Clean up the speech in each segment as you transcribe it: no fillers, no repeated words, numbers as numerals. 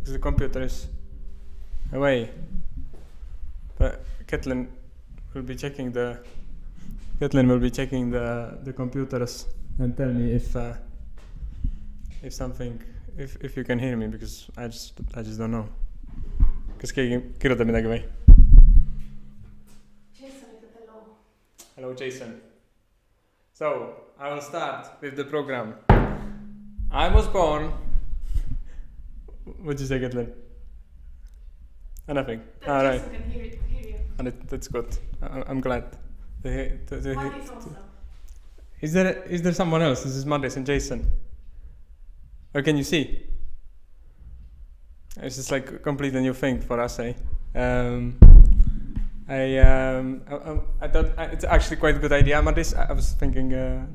because the computer is away. But Ketlin will be checking the computers and tell me if you can hear me, because I just don't know. Kas keegi kirjutab midagi või? Jason ütleb hello. Hello Jason. So I will start with the program. I was born. What'd you say, Ketlin? Nothing. That Right. Jason can hear you. And that's good. I'm glad. Madis also. Is there someone else? This is Madis and Jason. Or can you see? It's just like a completely new thing for us, eh? I thought it's actually quite a good idea, Madis. I was thinking the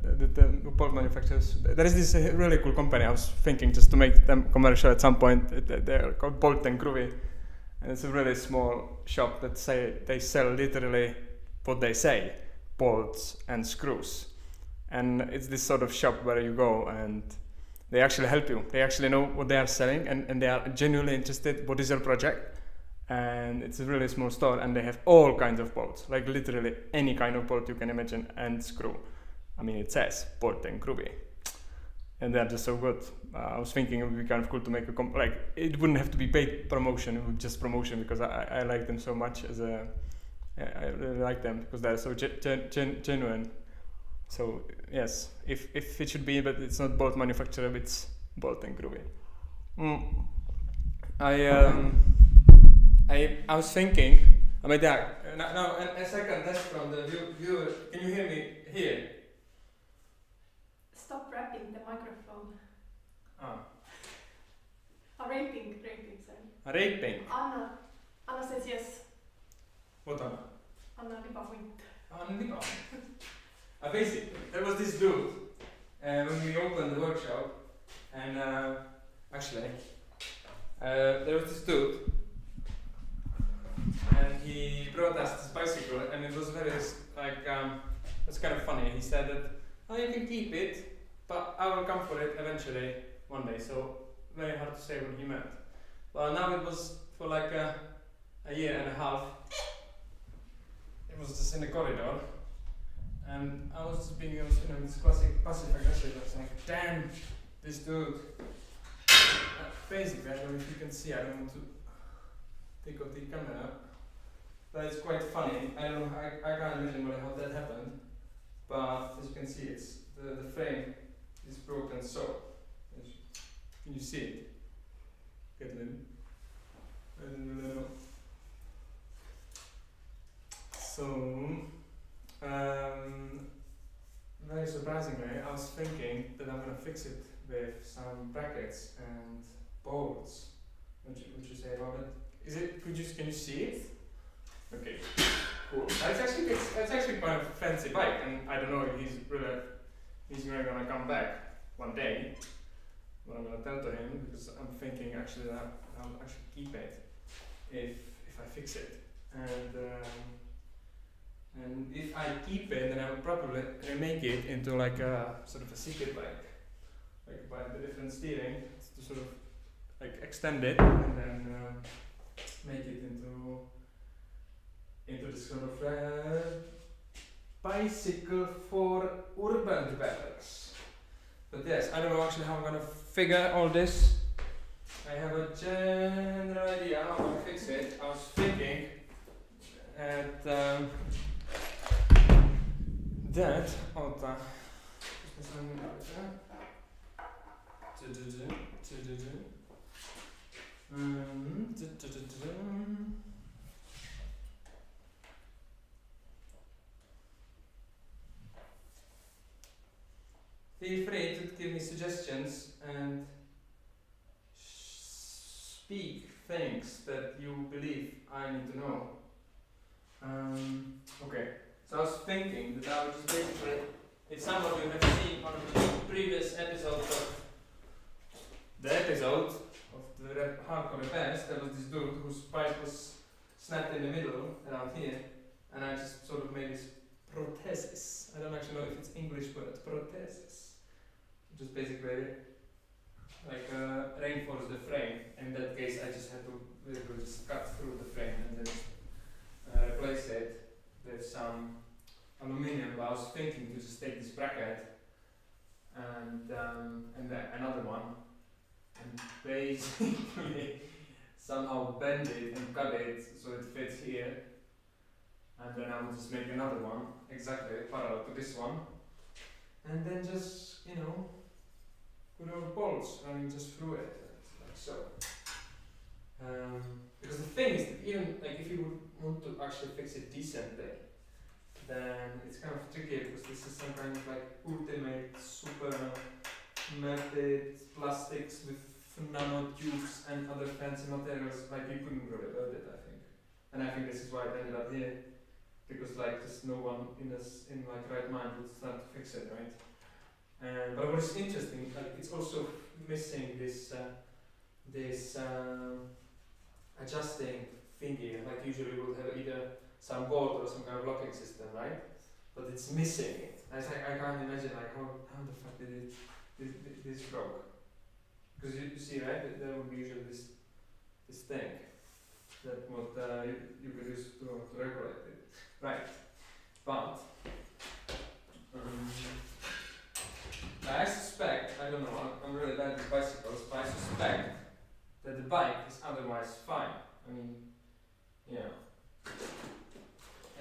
bolt manufacturers. There is this really cool company. I was thinking just to make them commercial at some point. They're called Bolt and Groovy, and it's a really small shop that they sell literally what they say, bolts and screws. And it's this sort of shop where you go and they actually help you. They actually know what they are selling, and they are genuinely interested. What is your project? And it's a really small store, and they have all kinds of bolts, like literally any kind of bolt you can imagine, and screw. I mean, it says Bolt and Groovy, and they're just so good. I was thinking it would be kind of cool to make it wouldn't have to be paid promotion, it would just promotion, because I like them so much I really like them because they're so genuine. So yes, if it should be, but it's not Bolt manufacturer, it's Bolt and Groovy. I was thinking, now a second test from the viewer. Can you hear me here? Stop rapping the microphone. Ah. Raping, sorry. Raping? Anna says yes. What Anna? Anna libahunt. Anna libahunt. Basically, there was this dude when we opened the workshop, and there was this dude, and he brought us this bicycle, and it was very it's kind of funny. He said that, you can keep it, but I will come for it eventually one day. So very hard to say what he meant. But now it was for like a year and a half. It was just in the corridor. And I was just being, this classic passive aggressive. I was like, damn, this dude. Basically, I don't know if you can see, I don't want to take out the camera. But it's quite funny. I don't know, I can't imagine how that happened. But as you can see, it's the frame is broken, so can you see it? Ketlin? I don't really know. So very surprisingly, I was thinking that I'm gonna fix it with some brackets and bolts. What you say about it? Can you see it? Okay, cool. That's actually quite a fancy bike, and I don't know if he's really gonna come back one day. What I'm gonna tell to him, because I'm thinking actually that I'll actually keep it if I fix it. And if I keep it, then I will probably remake it into like a sort of a secret bike, like by the different steering to sort of like extend it and then make it into this sort of bicycle for urban dwellers. But yes, I don't know actually how I'm gonna figure all this. I have a general idea how I'm gonna fix it. I was thinking feel free to give me suggestions and speak things that you believe I need to know. Okay, so I was thinking that I would just basically, if some of you have seen one of the previous episodes of the hardcore repairs, there was this dude whose pipe was snapped in the middle around here, and I just sort of made this prosthesis. I don't actually know if it's English word, prosthesis. Just basically reinforce the frame. In that case, I just had to basically just cut through the frame and then replace it with some aluminium. But I was thinking to just take this bracket and another one and basically somehow bend it and cut it so it fits here. And then I will just make another one exactly parallel to this one, and then just put our bolts running just through it like so. Because the thing is that even like if you would want to actually fix it decently, then it's kind of tricky because this is some kind of like ultimate super melted plastics with nanotubes and other fancy materials. Like you couldn't really build it, I think, and I think this is why it ended up here. Because like just no one in like right mind would start to fix it, right? But what is interesting, like it's also missing this adjusting thingy. Like usually we'll have either some bolt or some kind of locking system, right? But it's missing it. I can't imagine like how the fuck did this broke? Because you see, right? There would be usually this thing that what you could use to regulate it. Right, but I suspect, I don't know, I'm really bad with bicycles, but I suspect that the bike is otherwise fine. I mean, and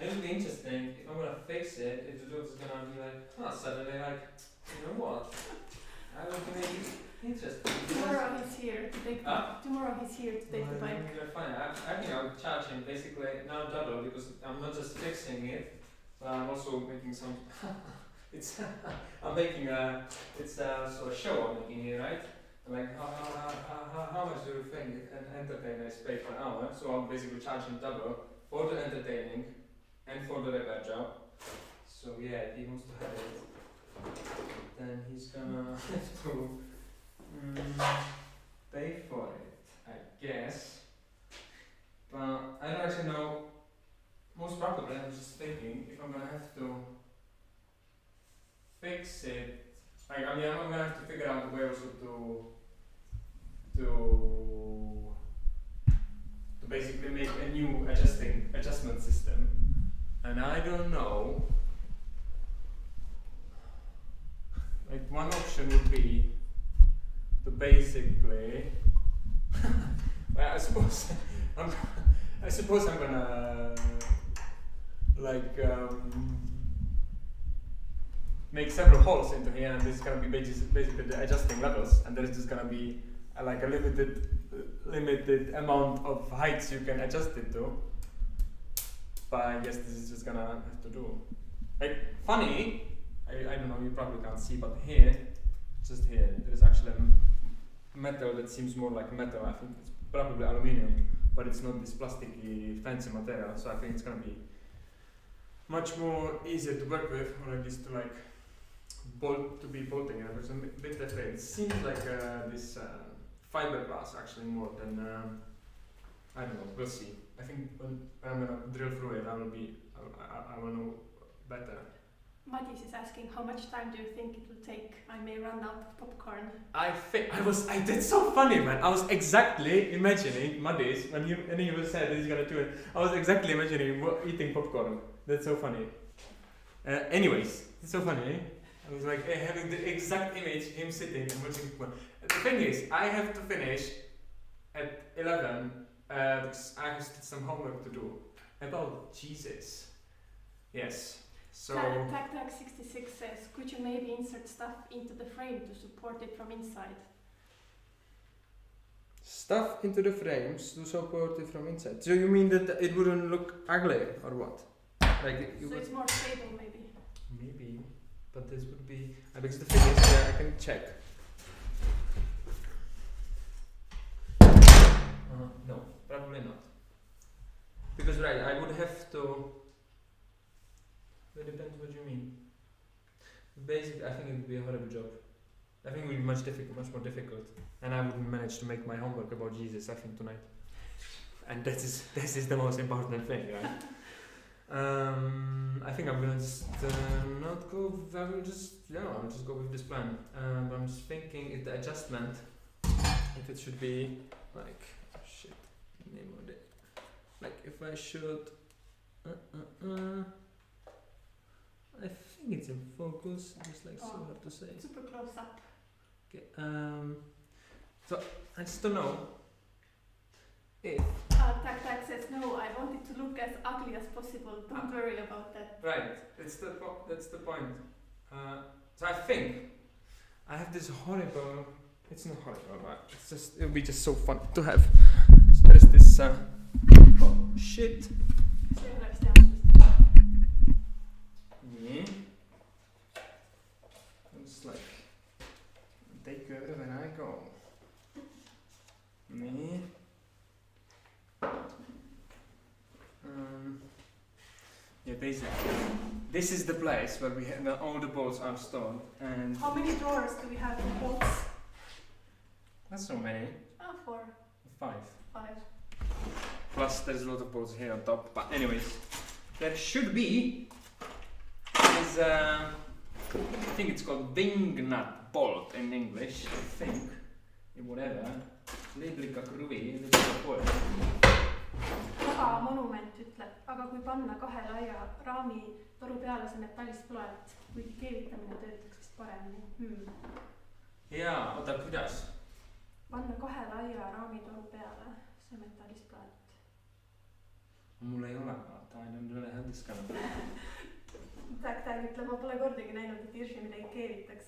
it would be interesting if I'm gonna fix it, if the dude's gonna be like, suddenly like, you know what? I will make it interesting. Tomorrow he's here to take the bike. Fine. I think I would charge him basically now double because I'm not just fixing it, but I'm also making some. I'm making it's a sort of show I'm making here, right? Like how much do you think an entertainer is paid per hour? So I'm basically charging double for the entertaining and for the repair job. So yeah, if he wants to have it, then he's gonna have to pay for it, I guess. But I don't actually know. Most probably, I'm just thinking if I'm gonna have to fix it. Like, I mean, I'm gonna have to figure out a way also to basically make a new adjustment system. And I don't know. Like one option would be to basically. Well, I suppose I'm gonna like make several holes into here, and this is gonna be basically the adjusting levels, and there is just gonna be like a limited amount of heights you can adjust it to. But I guess this is just gonna have to do. Like funny, I don't know, you probably can't see, but here, just here, there is actually a metal that seems more like metal. I think it's probably aluminium, but it's not this plasticky fancy material. So I think it's gonna be much more easier to work with, or at least to like bolting it. I'm a bit afraid. It seems like this fiberglass actually more than I don't know. We'll see. I think when I'm gonna drill through it, I will know better. Matis is asking how much time do you think it will take? I may run out of popcorn. That's so funny, man. I was exactly imagining Matis when he was said that he's gonna do it. I was exactly imagining eating popcorn. That's so funny. Anyways, it's so funny. I was like having the exact image, him sitting and watching popcorn. The thing is, I have to finish at 11 because I have some homework to do about Jesus. Yes. So Tac66 says, could you maybe insert stuff into the frame to support it from inside? Stuff into the frames to support it from inside. So you mean that it wouldn't look ugly or what? Like so it's more stable maybe. Maybe, but this would be. Because the thing is, I can check. No, probably not. Because I would have to. It depends what you mean. Basically, I think it would be a horrible job. I think it would be much more difficult, and I wouldn't manage to make my homework about Jesus. I think tonight, and this is the most important thing, right? I think I'm gonna just not go. I'll just go with this plan. But I'm just thinking if the adjustment if it should be like shit. Name of it. Like if I should. I think it's in focus. Just like so hard to say. Super close up. Okay. So I just don't know if. Tak says no. I want it to look as ugly as possible. Don't worry about that. Right. That's the point. So I think I have this horrible. It's not horrible, but it's just it would be just so fun to have. So there is this. Oh shit. See läks teha. Yeah. Just like take over when I go. Me. Yeah, basically, this is the place where where all the bolts are stored, and How many drawers do we have in bolts? not so many. 4, 5. 5. Plus, there's a lot of bolts here on top. But anyways, there should be. Is I think it's called wing nut bolt in English. I think. Whatever. Liblica kruvi, liblica bolt. Aga monument ütleb, aga kui panna 2 laia raami toru peale see metallist plaat, kuigi keevitamine töötaks vist paremini. Jaa, oota, kuidas? Panna 2 laia raami toru peale see metallist plaat. Mul ei ole, vaata, I don't really have this kind of. Tak ütleb, ma pole kordagi näinud, et Irši midagi keevitaks.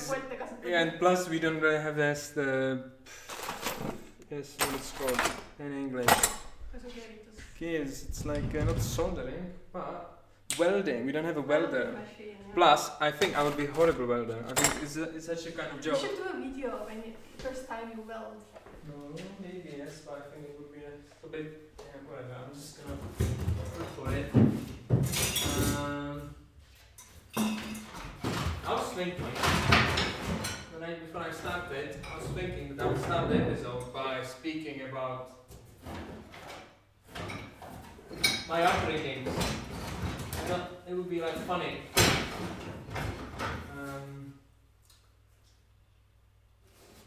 Polte kasutada. Yeah, and plus we don't really have this yes, what it's called in English. Kasukeevitus. Keels, it's like not soldering, but welding. We don't have a welder. Machine, yeah. Plus, I think I would be a horrible welder. I think it's such a kind of You job. should do a video when first time you weld. No, maybe yes, but I think it would be a bit. Yeah, whatever. I'm just gonna look for it. I was thinking before I started, I was thinking that I would start the episode by speaking about my upbringing. I thought it would be like funny.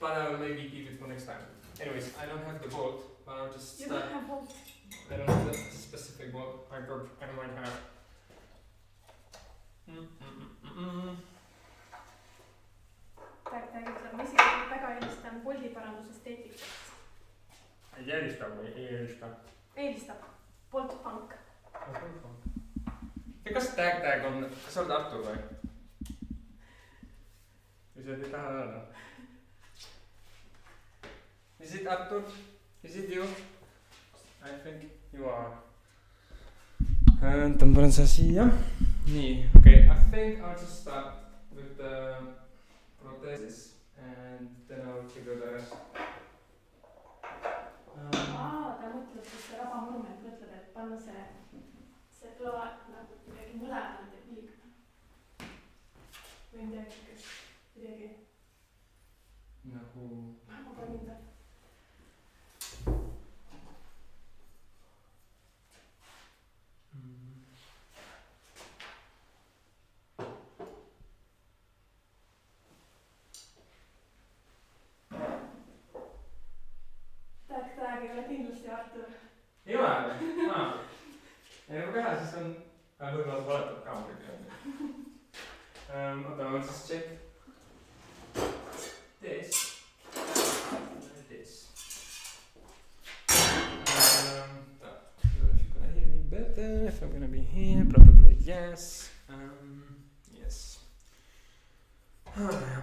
But I will maybe keep it for next time. Anyways, I don't have the bolt, but I'll just You start. don't have bolt. I don't have the specific bolt. I might have. Tak ütleb, ma isiklikult väga eelistan boldiparandusest eetikast. Ei eelista või ei eelista? Eelistab. Bolt Punk. Ja kas tag on, kas sa oled Artur või? Või sa ei taha öelda? Is it Artur? Is it you? I think you are. Tõmban sa siia. Nii, okay, I think I'll just start with the prothesis and then I'll figure the rest. Ta mõtleb, et see rabamonument mõtleb, et panna see plaat nagu kuidagi mõlemad ja liiga. Või midagi. Nagu... Ma panin ta. Tak ei ole kindlasti Artur. Ei ole või? Ei nagu teha, siis on... Võib-olla valetab kaameriga. Oota, ma just check. This. This. If you're gonna hear me better, if I'm gonna be here, probably yes. Yes. Oh, yeah.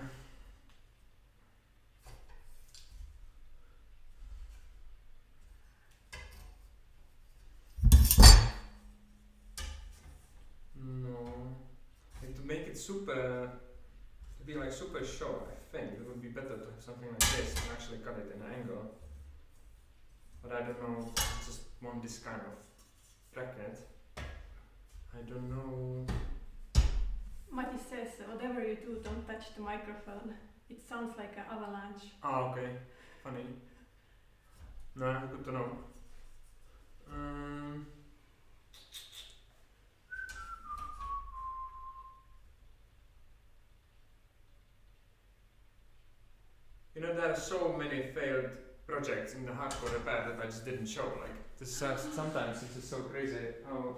Make it super, to be like super short, I think it would be better to have something like this and actually cut it in an angle. But I don't know, I just want this kind of bracket. I don't know. Mati says, whatever you do, don't touch the microphone. It sounds like an avalanche. Ah, okay. Funny. No, good to know. You know, there are are so many failed projects in the hardcore repair that I just didn't show. Like this, sometimes it's just so crazy how,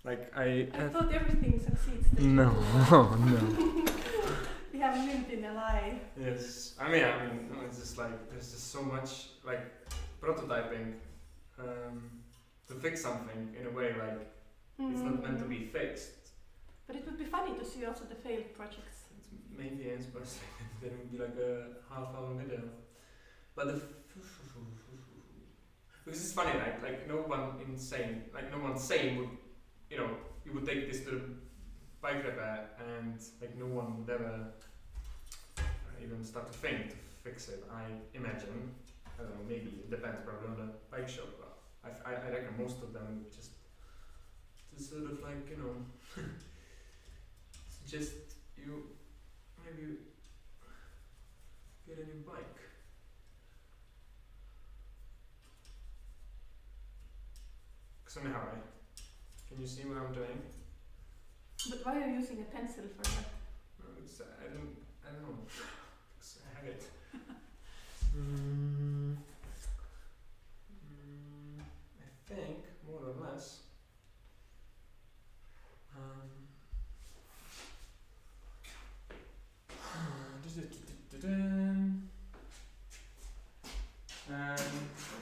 like I thought everything succeeds. No, no. We have lived in a lie. Yes, I mean, no, it's just like there's just so much like prototyping to fix something in a way like it's not meant to be fixed. But it would be funny to see also the failed projects. It's maybe I'm supposed to there would be like a half-hour video, but the because it's funny, like no one sane would, you know, you would take this to the bike repair and like no one would ever even start to think to fix it. I imagine, I don't know, maybe it depends probably on the bike shop, but I reckon most of them would just sort of like, you know, suggest you maybe get a new bike. Somehow, can you see what I'm doing? But why are you using a pencil for that? It's, I don't know. I have it. I think more or less.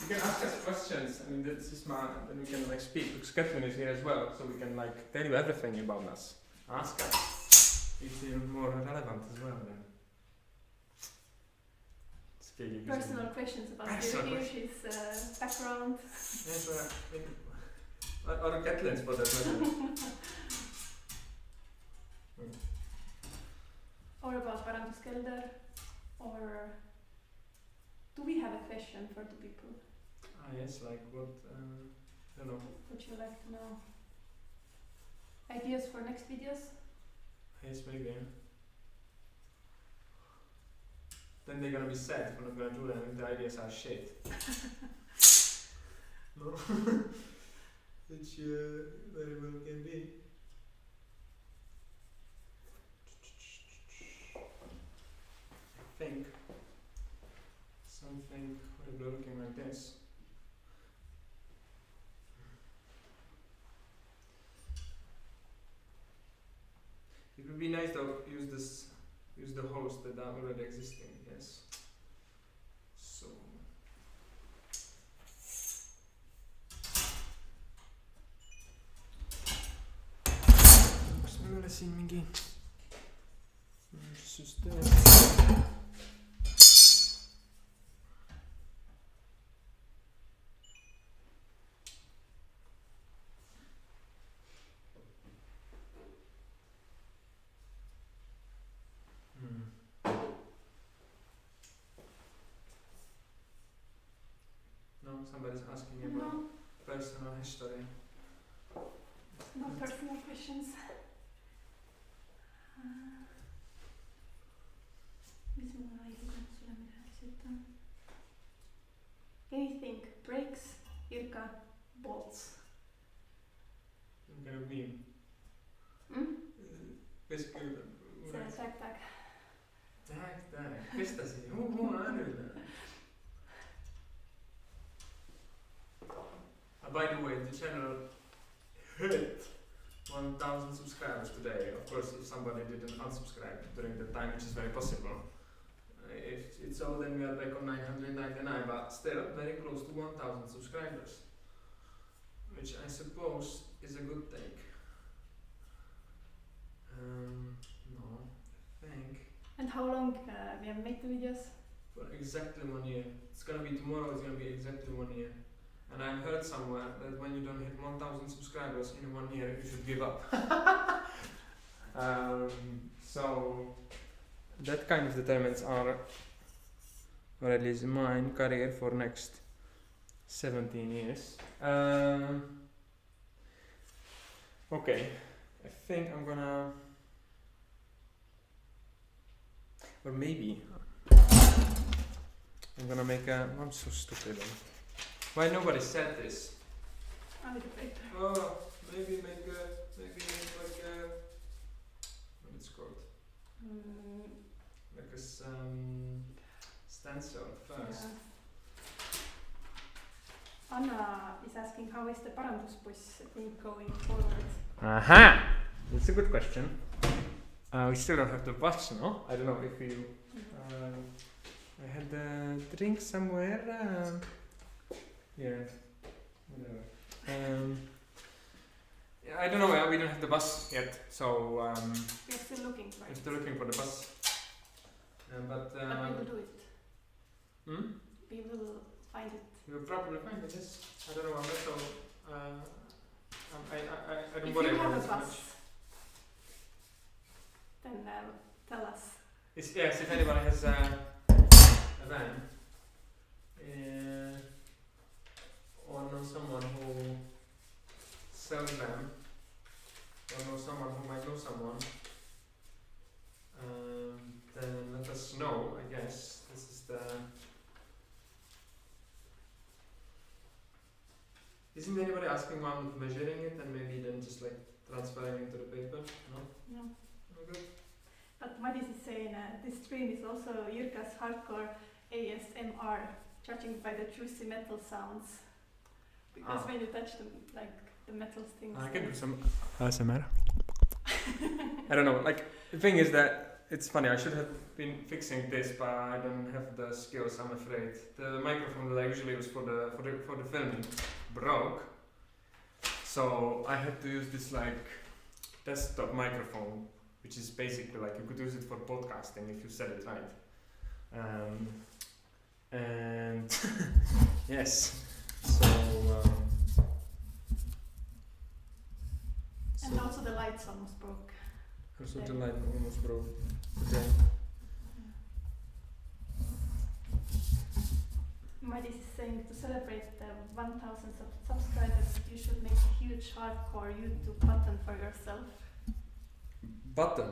You can ask us questions. I mean, this is my. Then we can like speak. Because Catherine is here as well, so we can like tell you everything about us. Ask us. It's even more relevant as well then. Personal questions about Hirsch's background. Yes, or Catherine's for that matter. Or about Paranduskelder. Or do we have a question for the people? Yes, like what, I don't know. Would you like to know? Ideas for next videos? Yes, maybe. Then they're gonna be sad if we're not gonna do them and the ideas are shit. No? Which very well can be. I think something horrible looking like this. It would be nice though, use the hosts that are already existing, yes. So kas meil ei ole siin mingi süsteem? Somebody's asking me about personal history. No personal questions. Anything breaks, Irka bolts. Some kind of meme. Basically, Tag. Mistä siinä? Mulla on älyllä. By the way, the channel hit 1,000 subscribers today. Of course, if somebody didn't unsubscribe during that time, which is very possible. If it's so, then we are back on 999, but still very close to 1,000 subscribers, which I suppose is a good thing. No, I think. And how long we have made the videos? For exactly 1 year. It's gonna be tomorrow. It's gonna be exactly 1 year. And I heard somewhere that when you don't hit 1,000 subscribers in 1 year, you should give up. So that kind of determines our, or at least mine, career for next 17 years. Okay, I think I'm gonna, or maybe I'm gonna make a. I'm so stupid. Why nobody said this? On the paper. Oh, maybe make like a, what it's called? Like a Stencil first. Yeah. Anna is asking how is the parandusbuss thing going forward? Aha! That's a good question. We still don't have the bus, no? I don't know if you. I had a drink somewhere. Yeah. Whatever. Yeah, I don't know. We don't have the bus yet, so. We're still looking for I'm it. still looking for the bus. But. But we will do it. Hmm? We will find it. You will probably find it. Yes. I don't know. I'm not so. I don't If worry you about have it a so much. bus, then tell us. Yes, if anybody has a van, or know someone who sells them, or know someone who might know someone, then let us know. I guess this is the. Isn't anybody asking one measuring it and maybe then just like transferring into the paper? No. No. Okay. But Madis is saying this stream is also Jyrka's hardcore ASMR, judging by the juicy metal sounds. Because when you touch them, like the metal things. I can do some ASMR. I don't know. Like the thing is that it's funny. I should have been fixing this, but I don't have the skills. I'm afraid. The microphone that I usually use for the filming broke, so I had to use this like desktop microphone, which is basically like you could use it for podcasting if you set it right. And yes, so. And also the lights almost broke. Also the light almost broke today. Madis is saying to celebrate the 1,000 subscribers, you should make a huge hardcore YouTube button for yourself. Button.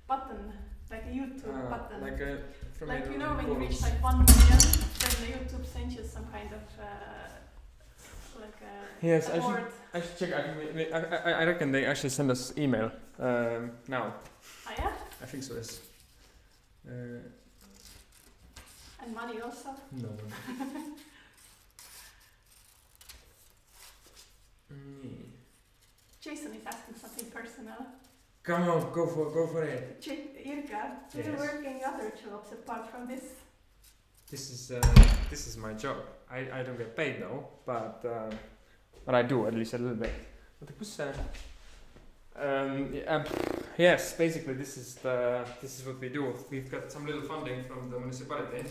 Button, like a YouTube button. Like a. Like you know when you reach like 1 million, then the YouTube sends you some kind of like a Yes, award. I should check. I reckon they actually send us email now. Ah yeah? I think so. Yes. And money also? No. Jason is asking something personal. Come on, go for it. Jyrka, do you Yes. work in other jobs apart from this? This is my job. I don't get paid though, but I do at least a little bit. Yes, basically this is what we do. We've got some little funding from the municipality.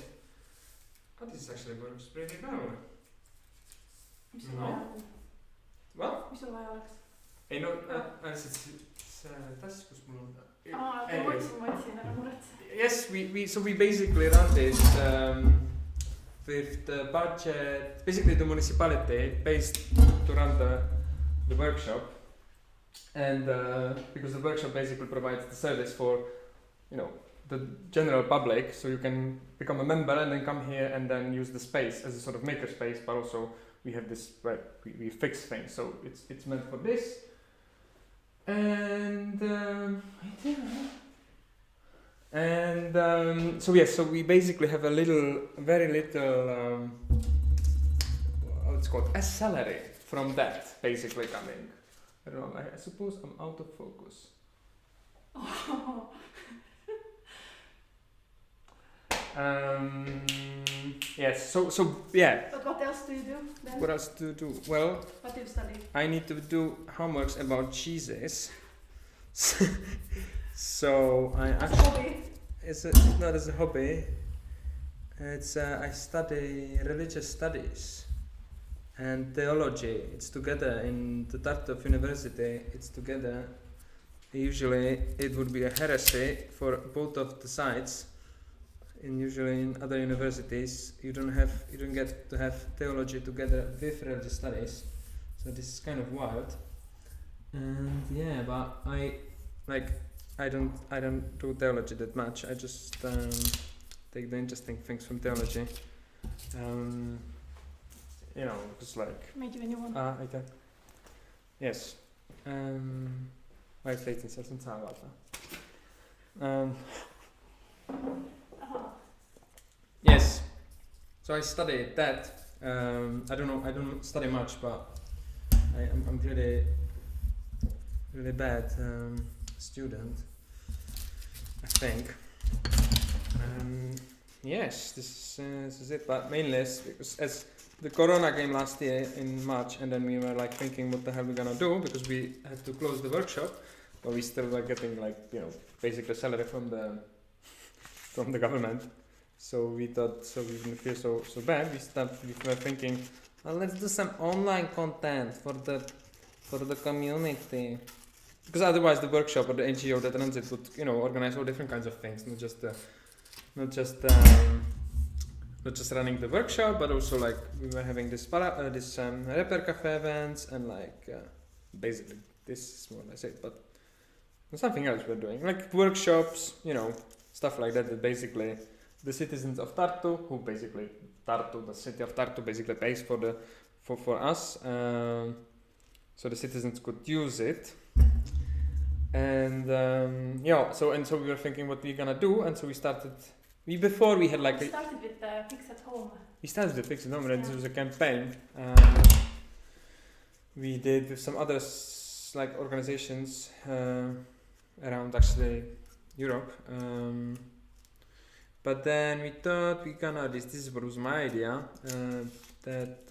But this actually works pretty well. No. Well? Mis sul vaja oleks? Ei no, taskus mul on. Ma otsin ära muretse. Yes, we basically run this with the budget. Basically, the municipality pays to run the workshop, and because the workshop basically provides the service for, the general public, so you can become a member and then come here and then use the space as a sort of maker space, but also we have this where we fix things, so it's meant for this. And so yes, so we basically have very little, what's it called, a salary from that basically coming. I don't know. I suppose I'm out of focus. Yes. So yeah. But what else do you do then? What else to do? Well, What do you study? I need to do homeworks about cheeses. So I As a actually. hobby? It's not as a hobby. It's I study religious studies and theology. It's together in the Tartu University. It's together. Usually it would be a heresy for both of the sides. Usually in other universities you don't get to have theology together with religious studies. So this is kind of wild. And yeah, but I don't do theology that much. I just take the interesting things from theology. Just like. Made you a new one. Aitäh. Yes. Vaid leidsin sealt sind saa vaata. Yes. So I studied that. I don't study much, but I'm really bad student, I think. Yes, this is it. But mainly because as the corona came last year in March, and then we were like thinking what the hell we're gonna do, because we had to close the workshop, but we still were getting like, you know, basically salary from the government. So we thought, so we didn't feel so bad. We were thinking, well, let's do some online content for the community, because otherwise the workshop or the NGO that runs it would, you know, organize all different kinds of things, not just running the workshop, but also like we were having this Repair Cafe events, and like basically this is more or less it, but something else we're doing, like workshops, you know, stuff like that. That basically the citizens of Tartu, the city of Tartu basically pays for us, so the citizens could use it. And so we were thinking what we're gonna do, and so we started. Before we had like we started with Fix at Home. We started with Fix at Home, and this was a campaign we did with some other like organizations around actually Europe. But then we thought this was my idea, that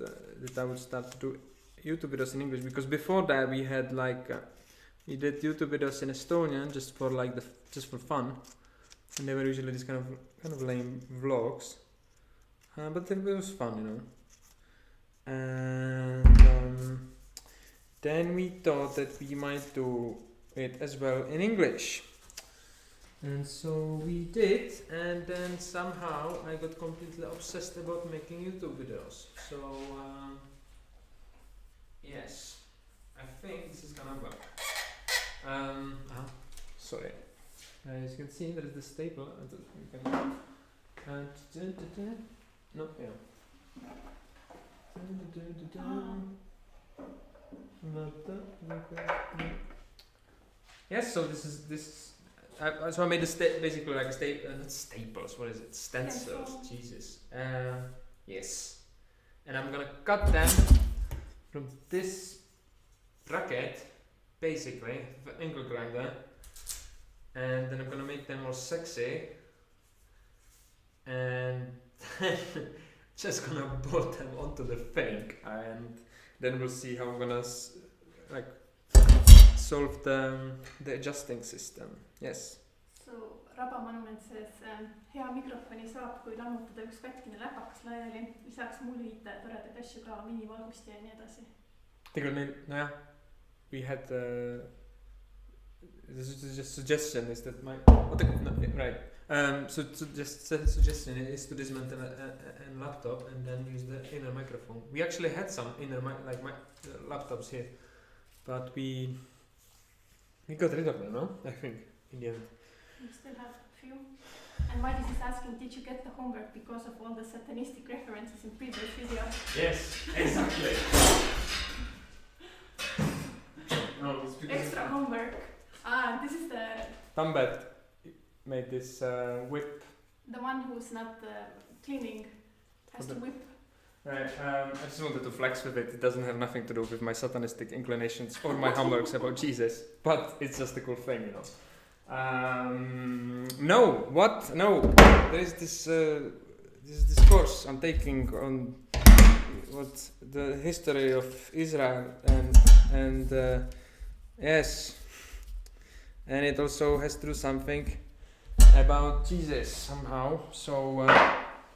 I would start to do YouTube videos in English, because before that we had like we did YouTube videos in Estonian just for fun, and they were usually these kind of lame vlogs, but it was fun, you know. And then we thought that we might do it as well in English. And so we did, and then somehow I got completely obsessed about making YouTube videos. So yes, I think this is gonna work. Sorry. As you can see, there is the staple. No, yeah. Yes, so this is. So I made basically like not staples. What is it? Stencils. Jesus. Yes. And I'm gonna cut them from this bracket, basically, the angle grinder, and then I'm gonna make them more sexy, and just gonna bolt them onto the thing, and then we'll see how I'm gonna solve the adjusting system. Yes. So Raba Monument says, hea mikrofoni saab, kui lammutada üks katkine läpakas laiali, lisaks mullid, toredaid asju ka, minivalgust ja nii edasi. Tegelikult nojah, we had the suggestion is that so just suggestion is to dismantle a laptop and then use the inner microphone. We actually had some inner laptops here, but we got rid of them, no? I think in the end. We still have a few. And Madis is asking, did you get the homework because of all the satanistic references in previous videos? Yes, exactly. No, it's because extra homework. This is the Tambet made this whip. The one who's not cleaning has to whip. Right, I just wanted to flex with it. It doesn't have nothing to do with my satanistic inclinations or my homeworks about Jesus, but it's just a cool thing, you know. No, there is this course I'm taking on what the history of Israel and yes, and it also has to do something about Jesus somehow. So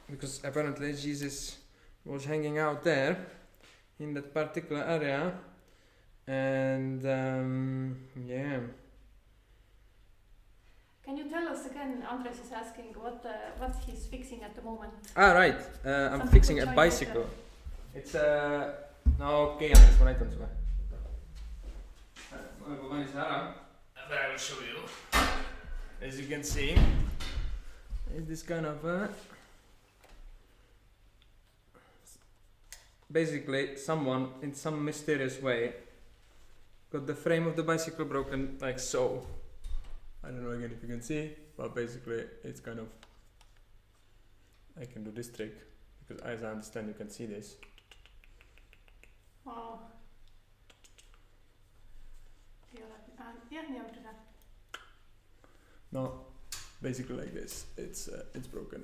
because apparently Jesus was hanging out there in that particular area, and yeah. Can you tell us again? Andres is asking what he's fixing at the moment. Right. I'm fixing a bicycle. It's no okei, Andres, ma näitan sulle. Ma juba panin selle ära. But I will show you. As you can see, it's this kind of basically someone in some mysterious way got the frame of the bicycle broken like so. I don't know again if you can see, but basically it's kind of, I can do this trick because as I understand, you can see this. Wow. Yeah, No, basically like this. It's broken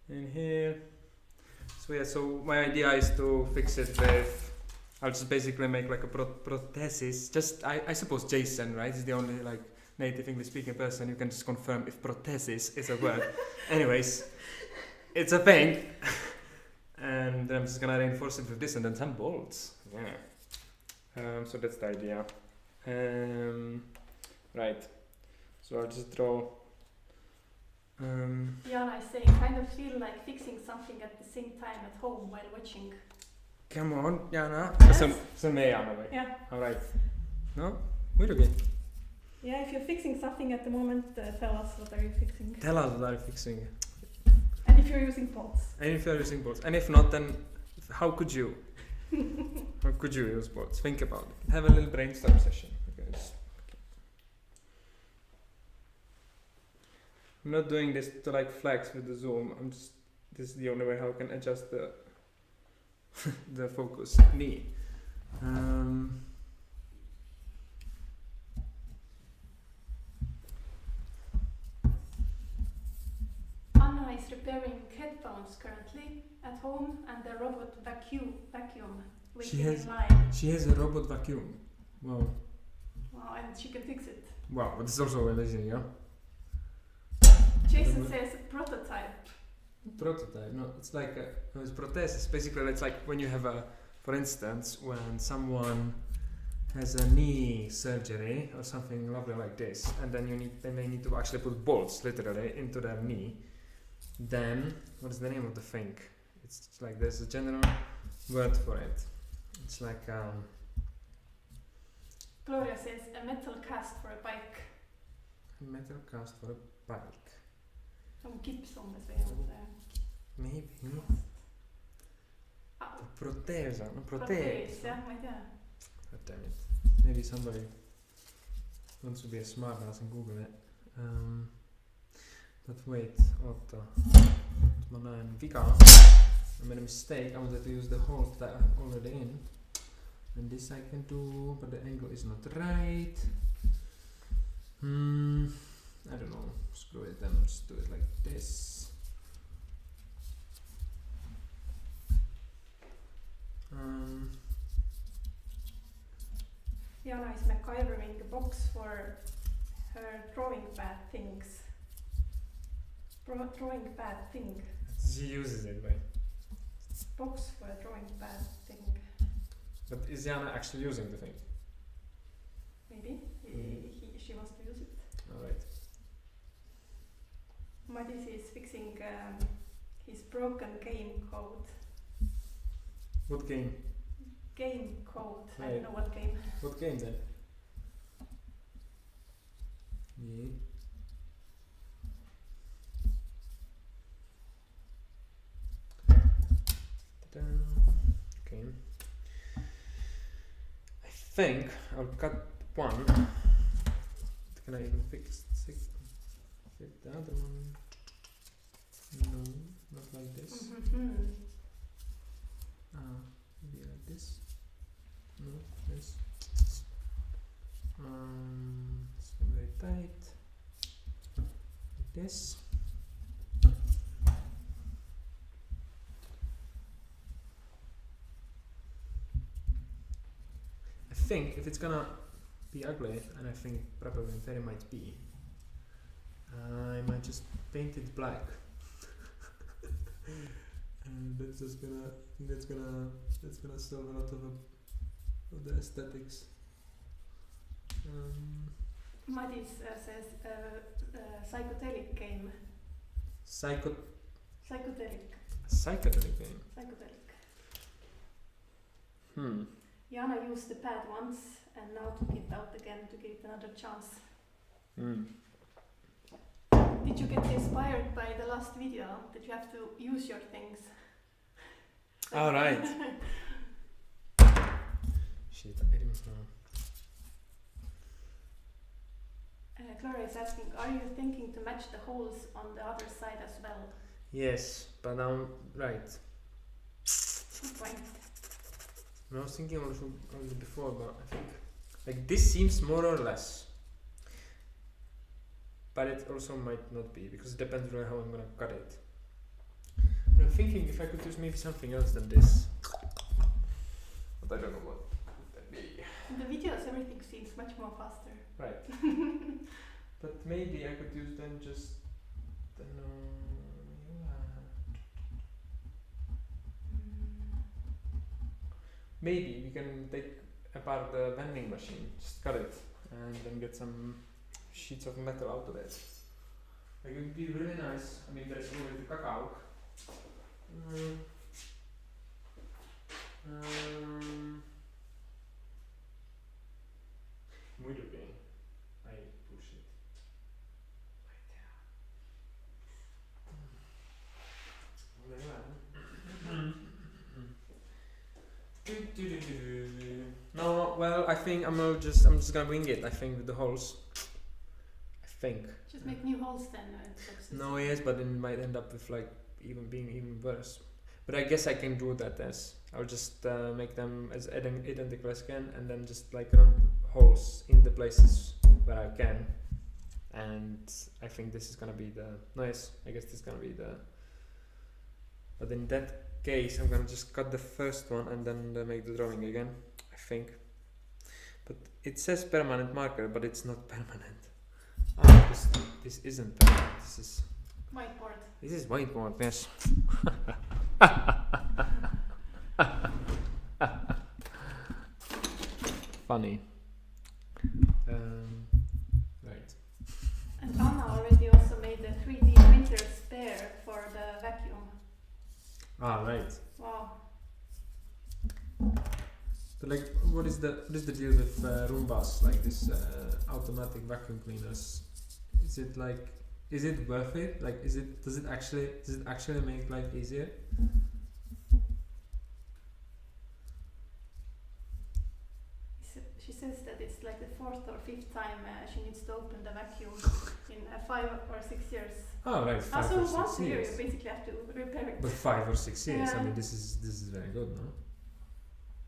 in here. So yeah, so my idea is to fix it with. I'll just basically make like a prosthesis. Just I suppose Jason, right, is the only like native English speaking person. You can just confirm if prosthesis is a word. Anyways, it's a thing, and then I'm just gonna reinforce it with this and then some bolts. Yeah. So that's the idea. Right. So I'll just draw. Jana is saying, kind of feel like fixing something at the same time at home while watching. Come on, Jana. Yes. See on Jana või? Yeah. Alright. No, muidugi. Yeah, if you're fixing something at the moment, tell us what are you fixing. Tell us what are you fixing. And if you're using bolts. And if you're using bolts. And if not, then how could you? How could you use bolts? Think about it. Have a little brainstorm session. Okay. I'm not doing this to like flex with the zoom. This is the only way how I can adjust the the focus knee. Anna is repairing headphones currently at home, and the robot vacuum waiting in line. She has a robot vacuum. Wow. Wow, and she can fix it. Wow, but it's also amazing, yeah? Jason says prototype. Prototype, no, it's like it's prosthesis. Basically, it's like when you have for instance, when someone has a knee surgery or something lovely like this, and then they need to actually put bolts literally into their knee. Then, what is the name of the thing? It's like there's a general word for it. It's like Gloria says a metal cast for a bike. a metal cast for a bike. Some gips on the way. Maybe. Protesa, no, Protees, jah, ma ei tea. God damn it. Maybe somebody wants to be a smart ass and Google it. But wait, oota. Ma näen viga. I made a mistake. I wanted to use the holes that I'm already in. And this I can do, but the angle is not right. I don't know. Screw it, then I'll just do it like this. Jana is MacGyvering a box for her drawing pad things. Drawing pad thing. She uses it, right? Box for a drawing pad thing. But is Jana actually using the thing? Maybe. She wants to use it. Alright. Madis is fixing his broken game code. What game? Game code. I Right. don't know what game. What game then? Yeah. Ta-da. Okay. I think I'll cut one. Can I even fix the other one? No, not like this. Maybe like this. No, this. It's very tight. Like this. I think if it's gonna be ugly, and I think probably very might be, I might just paint it black. And that's just gonna, that's gonna solve a lot of the aesthetics. Madis says psychedelic game. Psychedelic game. Psychedelic. Hmm. Jana used the pad once and now took it out again to give it another chance. Hmm. Did you get inspired by the last video that you have to use your things? All right. Shit, I didn't know. Clara is asking, are you thinking to match the holes on the other side as well? Yes, but I'm right. Right. I was thinking also before, but I think like this seems more or less, but it also might not be because it depends on how I'm gonna cut it. But I'm thinking if I could use maybe something else than this, but I don't know what would that be. In the videos, everything seems much more faster. Right. But maybe I could use then just the maybe we can take apart the vending machine, just cut it, and then get some sheets of metal out of it. Like it would be really nice. I mean, there's always the cacao. Muy bien. I push it. No, well, I think I'm just gonna wing it. I think with the holes. I think. Just make new holes then. No, yes, but then it might end up with like being even worse. But I guess I can do that as I'll just make them as identical as I can, and then just like run holes in the places where I can. And I think this is gonna be the yes. I guess this is gonna be the. But in that case, I'm gonna just cut the first one and then make the drawing again. I think. But it says permanent marker, but it's not permanent. This isn't permanent. This is whiteboard. This is whiteboard. Yes. Funny. Right. And Anna already also made a 3D printer spare for the vacuum. Ah, right. Wow. But like, what is the deal with Roombas, like this automatic vacuum cleaners? Is it worth it? Like, does it actually make life easier? She says that it's like the 4th or 5th time she needs to open the vacuum in 5 or 6 years. Oh, right, 5 or 6 once a year years. you basically have to repair it. But 5 or 6 years. I Yeah. mean, this is very good, no?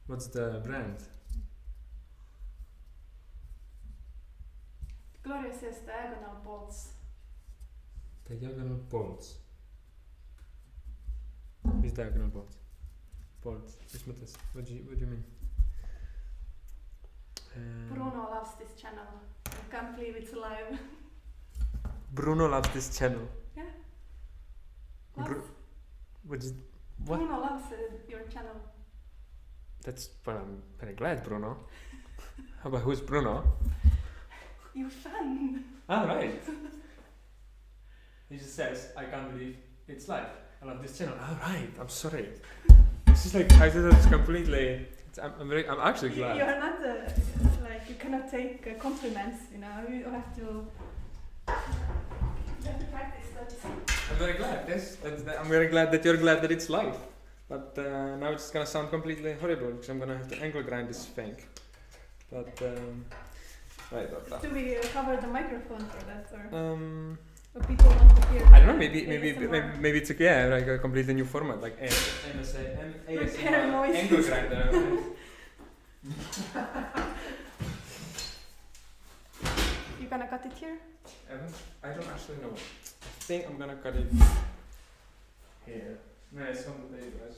What's the brand? Gloria says diagonal bolts. Diagonal bolts. Which diagonal bolts? Bolts. What do you mean? Bruno loves this channel. I can't believe it's live. Bruno loves this channel. Yeah. What? Bruno loves your channel. That's well, I'm very glad, Bruno. How about who's Bruno? Your fan. Ah, right. He just says, I can't believe it's live. I love this channel. Ah, right. I'm sorry. This is like, I thought it's completely. I'm actually glad. You are not like you cannot take compliments. You know, you have to practice that. I'm very glad. Yes, I'm very glad that you're glad that it's live. But now it's gonna sound completely horrible because I'm gonna have to angle grind this thing. But right. Do we cover the microphone for that, or people want to hear? I don't know. Maybe it's like a completely new format, like Repair noise. angle grinder. You gonna cut it here? I don't actually know. I think I'm gonna cut it here. Nice on the table.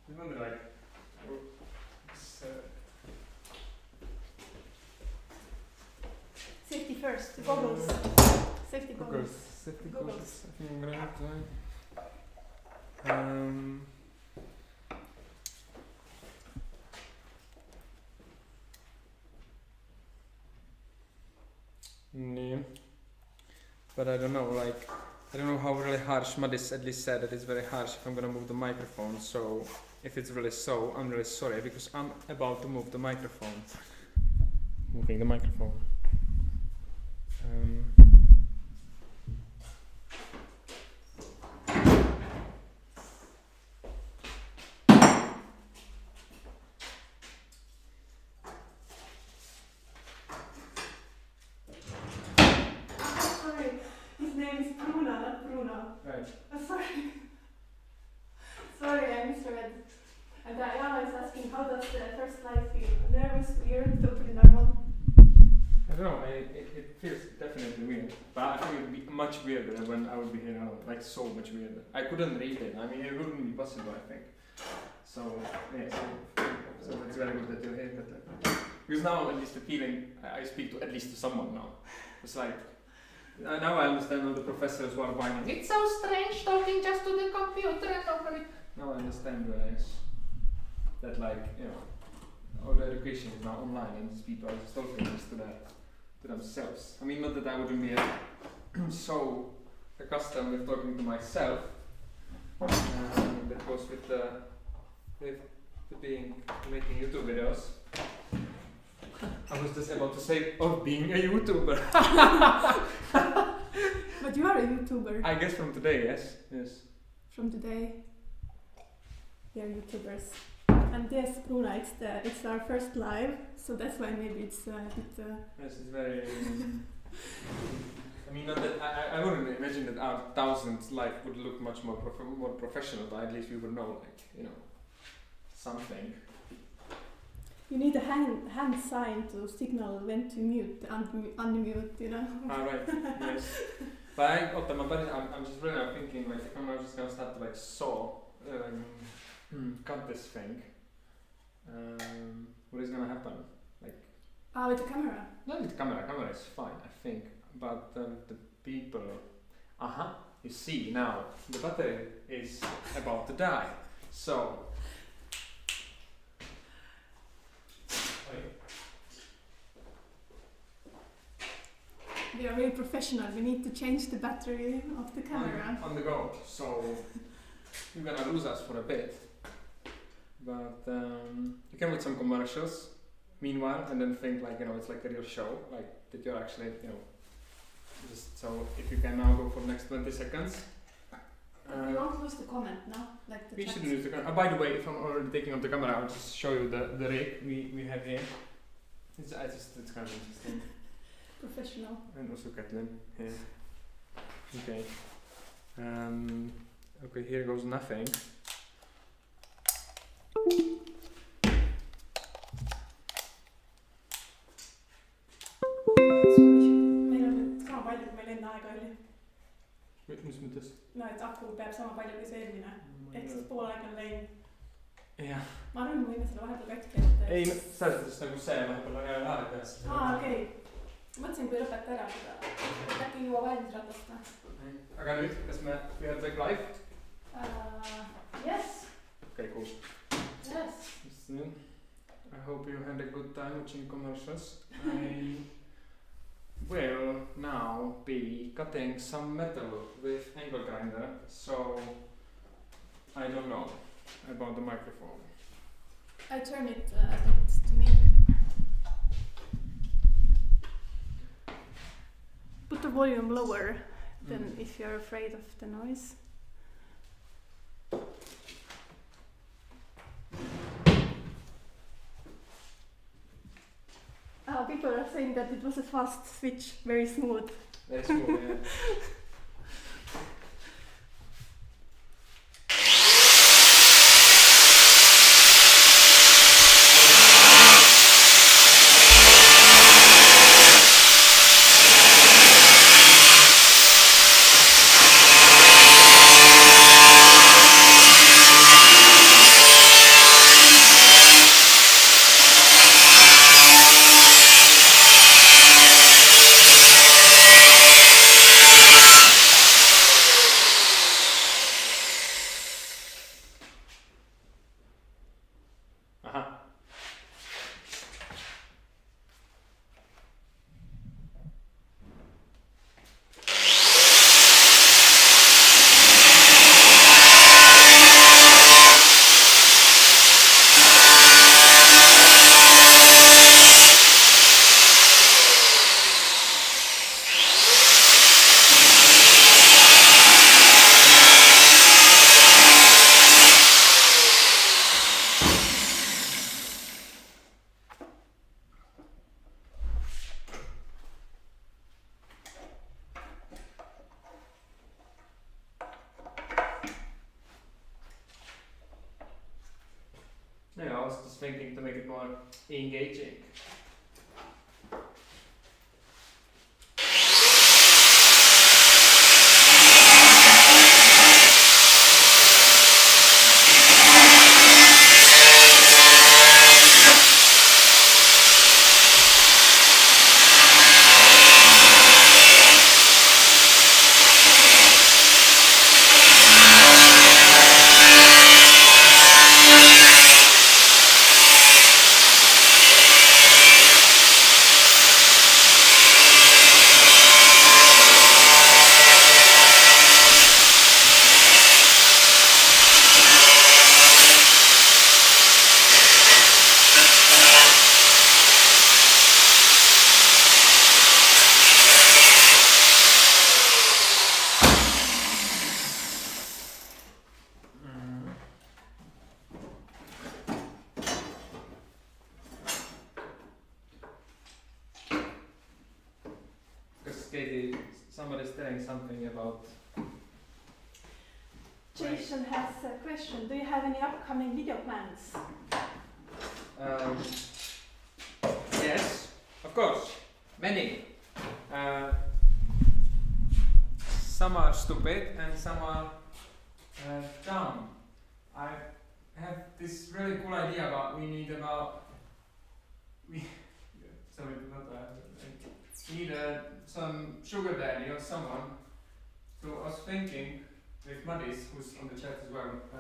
Remember, like, safety first. Goggles. Safety goggles. Safety Goggles. goggles. I think I'm gonna have to. Yeah. But I don't know, like, I don't know how really harsh. Madis at least said that it's very harsh if I'm gonna move the microphone. So if it's really so, I'm really sorry because I'm about to move the microphone. Moving the microphone. is Bruna, not Bruno. Right. Sorry. Sorry, I misread. And Jana is asking, how does the first live feel? Nervous, weird, totally normal? I don't know, it feels definitely weird, but I think it would be much weirder when I would be here alone, like so much weirder. I couldn't read it, I mean it wouldn't be possible I think. So, yeah, so it's very good that you're here, because now at least the feeling, I speak to at least to someone now. It's like, now I understand all the professors who are whining, it's so strange talking just to the computer and nobody. Now I understand that like, you know, all the education is now online and these people are just talking just to themselves. I mean, not that I wouldn't be so accustomed with talking to myself. That goes with making YouTube videos. I was just about to say of being a YouTuber. But you are a YouTuber. I guess from today, yes. From today, we are YouTubers. And yes, Bruna, it's our first live, so that's why maybe it's a bit... Yes, it's very... I mean, not that I wouldn't imagine that our 1000th live would look much more professional, but at least we would know, like, you know, something. You need a hand sign to signal when to mute, unmute, you know? Ah, right, yes. But I'm just really now thinking, like, if I'm now just gonna start to, like, cut this thing, what is gonna happen? Like, with the camera? not with the camera is fine, I think, but the people, you see now, the battery is about to die, so. We are very professional, we need to change the battery of the camera. On the go, so you're gonna lose us for a bit. But you can put some commercials meanwhile and then think like, you know, it's like a real show, like that you're actually, you know, just so if you can now go for the next 20 seconds. We won't lose the comment now, like the We chat. shouldn't lose the camera. By the way, if I'm already taking off the camera, I'll just show you the rig we have here. It's kind of interesting. Professional. And also Kathleen here. Okay. Okay, here goes nothing. Meil on nüüd sama palju, kui meil enne aega oli. Mis mõttes? No, et aku peab sama palju kui see eelmine. Ehk siis pool aega on läinud. jah. Ma arvan, me võime selle vahepeal katki, et... ei, selles mõttes nagu see vahepeal on jälle aeg peas. Okei. Mõtlesin, kui lõpeta ära seda, et äkki jõua valmis ratasta. Aga nüüd, kas we are like live? Yes. Okay, cool. Yes. I hope you had a good time watching commercials. I will now be cutting some metal with angle grinder, so I don't know about the microphone. I turn it a bit to me. Put the volume lower than if you're afraid of the noise. People are saying that it was a fast switch, very smooth. Very smooth, yeah. was thinking to make it more engaging. Because Katie, somebody's telling something about. Jason has a question. Do you have any upcoming video plans? Um, yes, of course, many. Some are stupid and some are dumb. I have this really cool idea about we need some sugar daddy or someone. So I was thinking with Madis, who's on the chat as well. I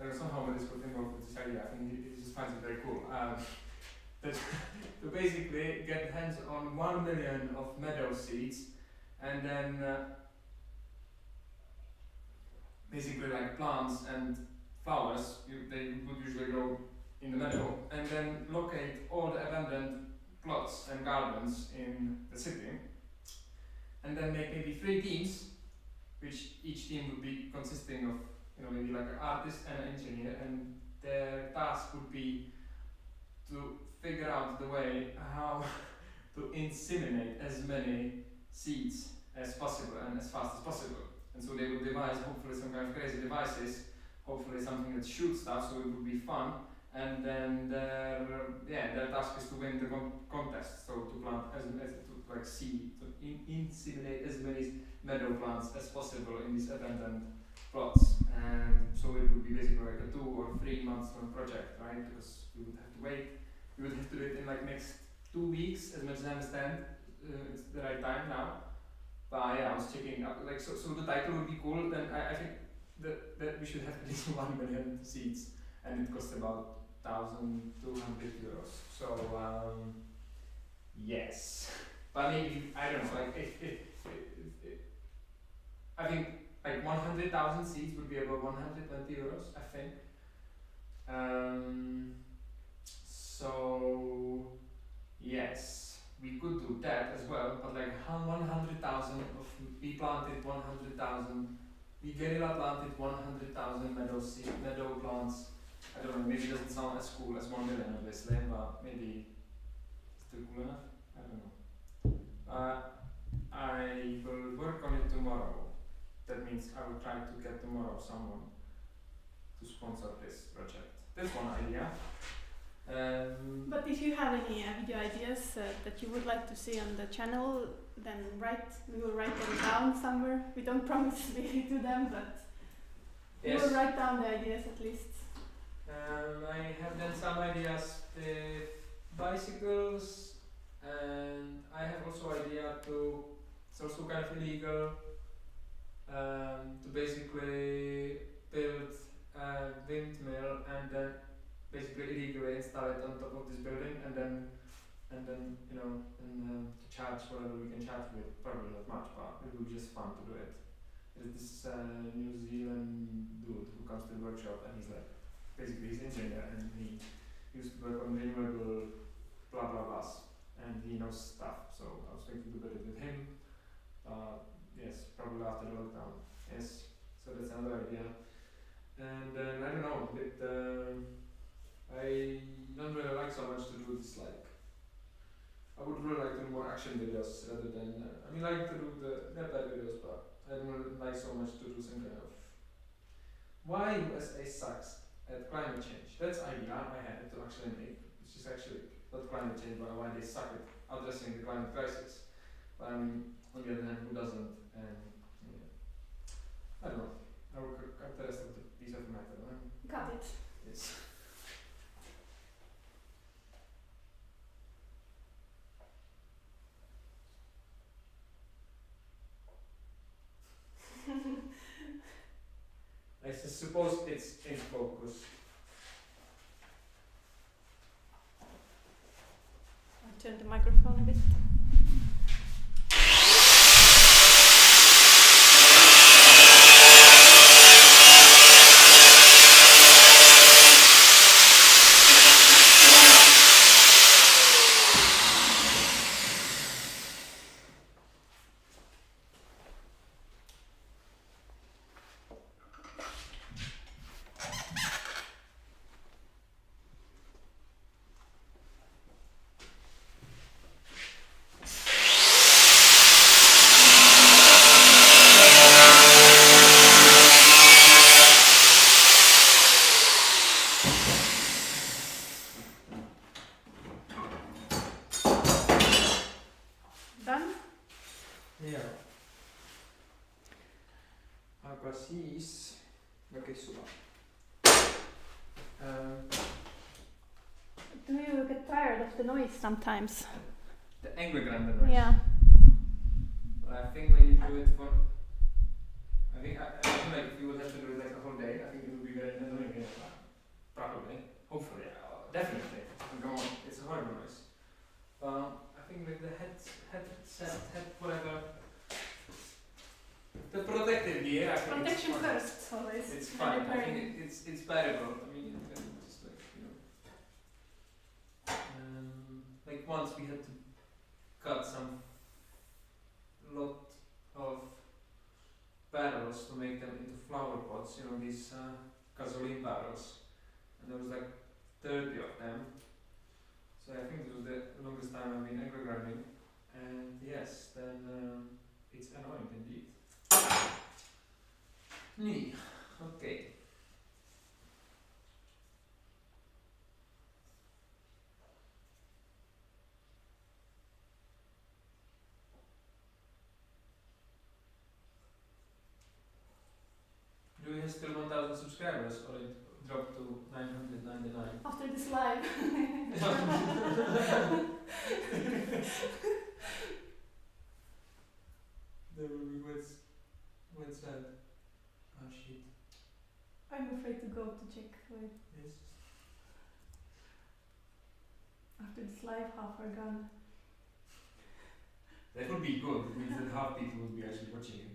don't know, somehow Madis got involved with this idea. I think he just finds it very cool. That to basically get hands on 1 million of meadow seeds, and then basically like plants and flowers, they would usually grow in the meadow, and then locate all the abandoned plots and gardens in the city, and then make maybe 3 teams, which each team would be consisting of, maybe like an artist and an engineer, and their task would be to figure out the way how to inseminate as many seeds as possible and as fast as possible. And so they would devise hopefully some kind of crazy devices, hopefully something that shoots stuff, so it would be fun. And then their task is to win the contest, so to plant inseminate as many meadow plants as possible in these abandoned plots. And so it would be basically like a 2 or 3 months long project, right? Because we would have to wait. We would have to do it in like next 2 weeks, as much as I understand. It's the right time now. But yeah, I was checking up. So the title would be cool. Then I think that we should have at least 1 million seeds, and it costs about 1,200 euros. So yes, but maybe I don't know. Like if I think like 100,000 seeds would be about 120 euros. I think. So yes, we could do that as well. But like 100,000 of we planted 100,000. We guerrilla planted 100,000 meadow plants. I don't know, maybe it doesn't sound as cool as 1 million obviously, but maybe it's still cool enough. I don't know. I will work on it tomorrow. That means I will try to get tomorrow someone to sponsor this project. That's one idea. But if you have any video ideas that you would like to see on the channel, then we will write them down somewhere. We don't promise we do them, but yes. we will write down the ideas at least. I have then some ideas with bicycles, and I have also idea to, it's also kind of illegal, to basically build a windmill and then basically illegally install it on top of this building, and then to charge whatever we can charge with. Probably not much, but it would be just fun to do it. There's this New Zealand dude who comes to the workshop, and he's like, basically he's engineer, and he used to work on renewable blah blah blahs, and he knows stuff. So I was thinking to build it with him. Yes, probably after the lockdown. Yes, so that's another idea. And then I don't know, I don't really like so much to do this, like, I would really like to do more action videos rather than, I mean, I like to do the not bad videos, but I don't really like so much to do some kind of, why USA sucks. at climate change. That's idea I had to actually make, which is actually not climate change, but why they suck at addressing the climate crisis. But I mean, on the other hand, who doesn't? And yeah. I don't know. I will cut the rest of the piece of matter. Got it. Yes. I suppose it's in focus. I'll turn the microphone a bit. Done? Joo. Aga siis, no kes sulla? Do you get tired of the noise sometimes? The angry grammar noise. Yeah. Well, I think when you do it for, I think like if you would have to do it like a whole day, I think it would be very annoying. Probably, hopefully, definitely. Go on, it's a horrible noise. I think with the headset, whatever. The protective gear, I think Protection it's fine. first, always. It's When fine. I repairing. think it's bearable. I mean, you can just like once we had to cut some lot of barrels to make them into flower pots. You know, these gasoline barrels, and there was like 30 of them. So I think this was the longest time I've been agrogramming, and yes, then it's annoying indeed. Nee, okay. Do we have still 1,000 subscribers, or it dropped to 999? After this live. There will be quite sad. Oh shit. I'm afraid to go to check. Wait. Yes. After this live, half are gone. That would be good. It means that half people would be actually watching it.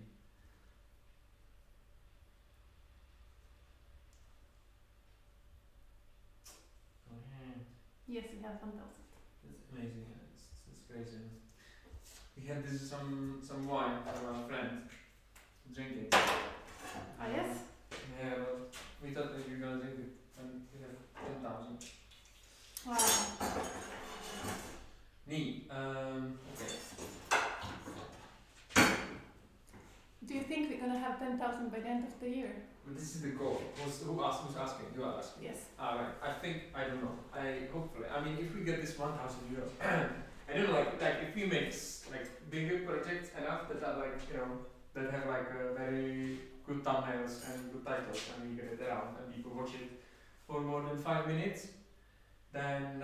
Oh yeah. Yes, we have 1,000. That's amazing. Yeah. It's crazy. We had this some wine from our friend to drink it. Ah, yes? Yeah, but we thought that we were gonna drink it and we have 10,000. Wow. Nee, okay. Do you think we're gonna have 10,000 by the end of the year? But this is the goal. Who's asking? You are asking. Yes. Right. I don't know. Hopefully. I mean, if we get this 1,000 euros, I don't know, like if we make like bigger projects enough that are like, you know, that have like very good thumbnails and good titles, and we get it out and people watch it for more than 5 minutes, then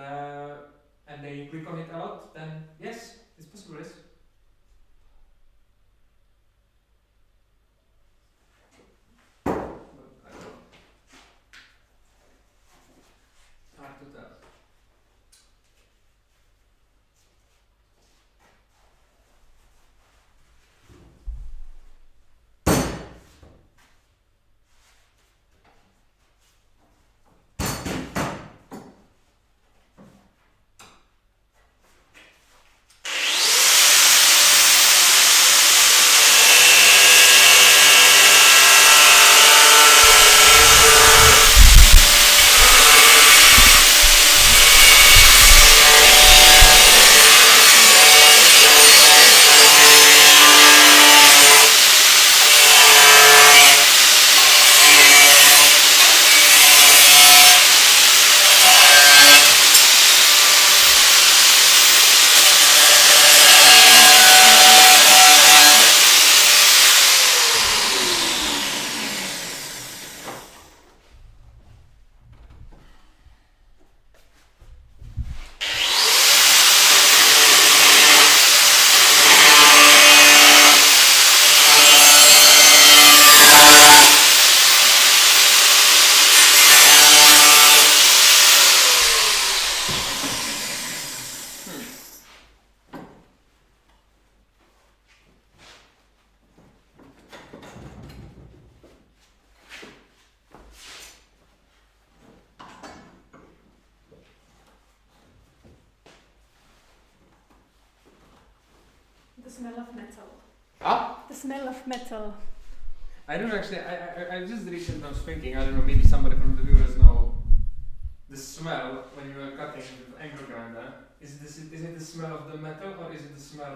and they click on it a lot, then yes, it's possible. Yes. But I don't know. Hard to tell. smell of metal. Ah? The smell of metal. I don't actually. I just recently was thinking. I don't know. Maybe somebody from the viewers know the smell when you are cutting with angle grinder. Is it the smell of the metal or is it the smell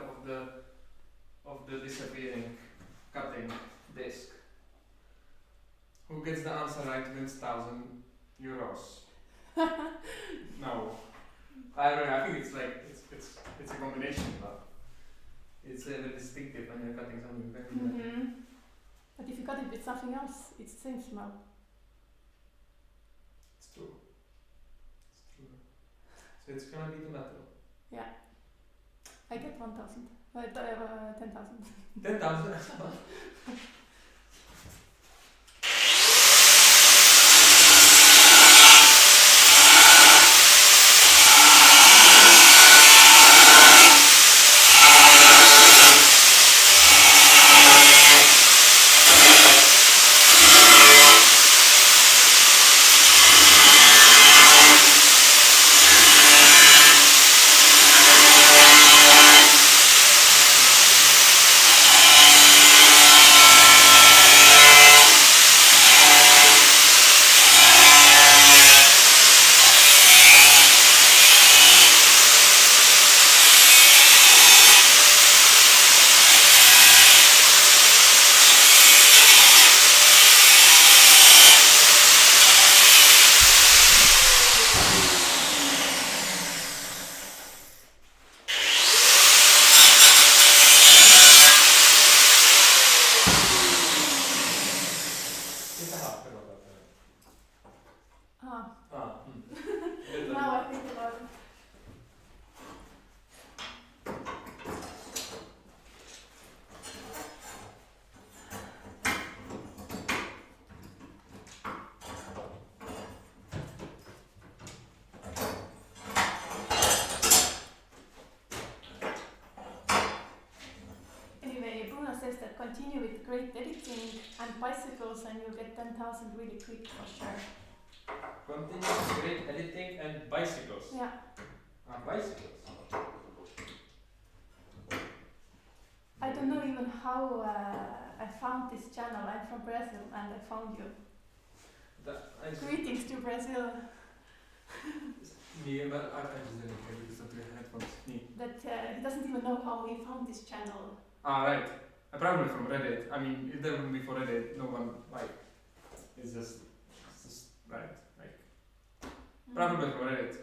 of the disappearing cutting disc? Who gets the answer right wins €1,000. No, I don't know. I think it's like it's a combination, but it's very distinctive when you're cutting something very metal. But if you cut it with something else, it's the same smell. It's true. It's true. So it's gonna be the metal. Yeah. I get 1,000. 10,000. 10,000. Now I think about it. Anyway, Bruno says that continue with great editing and bicycles and you'll get 10,000 really quick for sure. Continue with great editing and bicycles. Yeah. Bicycles. I don't know even how I found this channel. I'm from Brazil and I found you. Greetings to Brazil. Me, but I just didn't care because of the headphones. Me. That he doesn't even know how he found this channel. Ah, right. Probably from Reddit. I mean, if there wouldn't be for Reddit, no one, like, it's just right. Like, probably from Reddit.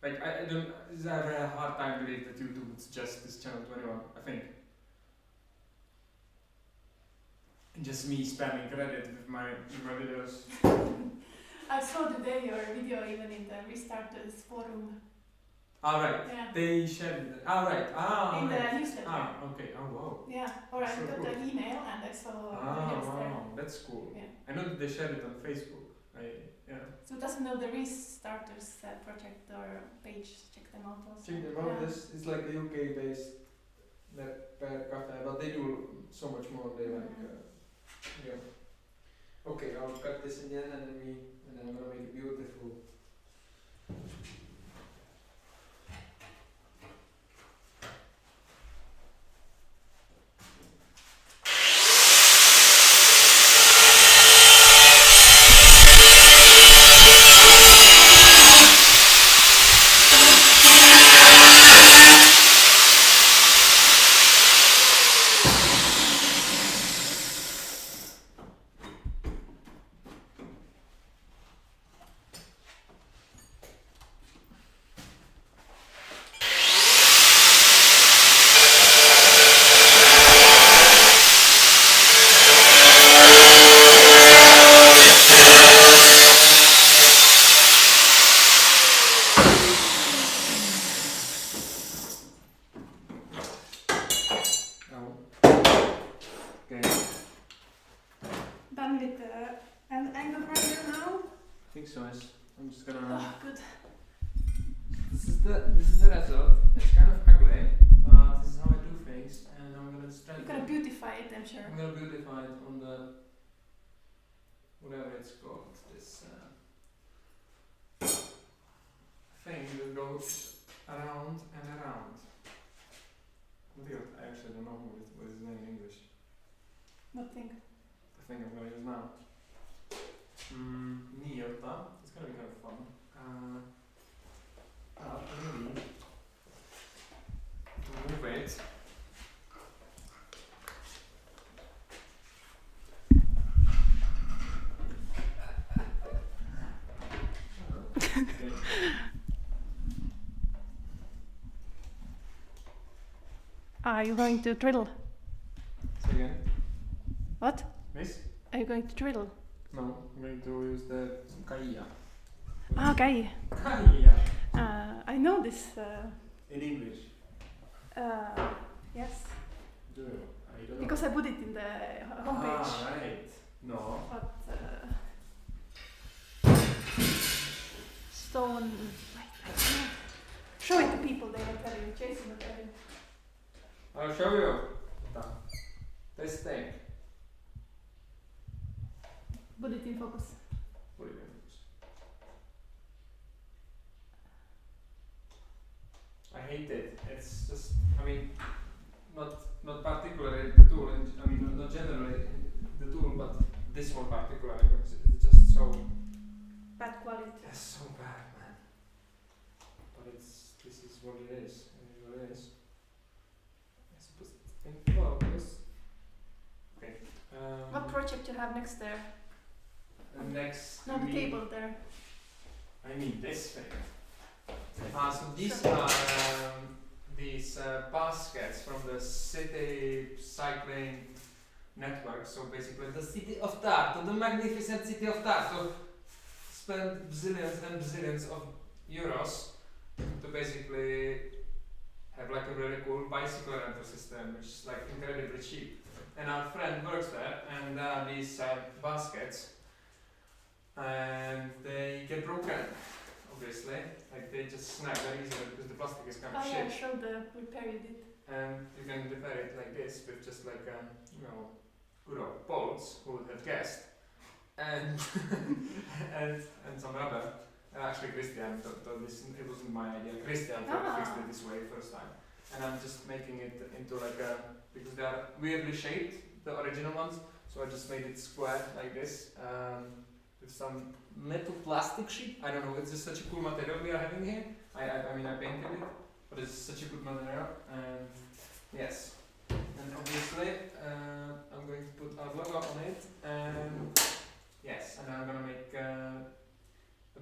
Like, I don't, I have a hard time to believe that YouTube would suggest this channel to anyone, I think. And just me spamming Reddit with my videos. I saw today your video even in the Restarters forum. Ah, right. Yeah. They shared it. Ah, right. Ah, In right. the newsletter. Ah, okay. Oh, wow. Yeah. Or I So got cool. an email and I saw Ah, videos there. wow. That's cool. Yeah. I know that they shared it on Facebook. Yeah. So doesn't know the Restarters project or page. Check them out also. Check them out. Yeah. This is like a UK based cafe, but they do so much more. They like, yeah. Okay, I'll cut this in the end and then I'm gonna make it beautiful. Done with the angle grinder now. I think so. I'm just gonna. Oh, good. This is the result. It's kind of ugly, but this is how I do things, and I'm gonna just try You're to. gonna beautify it, I'm sure. I'm gonna beautify it on the whatever it's called. This thing that goes around and around. I actually don't know what is his name in English. What thing? The thing I'm gonna use now. Niota. It's gonna be kind of fun. Maybe move it. Okay. Are you going to drill? Say again. What? This? Are you going to drill? No, I'm going to use the Kaia. Okay. Kaia. I know this. In English. Yes. Do you? I don't know. Because I put it in the homepage. Ah, right. No. But stone. Wait, I can't show it to people. They will tell you. Jason will tell you. I'll show you. This thing. Put it in focus. What do you think? I hate it. It's just, I mean, not particularly the tool, and I mean not generally the tool, but this one particularly because it's just so. Bad quality. It's so bad, man. But this is what it is. It is what it is. I suppose it's in focus. Okay. What project you have next there? Next. No, the table there. I mean this thing. So these are these baskets from the city cycling network. So basically, the city of Tartu, the magnificent city of Tartu, spent zillions and zillions of euros to basically have like a really cool bicycle rental system, which is like incredibly cheap. And our friend works there, and these baskets, and they get broken. Obviously, like they just snap very easily because the plastic is kind of Yeah, shit. show the repair you did. And you can repair it like this with just like good old bolts. Who would have guessed? And and some rubber. Actually, Christian thought this. It wasn't my idea. Christian fixed it this way first time, and I'm just making it into like a because they are weirdly shaped, the original ones. So I just made it square like this. With some metal plastic sheet. I don't know, it's just such a cool material we are having here. I mean I painted it, but it's such a good material, and yes. And obviously I'm going to put our logo on it, and yes, and I'm gonna make a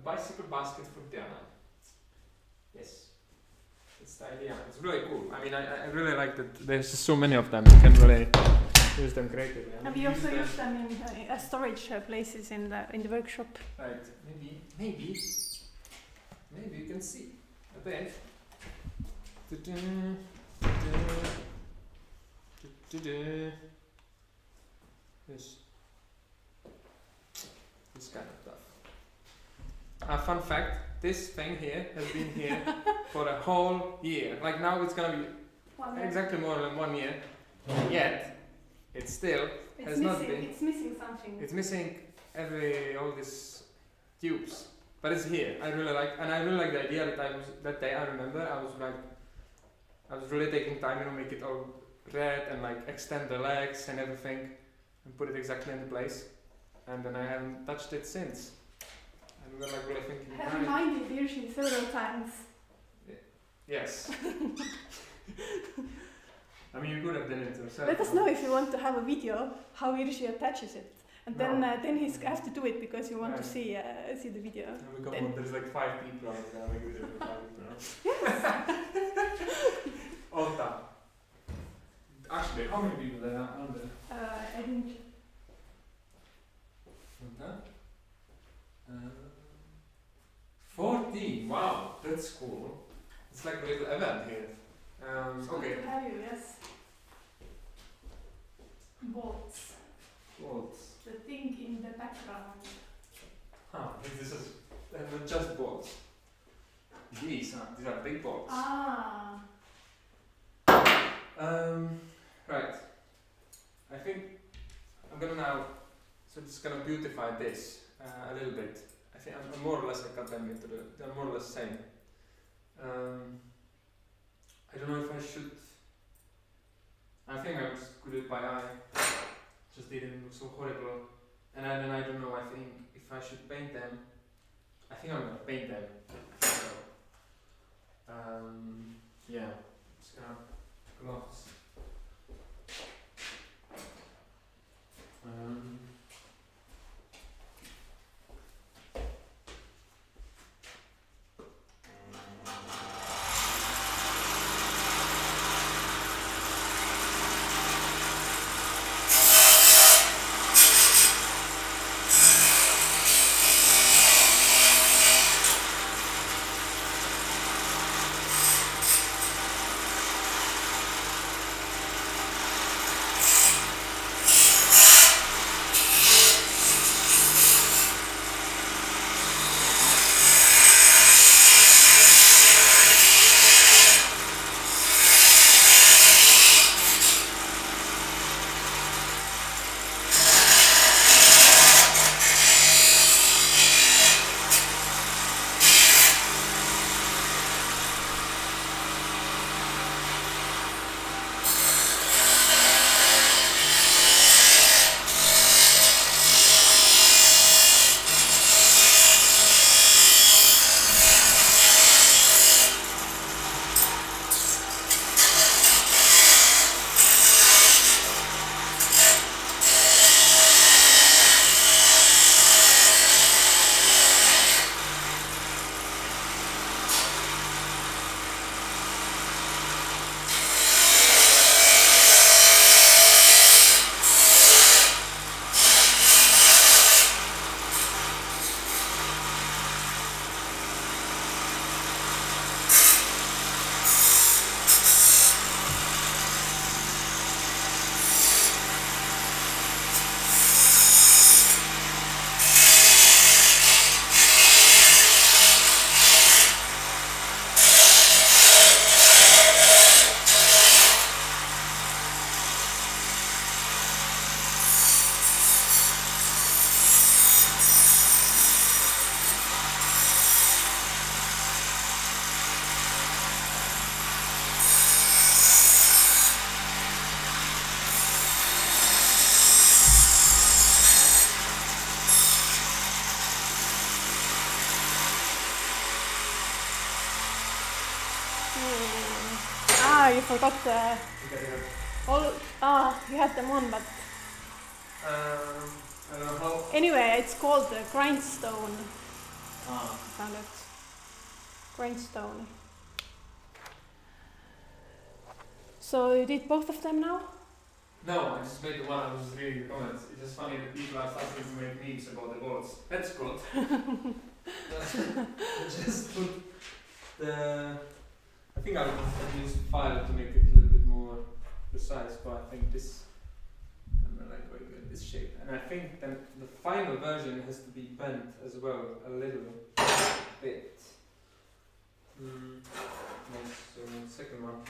bicycle basket for Diana. Yes. That's the idea. It's really cool. I mean I really like that there's just so many of them. You can really use them creatively. And we also use them in storage places in the workshop. Right, maybe you can see a bit. This kind of stuff. Fun fact, this thing here has been here for a whole year. Like now it's gonna be exactly more than 1 year, yet it still has not been. It's missing something. It's missing all these tubes, but it's here. I really like the idea that day. I remember I was really taking time, make it all red and like extend the legs and everything, and put it exactly into place. And then I haven't touched it since. And we're like really thinking. I have reminded Virgi several times. Yes. I mean, you could have done it yourself. Let us know if you want to have a video how Virgi attaches it, and then he has to do it because you want to see the video. There's like 5 people out there. Like we did 5 people. Yes. Ota. Actually, how many people there are there? I didn't. Ota. 14. Wow, that's cool. It's like a little event here. Okay. To have you, yes. Bolts. Bolts. The thing in the background. This is not just bolts. These are big bolts. Ah. Right. I think I'm gonna now just gonna beautify this a little bit. I think I'm more or less I cut them into they're more or less same. I don't know if I should I think I just could do it by eye. Just didn't look so horrible. And then I don't know, I think if I should paint them, I think I'm gonna paint them. So, yeah, just gonna gloves. You forgot the you had them on, but I don't know how. anyway, it's called the grindstone. Ah. Found it. Grindstone. So you did both of them now? No, I just made the one I was reading the comments. It's just funny that people are starting to make memes about the boards. That's good. Just put the. I think I'll use file to make it a little bit more precise, but I think this. I'm not like very good this shape, and I think then the final version has to be bent as well a little bit. Nice. So second one.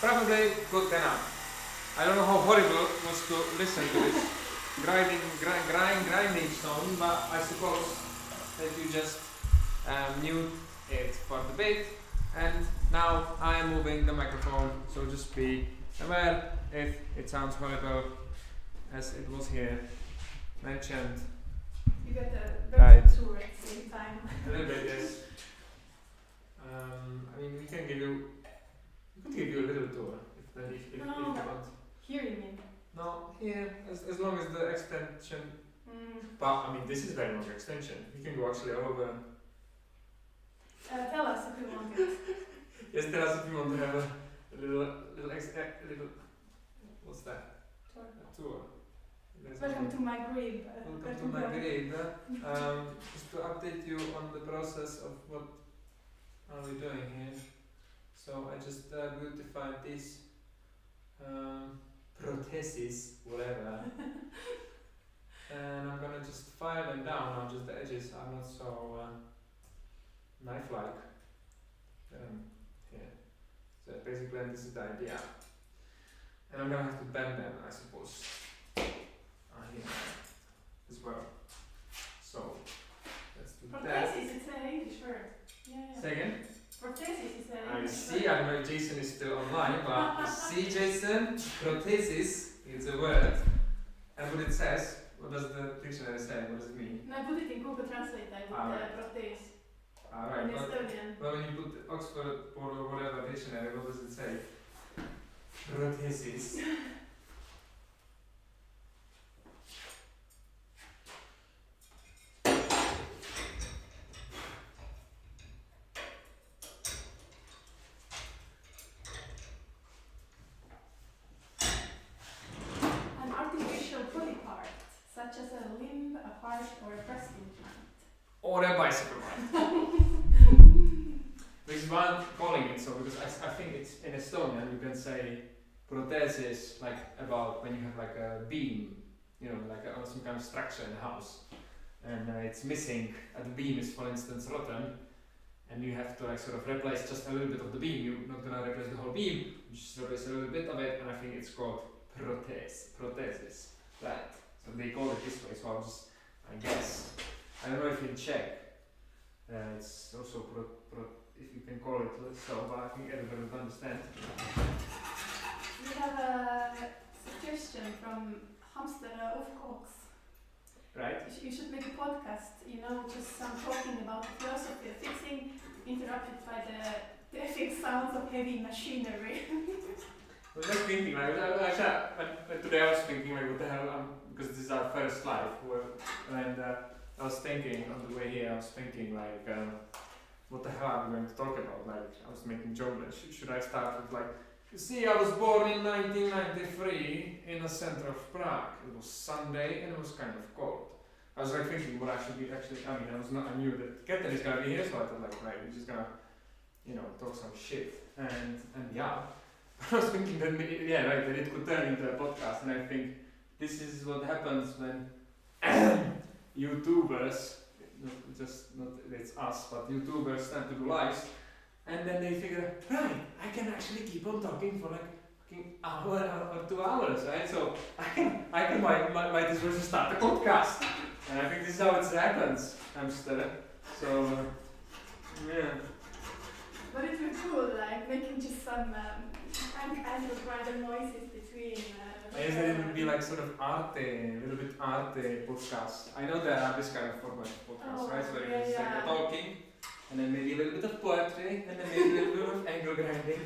Probably good enough. I don't know how horrible it was to listen to this grinding sound, but I suppose that you just mute it for the bit. And now I am moving the microphone, so just be aware if it sounds horrible as it was here mentioned. You get the Right. virtual tour at the same time. A little bit, yes. I mean, we can give you We could give you a little tour if you No. want. Here you mean? No, here, as long as the extension. Mm. But I mean, this is very long extension. You can go actually all over. Tell us if you want it. Yes, tell us if you want to have a little what's that? Tour. A tour. There's Welcome a- to my grave. Welcome to my grave. Just to update you on the process of what are we doing here. So I just beautified this prosthesis, whatever. And I'm gonna just file them down now, just the edges are not so knife-like. Here. So basically this is the idea. And I'm gonna have to bend them, I suppose. Here as well. So let's do that. Prosthesis, it's an English word. Yeah. Say again? Prosthesis is an I English see, word. I don't know if Jason is still online, but you see, Jason, prosthesis is a word. And what it says, what does the dictionary say? What does it mean? No, I put it in Google Translate. I put Alright. prosthesis Alright, in but Estonian. when you put Oxford or whatever dictionary, what does it say? Prosthesis. An artificial body part, such as a limb, a heart, or a breast implant. Or a bicycle ride. Which is why I'm calling it so, because I think it's in Estonian you can say prosthesis like about when you have like a beam, you know, like some kind of structure in a house, and it's missing, and the beam is for instance rotten, and you have to like sort of replace just a little bit of the beam. You're not gonna replace the whole beam, you just replace a little bit of it, and I think it's called prosthesis, right? So they call it this way, so I'll just, I guess, I don't know if in Czech, it's also if you can call it so, but I think everybody would understand. We have a suggestion from Hamster Ufkox. Right? You should make a podcast, you know, just some talking about the philosophy of fixing, interrupted by the epic sounds of heavy machinery. I was just thinking, like, today I was thinking, like, what the hell, because this is our first live, and I was thinking on the way here, I was thinking, like, what the hell are we going to talk about? Like, I was making joke, like, should I start with, like, you see, I was born in 1993 in the center of Prague. It was Sunday and it was kind of cold. I was like thinking what I should be actually, I knew that Ketten is gonna be here, so I thought like, we're just gonna, you know, talk some shit. And yeah, I was thinking that, that it could turn into a podcast, and I think this is what happens when YouTubers, not it's us, but YouTubers start to do lives. And then they figure, right, I can actually keep on talking for like fucking hour or 2 hours, right? So I can might as well just start a podcast. And I think this is how it happens, Hamster. So, yeah. But it would be cool, like making just some angle grinder noises between. I guess it would be like sort of arte, a little bit arte podcast. I know there are this kind of format of podcasts, right? So it's like a talking, and then maybe a little bit of poetry, and then maybe a little bit of angle grinding.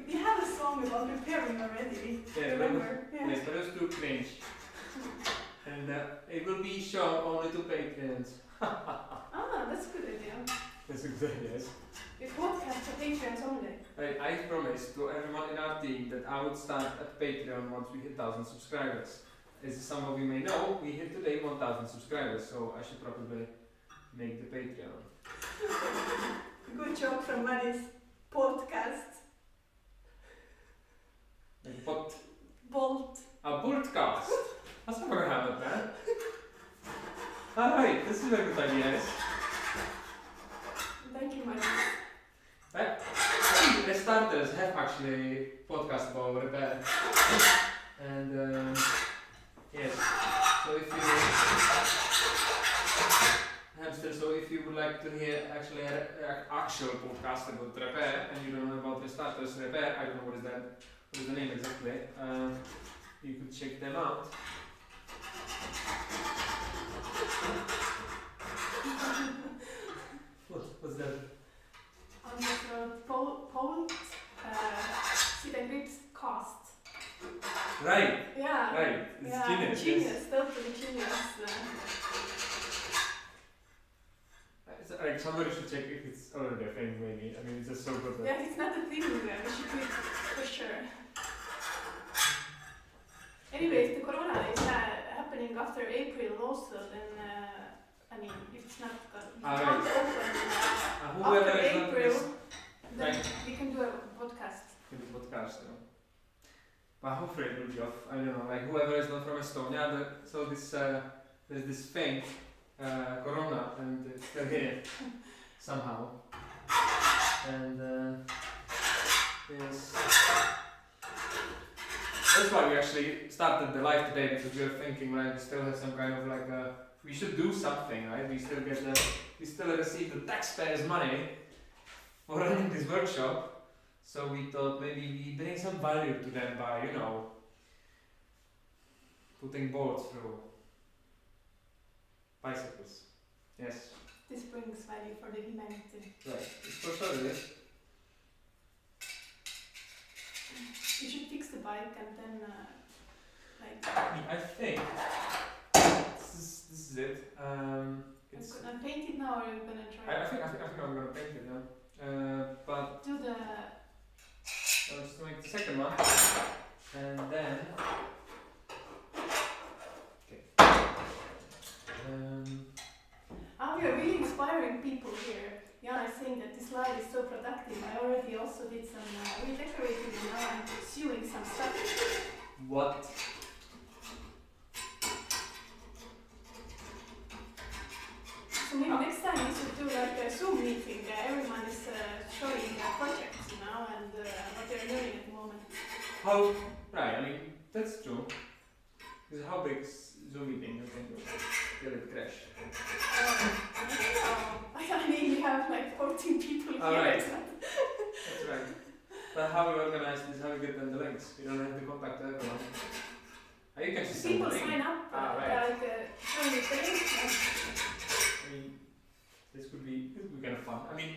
We have a song about repairing already. Yeah, remember? Yes, but it's too cringe. And it will be shown only to Patreons. That's a good idea. That's a good idea, yes. We podcast for Patreons only. I promised to everyone in our team that I would start at Patreon once we hit 1,000 subscribers. As some of you may know, we hit today 1,000 subscribers, so I should probably make the Patreon. Good job from Maddie's podcast. Like Bolt. A Boltcast. That's not gonna happen, man. Alright, this is a good idea, yes. Thank you, Maddie. Right. The starters have actually podcast about repair. And yes, so if you Hamster, so if you would like to hear actually an actual podcast about repair and you don't know about the starters repair, I don't know what is the name exactly, you could check them out. What's that? On the road, Polt, cost. Right. Yeah. Right. It's Yeah, genius. genius, totally genius. It's like somebody should check if it's already a thing. Maybe. I mean, it's just so good. That Yeah, it's not a thing. We should do it for sure. Anyways, the corona is happening after April also. Then I mean, if it's not Right. can't open whoever after is not April, this then Right. we can do a podcast. in the podcast, you know. But hopefully it will be off. I don't know. Like whoever is not from Estonia, so this there's this fake corona, and it's still here somehow. And yes. That's why we actually started the live today, because we were thinking like we still have some kind of like we should do something, right? We still receive the taxpayers' money for running this workshop. So we thought maybe we bring some value to them by, you know, putting boards through bicycles. Yes, This brings value for the humanity. right. It's for sure it is. You should fix the bike and then like. I think this is it. It's. I'm paint it now, or are you gonna try? I think I'm gonna paint it now. But Do the. let's make the second one, and then. Okay. We are really inspiring people here. Yeah, I'm saying that this live is so productive. I already also did some redecorating and now I'm sewing some stuff. What? So maybe next time we should do like a Zoom meeting. Everyone is showing their projects, you know, and what they're doing at the moment. How? Right. I mean that's true. Because how big is Zoom meeting? I think will it crash? I don't know. I mean, we have like 14 people here. Alright. It's not- That's right. But how we organize this? How we get them the links? We don't have to contact everyone. You can just send People the link. sign up. Right. They're like showing the link. I mean, this could be kind of fun. I mean,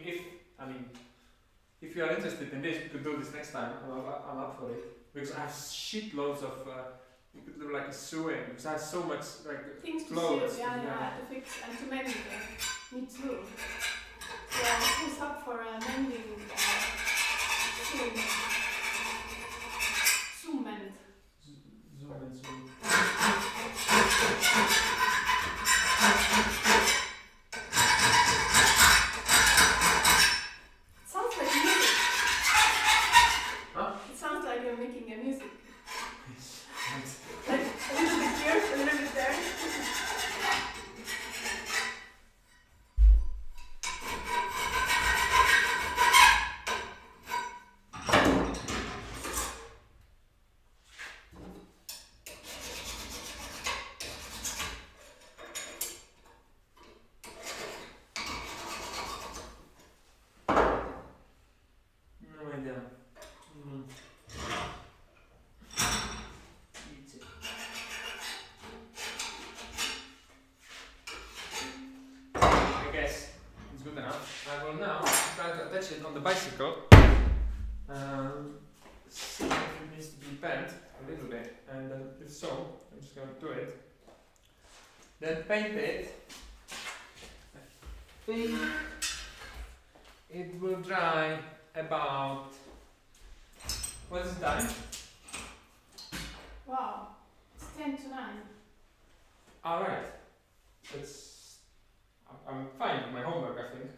if you are interested in this, we could do this next time. I'm up for it because I have shitloads of. We could do like a sewing because I have so much like Things to clothes. sew, yeah, to fix and to mend. Me too. Yeah, who's up for mending? Zoom mend. Zoom and zoom. It sounds like music. Huh? It sounds like you're making a music. Yes. Like a little bit here, a little bit there. No idea. Eat it. I guess it's good enough. I will now try to attach it on the bicycle. See if it needs to be bent a little bit, and if so, I'm just going to do it. Then paint it. I think it will dry about. What is the time? Wow, it's 10 to 9. Alright. I'm fine with my homework, I think.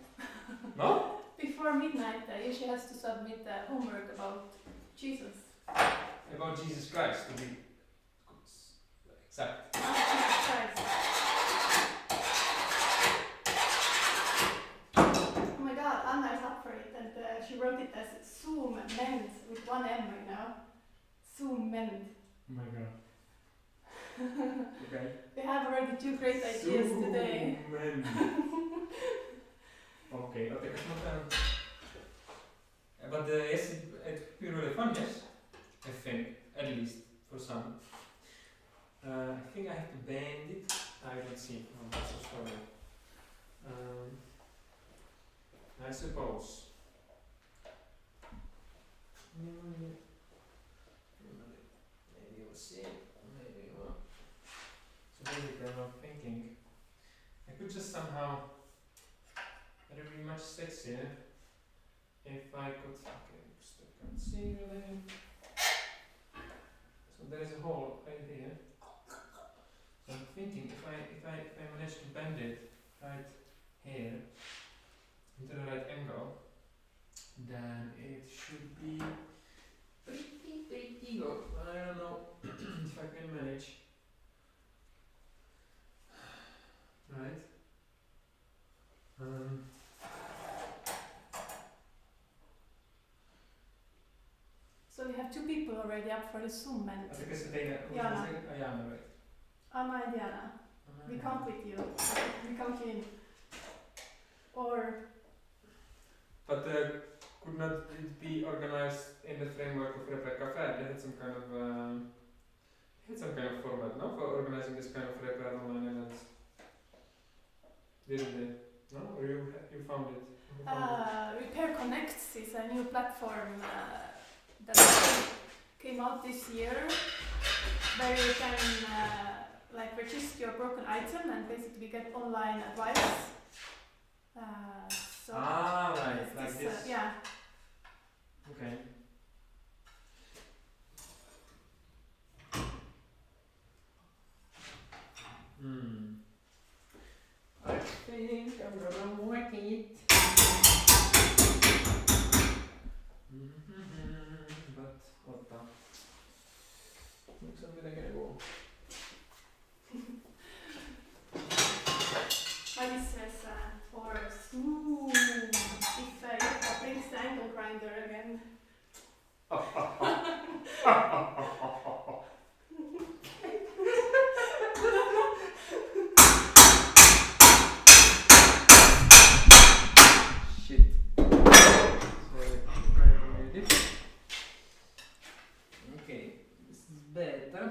No? Before midnight, she has to submit homework about Jesus. About Jesus Christ, to be exact. Jesus Christ. Oh my god, Anna is up for it, and she wrote it as Zoom Mend with one M right now. Zoom Mend. Oh my god. Okay. We have already 2 great ideas today. Zoom. Okay, I'll take a small time. But yes, it would be really fun, yes? I think, at least, for some. I think I have to bend it. I don't see. Oh, I'm so sorry. I suppose. let's see. Maybe. So basically, I'm thinking I could just somehow. It would be much sexier if I could. Okay, just conceal it. So there is a hole right here. So I'm thinking if I manage to bend it right here into the right angle, then it should be pretty good. I don't know if I can manage. Right. So we have 2 people already up for the Zoom and I think it's Diana. Diana. Diana, right? Anna and Diana. We count with you. We count you in. Or But could not it be organized in the framework of Repair Cafe? They had some kind of format, no, for organizing this kind of repair online events. Didn't they? No, or you found it? You found Repair Connects is a new platform that came out this year, where you can like register your broken item and basically get online advice. So right, it's like this. yeah. Okay. I think I'm gonna work it. But what the? Looks like I'm gonna go. Mine says for Zoom, if Jukka brings the angle grinder again. Shit. Okay, this is better.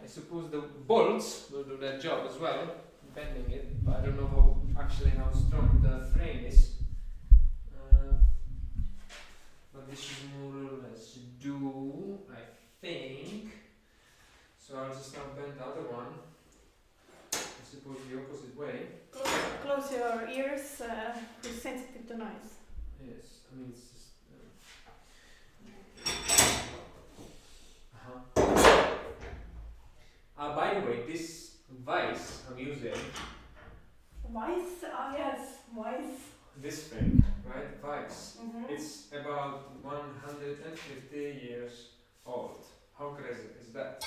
I suppose the bolts will do that job as well, bending it, but I don't know how strong the frame is. But this should more or less do, I think. So I'll just now bend the other one. I suppose the opposite way. Close your ears, it's sensitive to noise. Yes, I mean it's just. By the way, this vise I'm using. Vice? Ah, yes, Vice. This thing, right? Vise. Mm-hmm. It's about 150 years old. How crazy is that?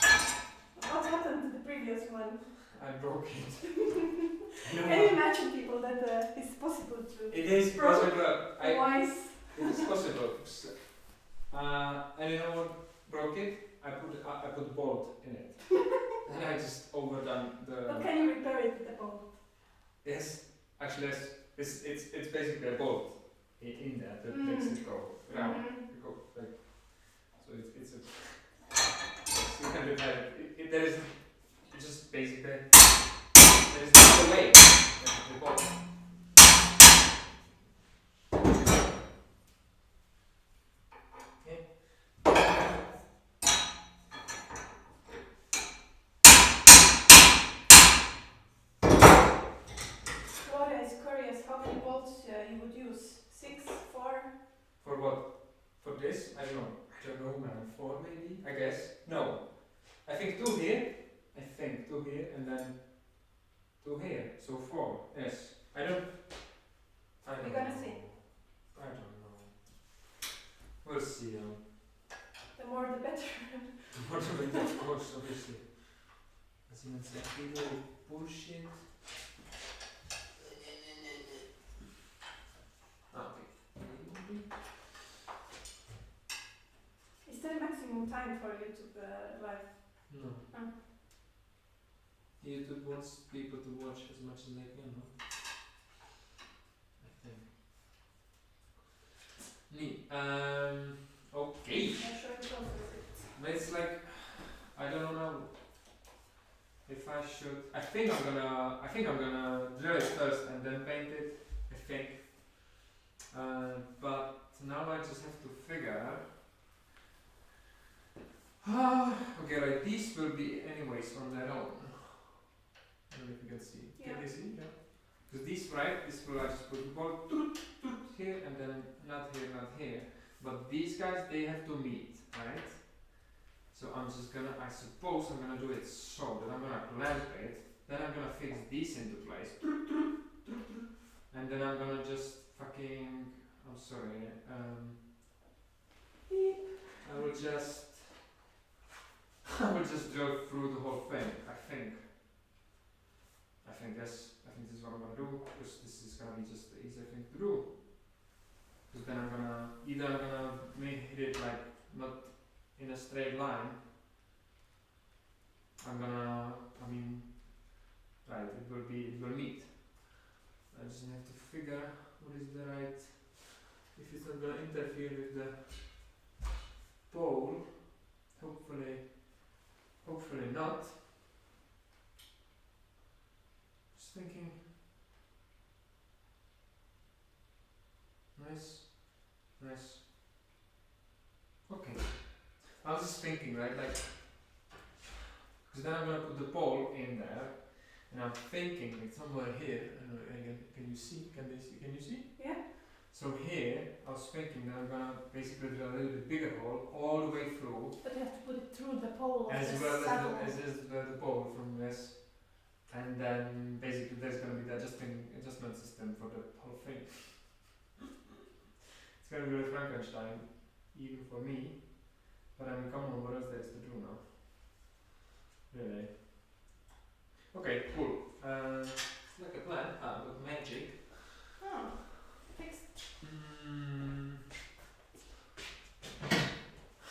What happened to the previous one? I broke it. Can you imagine people that it's possible to? It is broke possible. Vice. It is possible. And you know what broke it? I put bolt in it. And I just overdone the. But can you repair it with a bolt? Yes, actually, yes. It's basically a bolt in there that makes it go round. It go like. So it's a. You can repair it. There is just basically there is no way that the bolt. Gloria is curious how many bolts you would use. 6, 4? For what? For this? I don't know, man. 4 maybe? I guess. No. I think 2 here. And then 2 here. So 4. Yes. I don't We're know. gonna see. I don't know. We'll see. The more the better. What do we do? Of course, obviously. As in, it's like really bullshit. Okay. Is there a maximum time for YouTube live? No. Oh. YouTube wants people to watch as much as they can, no? I think. Neat. Okay. I'm sure it also is. But it's like, I don't know if I should. I think I'm gonna drill it first and then paint it. I think. Okay, right, these will be anyways on their own. I don't know if you can see. Yeah. Can you see? Yeah. Because these, right, this will I just put the ball here and then not here, not here. But these guys, they have to meet, right? So I'm just gonna, I suppose I'm gonna do it so that I'm gonna clamp it, then I'm gonna fix these into place. And then I'm gonna just fucking, I'm sorry, I will just drill through the whole thing, I think this is what I'm gonna do, because this is gonna be just the easier thing to do. Because then I'm gonna hit it like not in a straight line. Right, it will meet. I just have to figure what is the right, if it's not gonna interfere with the pole, hopefully not. Just thinking, nice, okay. I was just thinking, right, like, because then I'm gonna put the pole in there, and I'm thinking like somewhere here, I don't know, can you see, can you see? Yeah. So here, I was thinking that I'm gonna basically drill a little bit bigger hole all the way through, But you have to put it through the pole of as the well saddle. as the pole from this, and then basically there's gonna be the adjustment system for the whole thing. It's gonna be a Frankenstein, even for me, but I mean, come on, what else there is to do now? Really? Okay, cool. Like a plan, with magic. Oh, fixed.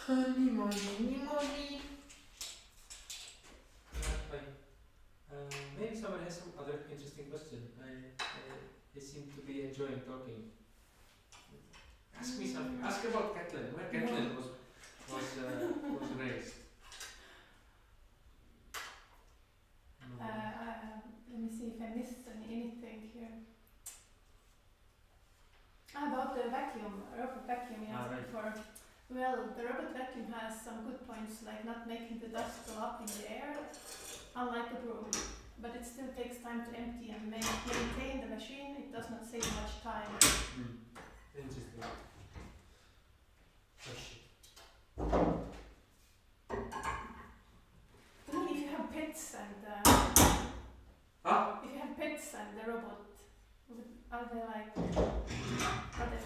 Honey. Maybe someone has some other interesting question. I seem to be enjoying talking. Ask me something. Ask about Katlin. Where Katlin was raised. Let me see if I missed anything here. About the vacuum, robot vacuum you asked right. before. Well, the robot vacuum has some good points, like not making the dust go up in the air, unlike a broom. But it still takes time to empty and maintain the machine. It does not save much time. Interesting. I mean, if you have pets and if you have pets and the robot, are they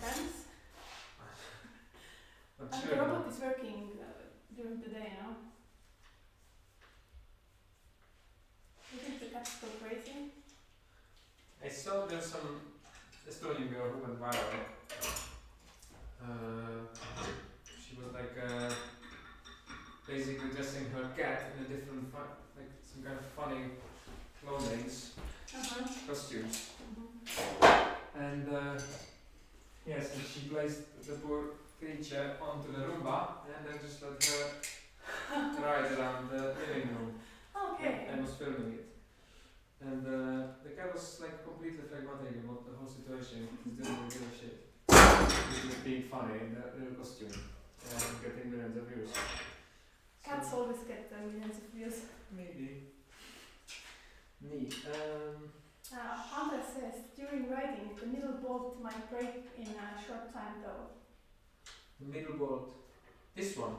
friends? I'm And sure. the robot is working during the day, no? You think the cats go crazy? I saw there's some Estonian girl who went viral. She was like basically dressing her cat in a different like some kind of funny clothing costumes. And yes, and she placed the poor creature onto the Roomba and then just let her ride around the living room. Okay. And was filming it. And the cat was like completely phlegmatic about the whole situation. He didn't give a shit. He was just being funny in the little costume and getting millions of views. Cats always get millions of views. Maybe. Neat. Anders says, during riding, the middle bolt might break in a short time though. The middle bolt. This one.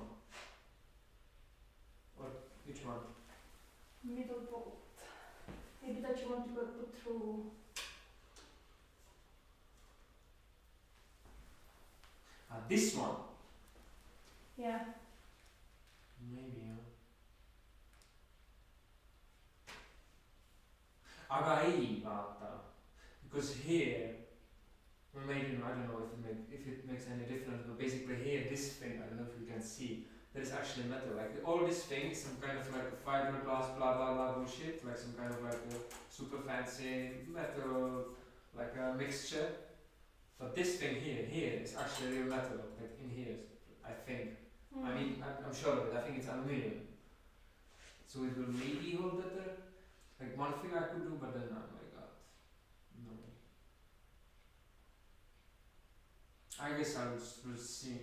Or which one? Middle bolt. Maybe that you want to go put through. This one. Yeah. Maybe. Aga ei vaata, because here, well maybe I don't know if it makes any difference, but basically here this thing, I don't know if you can see, there is actually metal. Like all these things, some kind of like a fiberglass blah blah blah bullshit, like some kind of like a super fancy metal, like a mixture. But this thing here is actually real metal, like in here, I think. I mean, I'm sure of it. I think it's aluminium, so it will maybe hold better. Like one thing I could do, but then oh my god, no. I guess I will see.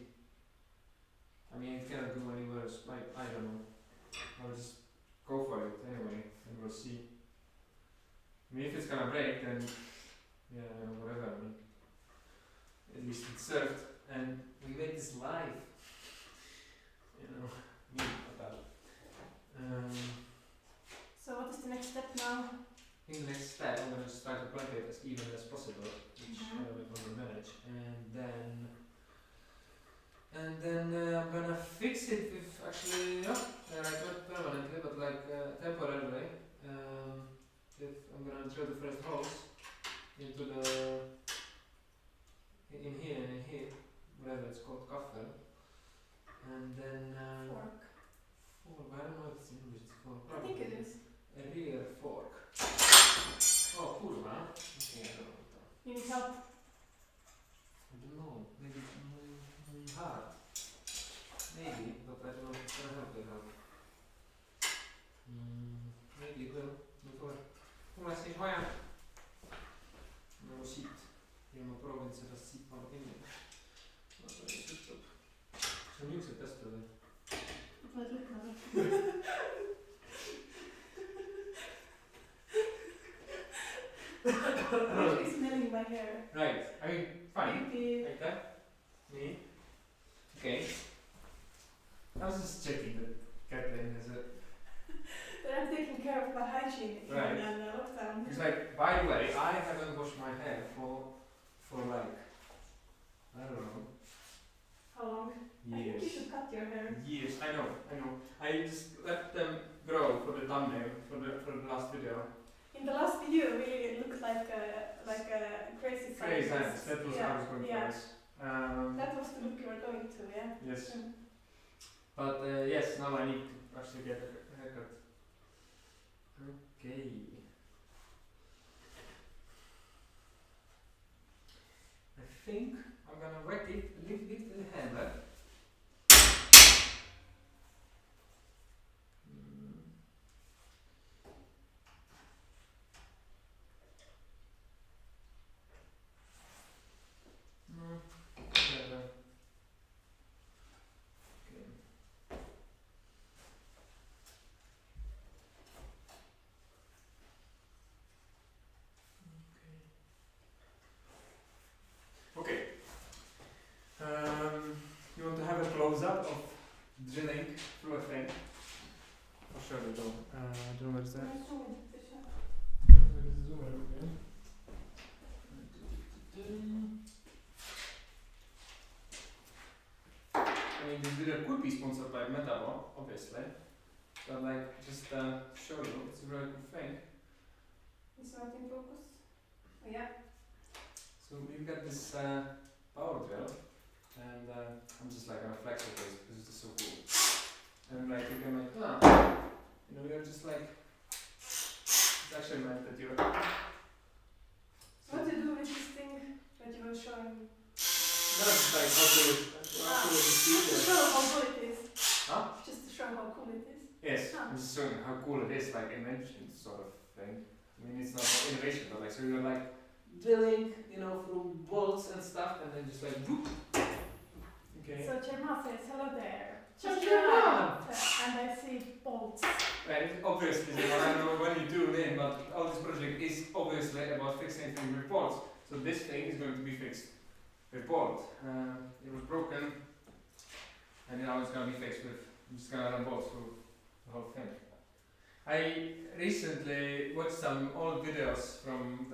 I mean, it cannot do any worse. I don't know. I'll just go for it anyway, and we'll see. I mean, if it's gonna break, then yeah, whatever. I mean, at least it's served, and we made this live. You know, me about. So what is the next step now? I think the next step, I'm gonna just try to plug it as even as possible, which we're gonna manage, and then I'm gonna fix it with actually not permanently, but like temporarily. If I'm gonna drill the first holes into the in here, whatever it's called, coffer, and then Fork. I don't know if it's in English. It's called. I think it is. A rear fork. Oh, kurwa. Okay, I don't know. You need help. I don't know. Maybe hard. Maybe, but I don't know if it's gonna help it help. Maybe it will. Come on, say hi. No shit. Imamo problem, co rozsypał inny. No to jest już top. Przemił się też wtedy. You're smelling my hair. Right. I mean, fine. Maybe. Like that. Me. Okay. I was just checking that Kathleen has a. But I'm taking care of my hygiene Right. in lockdown. It's like, by the way, I haven't washed my hair for like, I don't know, How long? I think you years. should cut your hair. Years. I know. I just let them grow for the thumbnail for the last video. In the last video, really, it looked like a crazy Crazy scientist. science. That was yeah. how I was going yeah. for this. That was the look you were going to, yeah. Yes. Mm. But yes, now I need to actually get a haircut. Okay. I think I'm gonna whack it a little bit with the hammer. Whatever. Okay. Okay. You want to have a close-up of drilling through a thing? I'll show you though. I don't know what's that. I mean, this video could be sponsored by Metabo, obviously. But like, just to show you, it's a really cool thing. Is not in focus? Oh, yeah. So we've got this power drill, and I'm just like gonna flex with this because it's just so cool. And like you can like, you know, you're just like, it's actually meant that you're. What to do with this thing that you were showing? No, it's like how cool it Just to is. show how cool it is. Huh? Just to show how cool it is. Yes, Ah. I'm just showing how cool it is, like invention sort of thing. I mean, it's not innovation, but like, so you're like drilling, you know, through bolts and stuff, and then just like, whoop. Okay. So Cherma says, hello there. Just Check Cherma! out. And I see bolts. Right, obviously, you know, I don't know when you do it, but all this project is obviously about fixing things with bolts. So this thing is going to be fixed with bolt. It was broken, and now it's going to be fixed with, I'm just going to run bolts through the whole thing. I recently watched some old videos from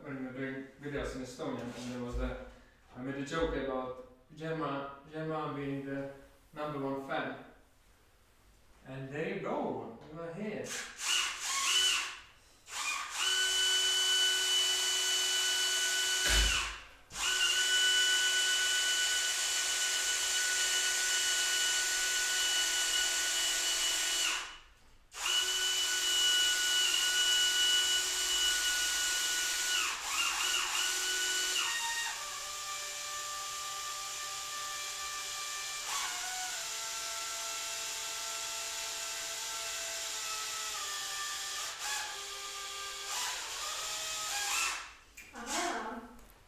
when we were doing videos in Estonia, and there was I made a joke about Gemma being the #1 fan. And there you go, you are here.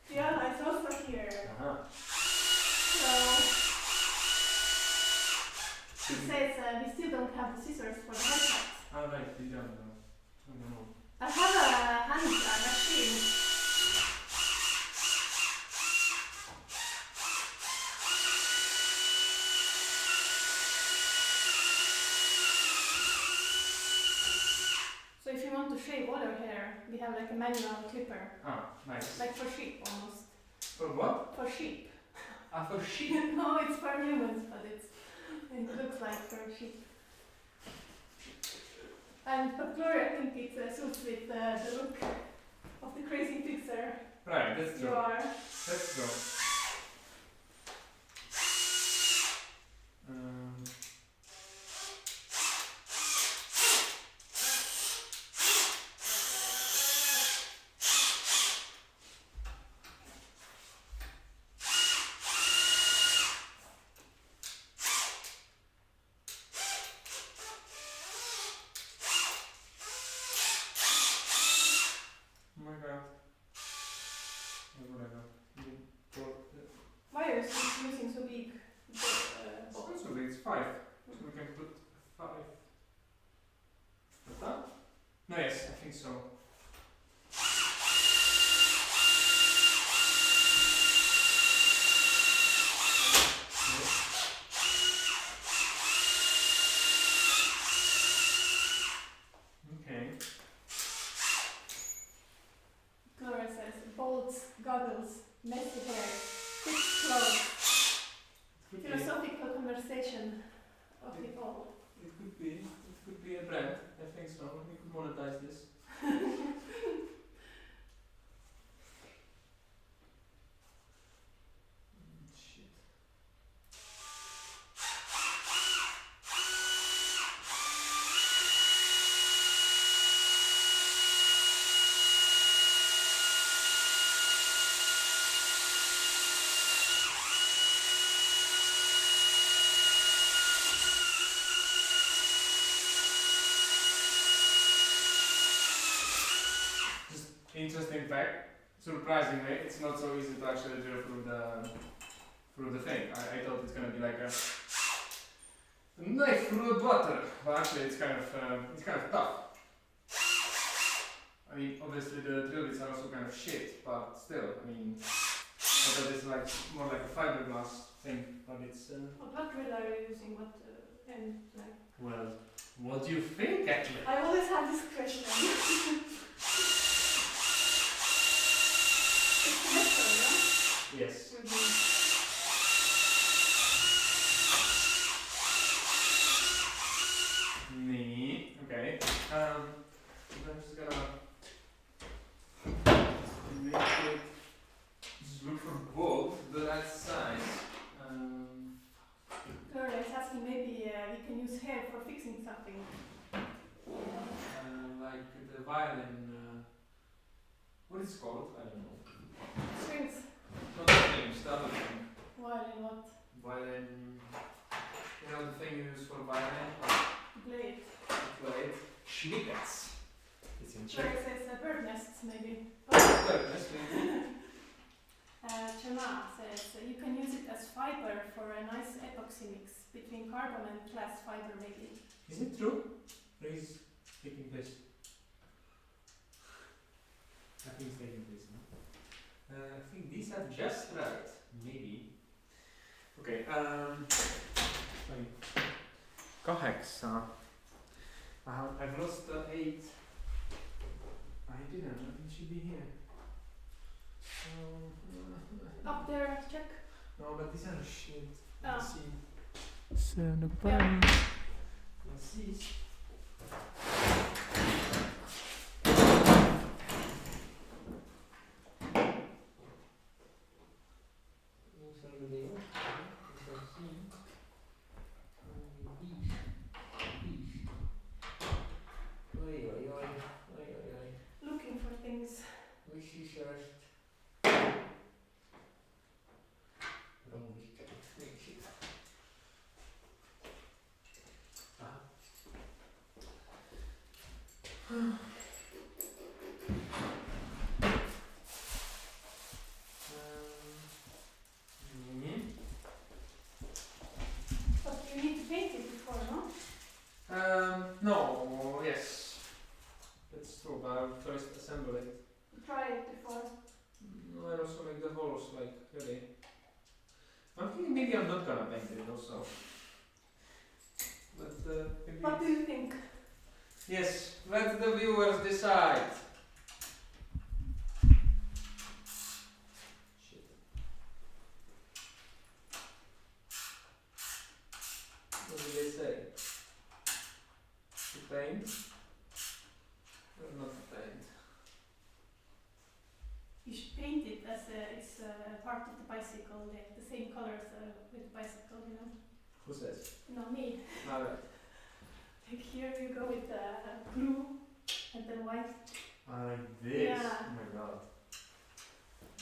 Diana is also here. Uh-huh. So She says we still don't have the scissors for the haircut. Ah, right, you don't know. I don't know. I have a hand machine. So if you want to shave all your hair, we have like a manual clipper, Ah, nice. like for sheep almost. For what? For sheep. Ah, for sheep. No, it's for humans, but it looks like for sheep. But Gloria, I think it suits with the look of the crazy fixer Right, that's you true. are. That's true. Oh my god. Yeah, whatever. Why are you using so big box? It's not so big, it's 5. So we can put 5. Like that? No, yes, I think so. Okay. Gloria says, bolts, goggles, messy hair, thick clothes, It could be. philosophical conversation of it all. It could be a brand. I think so. We could monetize this. Shit. Just interesting fact. Surprisingly, it's not so easy to actually drill through the thing. I thought it's gonna be like a knife through the butter, but actually it's kind of tough. I mean, obviously the drill bits are also kind of shit, but still, I mean, I thought it's like more like a fiberglass thing, but it's. What drill are you using? And like? Well, what do you think, actually? I always have this question. It's metal, yeah? Yes. Me. Okay. I'm just gonna make it. Just look for both the right size. Gloria is asking maybe we can use hair for fixing something. Like the violin. What is it called? I don't know. Strings. Not the strings, the other thing. While in what? Violin. You know the thing you use for violin? Blade. Blade. Schnickers. It's in Czech. Gloria says bird nests maybe. That's maybe. Chema says you can use it as fiber for a nice epoxy mix between carbon and glass fiber maybe. Is it true? Or is taking place? I think it's taking place, no? I think these are just right. Maybe. Okay, sorry. 8. I've lost 8. I didn't. It should be here. Up there, check. No, but these are shit. Oh. Let's see. So, Yeah. Let's see. Looking for things. close, like really. I'm thinking maybe I'm not gonna paint it also. But maybe. What do you think? Yes, let the viewers decide. Shit. What do they say? To paint or not to paint? You should paint it as it's part of the bicycle, the same colors with the bicycle, you know. Who says? Not me. Alright. Like here you go with blue and then white. Like this? Yeah. Oh my god.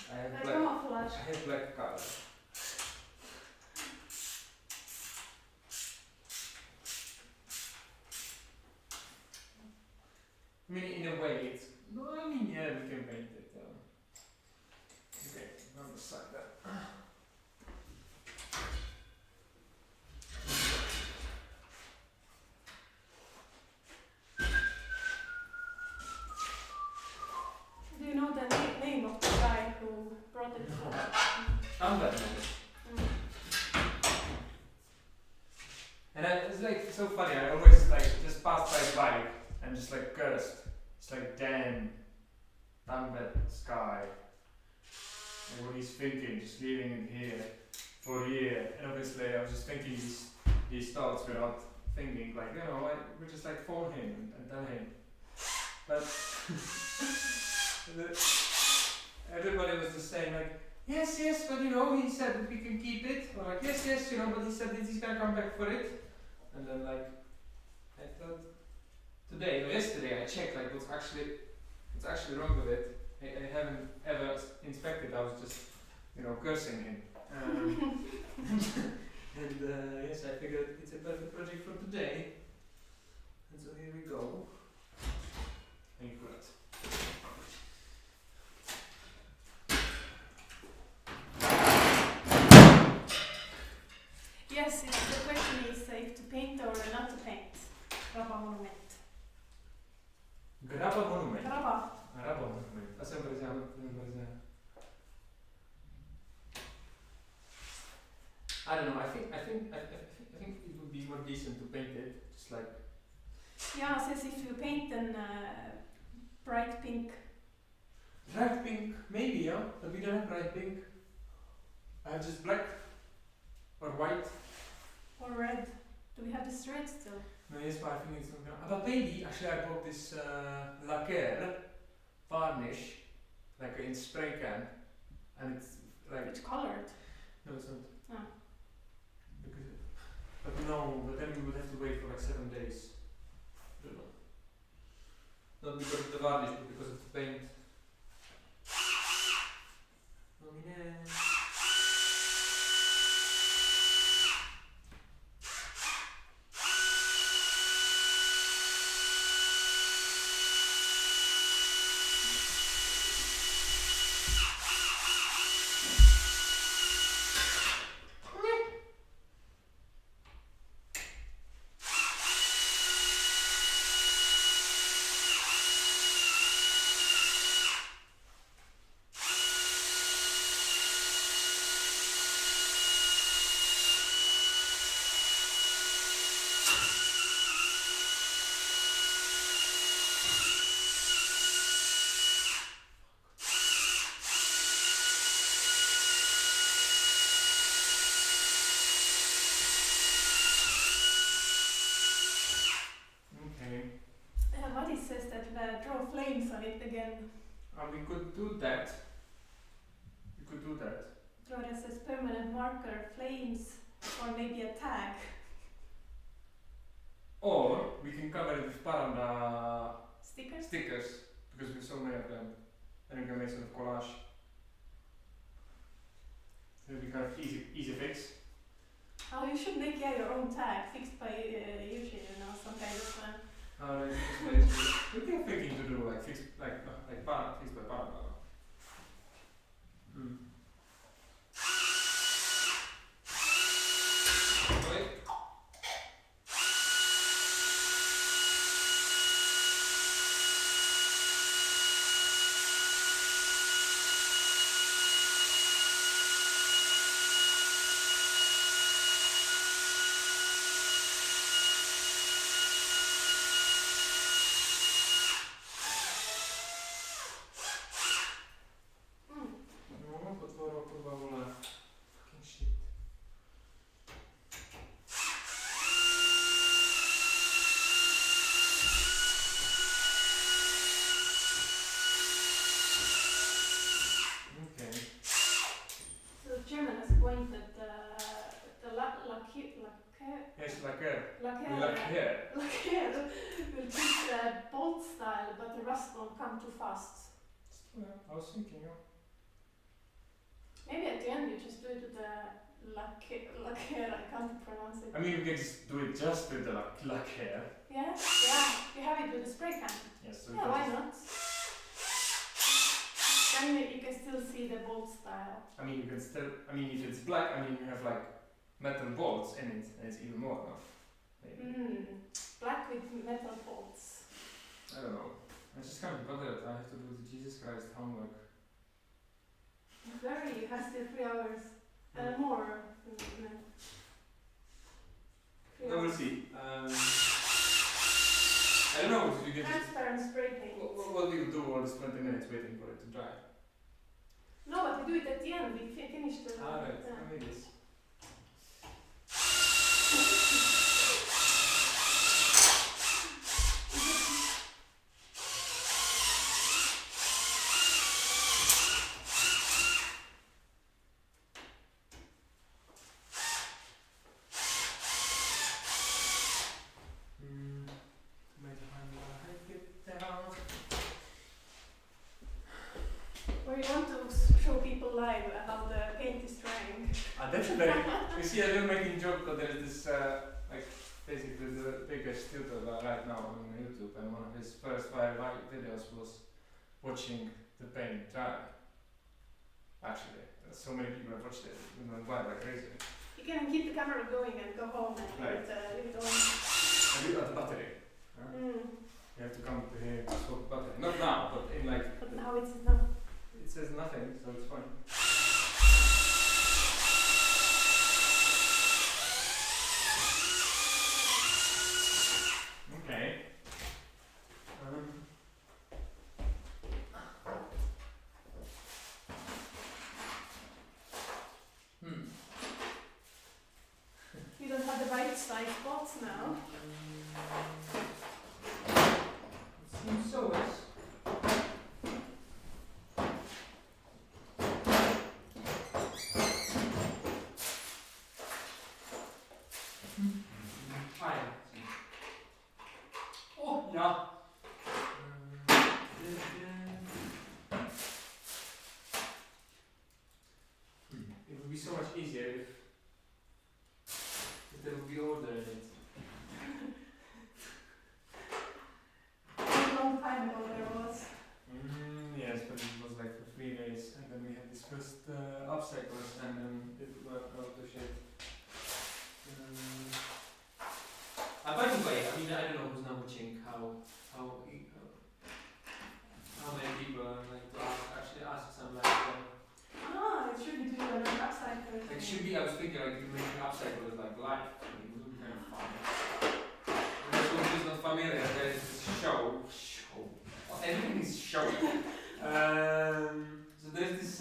I have Like black. camouflage. I have black color. I mean, in a way, it's. No, I mean, yeah, we can paint it. Okay, on the side there. Do you know the name of the guy who brought it? No. I'm that man. And it's like so funny. I always like just pass by bike and just like cursed. It's like damn that sky. And what he's thinking, just leaving it here for a year. And obviously, I was just thinking these thoughts without thinking. Like we just like phone him and tell him. But everybody was just saying like, yes, but he said that we can keep it. Or like, yes, but he said that he's gonna come back for it. And then like, I thought today or yesterday I checked like what's actually wrong with it. I haven't ever inspected. I was just cursing him. And yes, I figured it's a perfect project for today. And so here we go. Thank you for that. Yes, the question is if to paint or not to paint. Graba monument. Graba monument. Graba. Monument. A sempre siamo. I don't know. I think it would be more decent to paint it, just like. Yeah, says if you paint then bright pink. Bright pink, maybe, yeah. But we don't have bright pink. I have just black or white. Or red. Do we have this red still? No, yes, but I think it's not. But maybe actually I bought this lacquer varnish, like in spray can, and it's like. Which colored? No, it's not. Ah. But then we would have to wait for like 7 days. I don't know. Not because of the varnish, but because of the paint. Matti says that draw flames on it again. We could do that. Draw it as a permanent marker, flames, or maybe a tag. Or we can cover it with Paranda Stickers? stickers, because we have so many of them. And we can make sort of collage. It will be kind of easy fix. Oh, you should make your own tag fixed by Yushi, some kind of. We can thinking to do like fixed by Paranda. Wait. point that the lacquer Yes, lacquer. lacquer Lacquer. lacquer will keep the bolt style, but the rust won't come too fast. Yeah, I was thinking. Yeah. Maybe at the end you just do it with the lacquer. I can't pronounce it. I mean, you can just do it just with the lacquer. Yeah, yeah. You have it with a spray can. Yes. So Yeah, why not? Then you can still see the bolt style. I mean, you can still. I mean, if it's black, I mean, you have like metal bolts in it, and it's even more. No? Maybe. Black with metal bolts. I don't know. I just can't bother it. I have to do the Jesus Christ homework. Very, you have still 3 hours. More. No, we'll see. I don't know if you get. Transparent spray paint. What do you do all these 20 minutes waiting for it to dry? No, but we do it at the end. We finish the. Alright, yeah. maybe this. Or you want to show people live how the paint is drying. That's a very. You see, I'm making joke that there's this like basically the biggest YouTuber right now on YouTube, and one of his first viral videos was watching the paint dry. Actually, so many people have watched it, it went wild like crazy. You can keep the camera going and go home and Right. leave it on. Have you got the battery? Huh? You have to come to here to swap battery. Not now, but in like. But now it's no. It says nothing, so it's fine. Okay. You don't have the right size spots now. It seems so. Fine. Oh, yeah. It would be so much easier if there would be order in it. A long time ago there was. Yes, but it was like for 3 days, and then we had this first upcyclers, and then it went out to shit. By the way, I mean, I don't know who's now watching how many people like to actually ask some like It should be doing an upcycle. like should be I was thinking like you making upcyclers like live. I mean, it would be kind of fun. And for those who's not familiar, there is this show. Well, everything is show. So there's this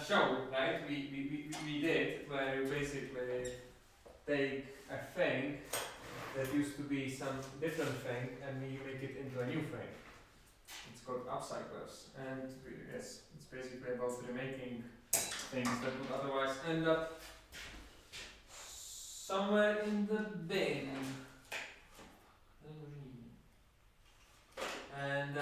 show, right? We did where you basically take a thing that used to be some different thing and we make it into a new thing. It's called upcyclers, and yes, it's basically about remaking things that would otherwise end up somewhere in the bin. And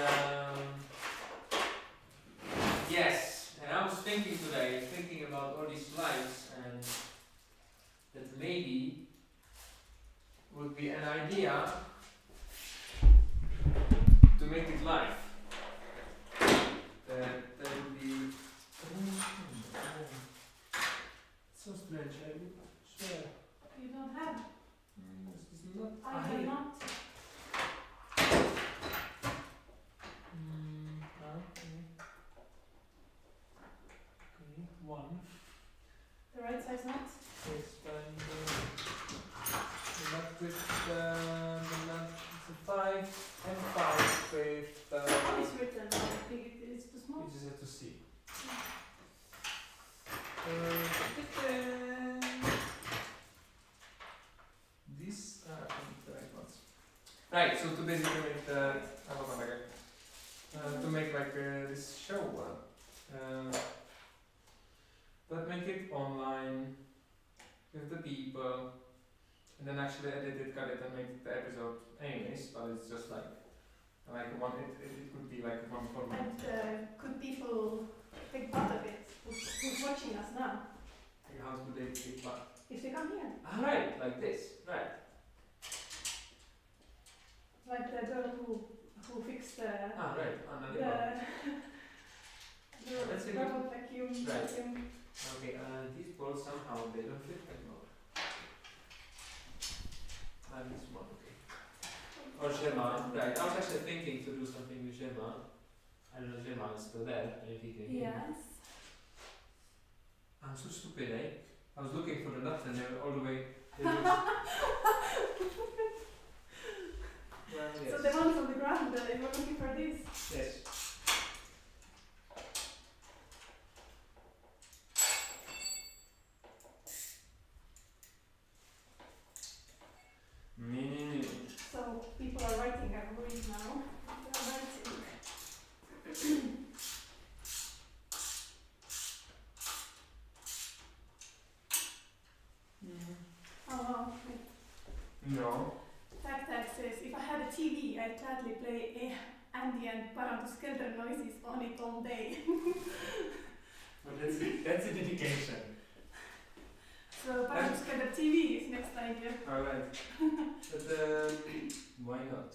yes, and I was thinking today, thinking about all these lives, and that maybe would be an idea to make it live. That would be. It's so strange. I would swear. You don't have. This is not. I have not. Okay, one. The right size not? Yes, and not with the it's a 5 and 5 with How is written? I think it is too small. you just have to see. This I think the right ones. Right, so to basically make to make like this show one, but make it online with the people, and then actually edit it, cut it, and make the episode anyways. But it's just like one. It could be like one format. And could people take part of it? Who's watching us now? Like how could they take part? If they come here, Ah, right, like this, right. like the girl who fixed the Ah, right, another the That's a robot vacuum. Right. vacuum. Okay, these balls somehow they don't fit anymore. This one, okay. Or Gemma, right. I was actually thinking to do something with Gemma. I don't know if Gemma is still there, and if he can hear me. Yes. I'm so stupid, eh? I was looking for the nuts and they were all the way. Well, yes. So the ones on the ground, they were looking for this. Yes. So people are writing, I read now. They are writing. Oh wow. No. Tag says, if I had a TV, I'd gladly play ambient Parantuskelder noises on it all day. Well, that's a dedication. So Parantuskelder TV is next idea. Alright. But why not?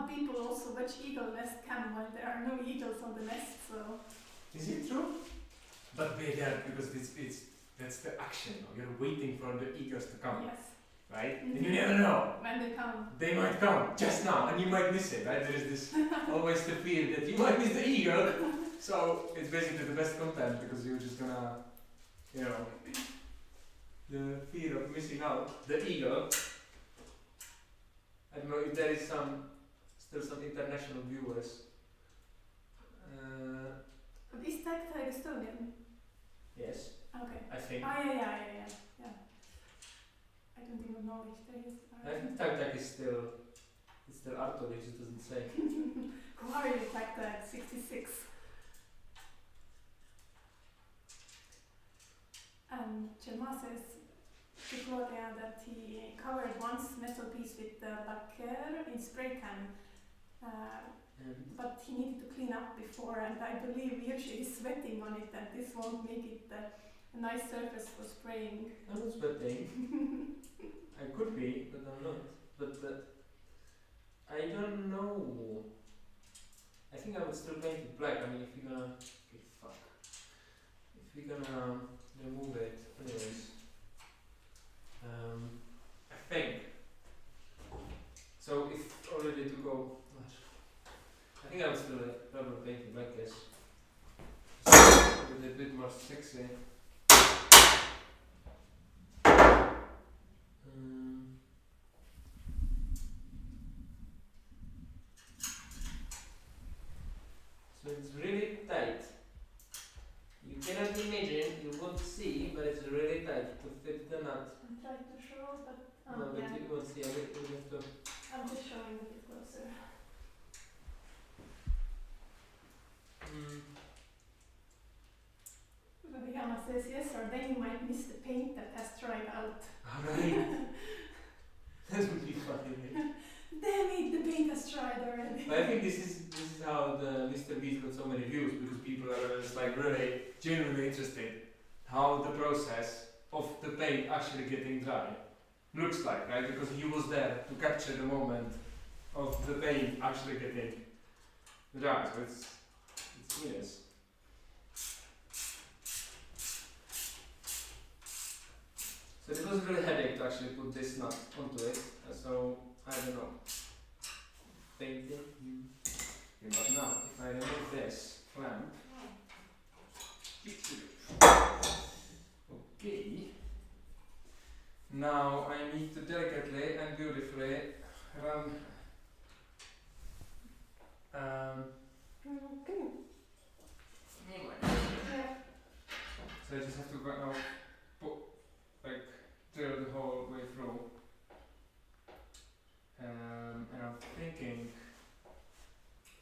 People also watch Eagle Nest Cam when there are no eagles on the nest, so... Is it true? But they there because that's the action. You're waiting for the eagles to come, Yes. right? Mhm. And you never know. When they come. They might come just now, and you might miss it, right? There is this always the fear that you might miss the eagle. So it's basically the best content because you're just gonna, you know, the fear of missing out the eagle. I don't know if there is still some international viewers. But is Tactile Estonian? Yes, Okay. I think. Ah, yeah. I don't even know if there is. I think Tag is still Arthur, he just doesn't say. Who are you, Tactile 66? Gemma says to Claudia that he covered once metal piece with the lacquer in spray can, but he needed to clean up before, and I believe Yoshi is sweating on it, and this won't make it a nice surface for spraying. I'm not sweating. I could be, but I'm not. But I don't know. I think I would still paint it black. I mean, if you're gonna... Okay, fuck. If you're gonna remove it, anyways. I think. So if already to go... I think I would still rather paint it black, yes. With a bit more sexy. So it's really tight. You cannot imagine, you won't see, but it's really tight to fit the nut. I'm trying to show, but No, but yeah. you won't see, I will have to. I'm just showing a bit closer. Yama says yes, or then you might miss the paint that has dried out. Alright. That would be funny. Damn it, the paint has dried already. But I think this is how the Mr. Beast got so many views, because people are just like really genuinely interested how the process of the paint actually getting dry looks like, right? Because he was there to capture the moment of the paint actually getting dry. So it's genius. So it was really headache to actually put this nut onto it. So I don't know. Painting. Okay, but now if I remove this clamp. Okay. Now I need to delicately and beautifully run. Okay. Yeah. So I just have to go now, drill the whole way through. And I'm thinking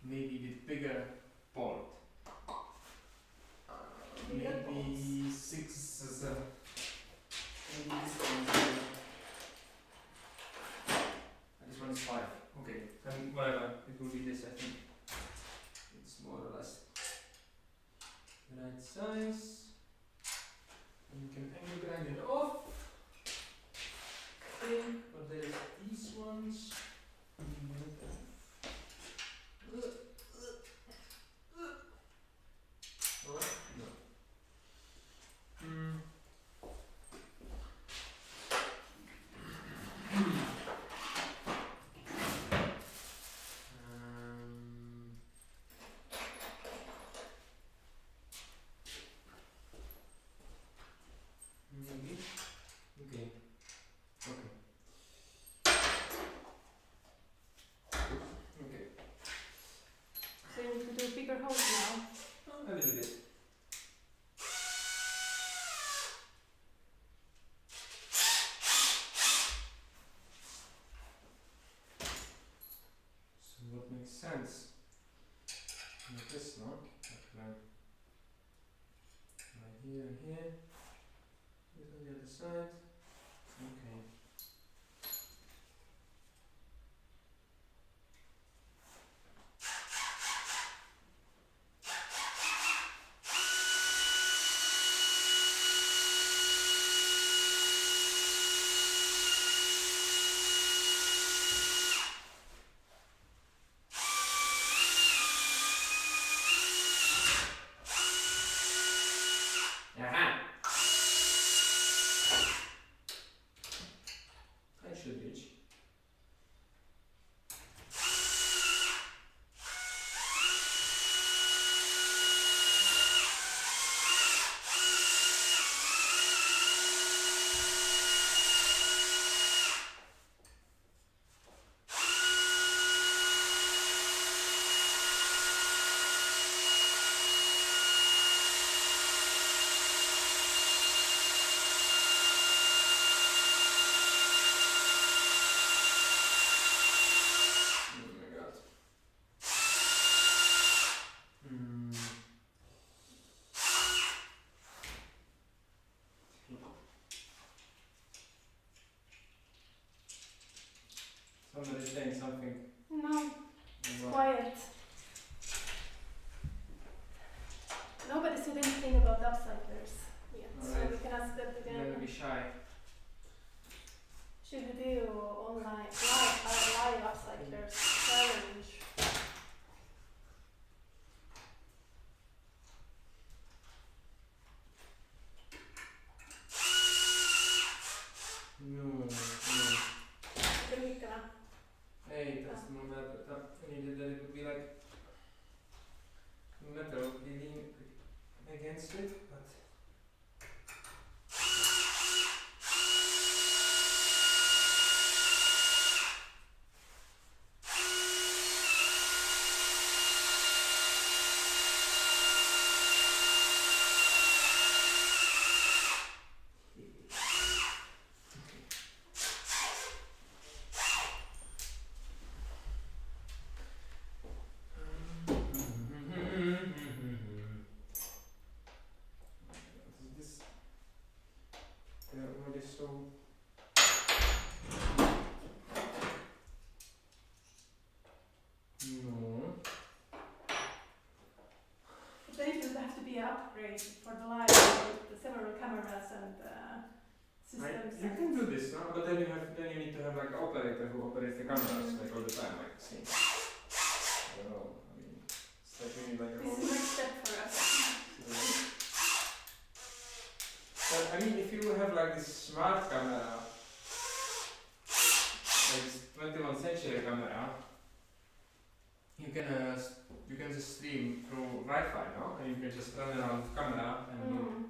maybe with bigger bolt. Bigger Maybe 6 or 7. Maybe. Okay. Okay. Okay. So you need to do bigger holes now. A little bit. So what makes sense? Like this, no? Like here and here. This on the other side. Okay. Aha! I should reach. Oh my god. Mm. Somebody's saying something. No, it's What? quiet. Nobody said anything about upcyclers yet, so Alright. we can ask that I'm again. gonna be shy. Should we do online live upcyclers challenge? No. Mikkelä. Ei, tästä mun needed that it would be like metal leaning against it, but this they're already so no. But then it would have to be an upgrade for the live with the several cameras and systems. You can do this now, but then you need to have like an operator who operates the cameras like all the time, like see. I don't know. I mean, it's like we need like a This is whole. the next step for us. But I mean, if you have like this smart camera, like this 21st century camera, you can just stream through Wi-Fi, no? And you can just run around with camera and Mm.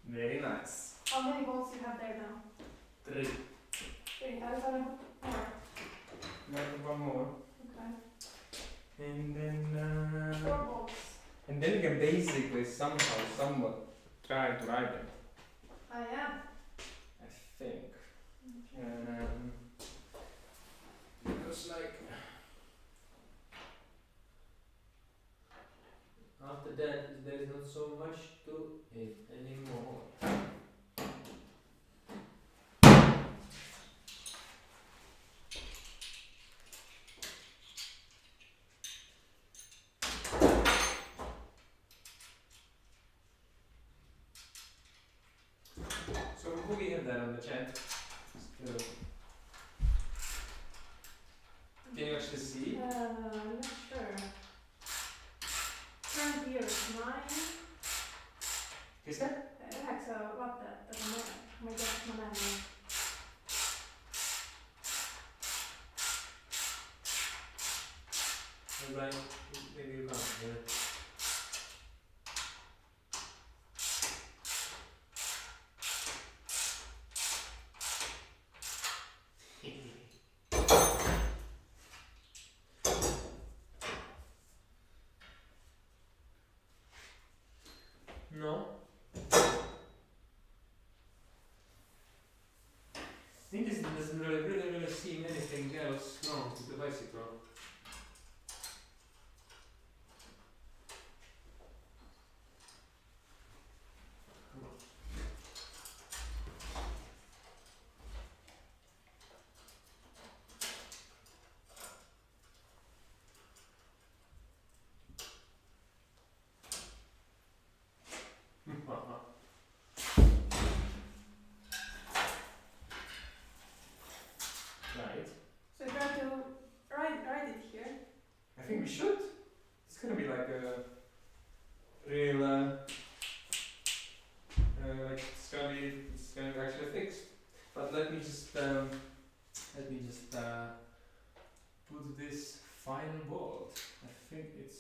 very nice. How many bolts you have there now? 3. Three. I was gonna put more. Maybe one more. Okay. And then 4 bolts. and then you can basically somehow somewhat try to ride them, Ah, yeah. I think. Because like after that there is not so much to it anymore. who we have there on the chat? Can you actually see? I'm not sure. Current year is 9. Kes see? 9 vaatajat, aga ma ei tea, kas ma näen neid. Right, maybe you can't. Yeah. No. Thing is, it doesn't really seem anything else wrong with the bicycle. Right. So I try to write it here. I think we should. It's gonna be like a real, like it's gonna be actually fixed. But let me just put this final bolt. I think it's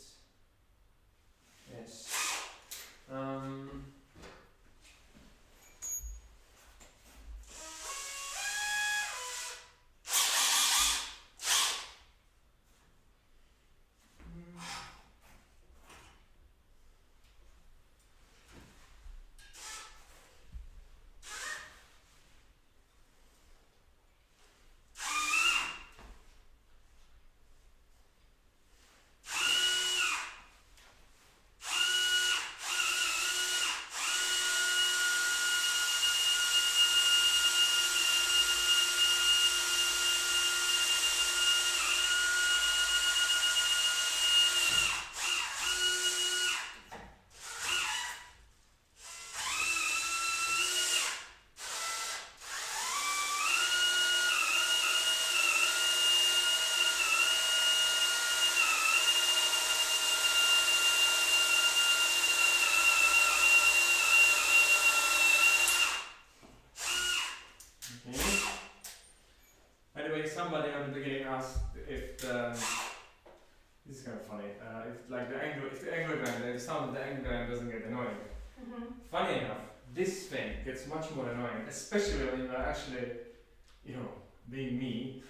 yes. Anyway, somebody at the beginning asked if the this is kind of funny. If like the anglogram, the sound of the anglogram doesn't get annoying. Funny enough, this thing gets much more annoying, especially when you're actually, being me,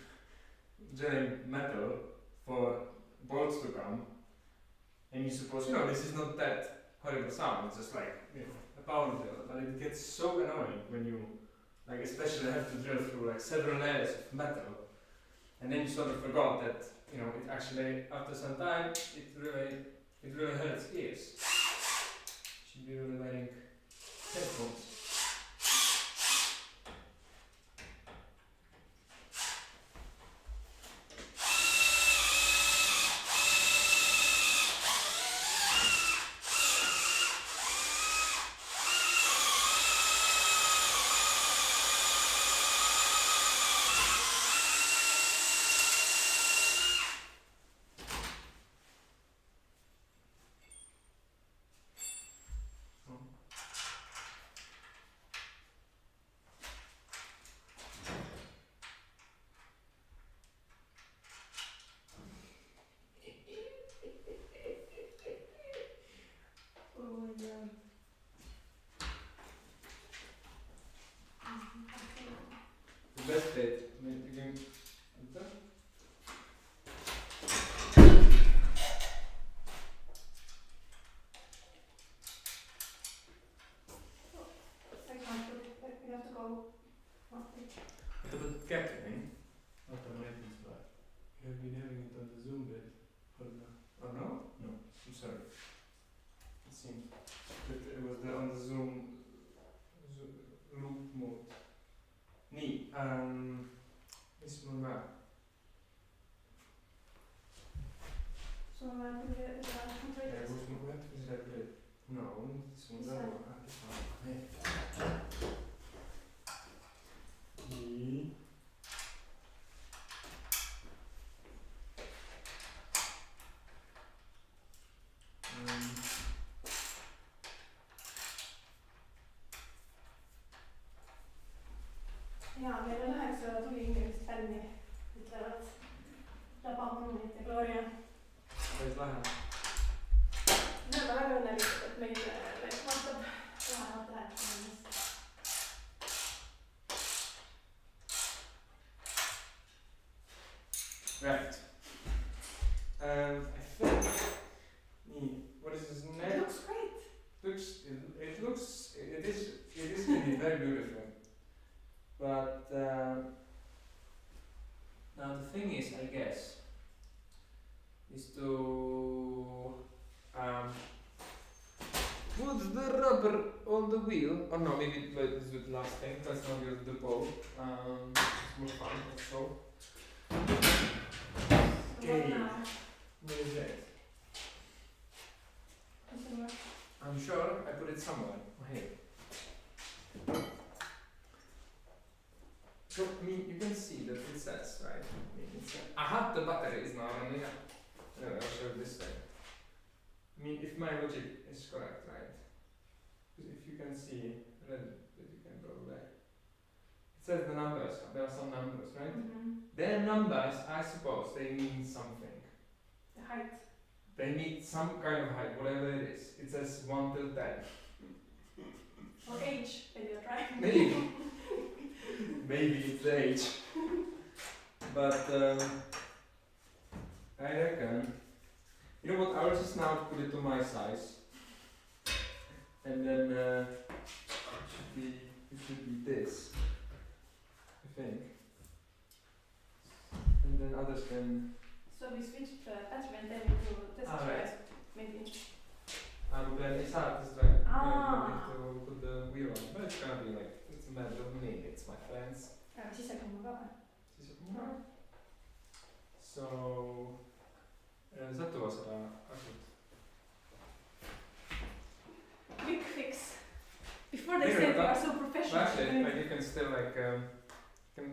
drilling metal for bolts to come, and you suppose, this is not that horrible sound. It's just like a power drill, but it gets so annoying when you. Like especially have to drill through like several layers of metal, and then you sort of forgot that it actually after some time it really hurts ears. Should be really wearing headphones. The best bit, you can. I can't put it. We have to go. The captain, not the maintenance part. You have been having it on the Zoom bit. Oh no? No, I'm sorry. It seems that it was on the Zoom loop mode. Nii, mis mul vaja? sul on vaja kuidagi Kus ma jätkan seda küll? No, mis mul vaja? fänni ütlevad labamunid ja Gloria. päris lahe. Me oleme väga õnnelikud, et meid vaatab lähemalt lähetamist. Right. I think. What is his It name? looks great. It is really very beautiful. But now the thing is, I guess, is to put the rubber on the wheel. Or no, maybe let's do the last thing. Let's not use the bow. It's more fun. So. What Okay. now? Where is it? Somewhere. I'm sure I put it somewhere. Oh, here. So, I mean, you can see that it says, right? I mean, it says, aha, the battery is now running out. I'll show you this way. I mean, if my logic is correct, right? Because if you can see, that you can go there. It says the numbers, there are some numbers, right? Mm-hmm. Their numbers, I suppose, they mean something. The height. They need some kind of height, whatever it is. It says 1 till 10. Or age, maybe you're right. Maybe. Maybe it's the age. But I reckon, you know what, I'll just now put it to my size. And then it should be this, I think. And then others can, So we switched the battery and then we do test Ah, drive, right. maybe. then it's hard, it's like, Ah. to put the wheel on. But it's gonna be like, it's a matter of minutes, my friends. Siis hakkab mu ka või? So, saad tuua seda asjat? Quick fix. Before they Here, said we but- are so professional. Actually, like you can still like, can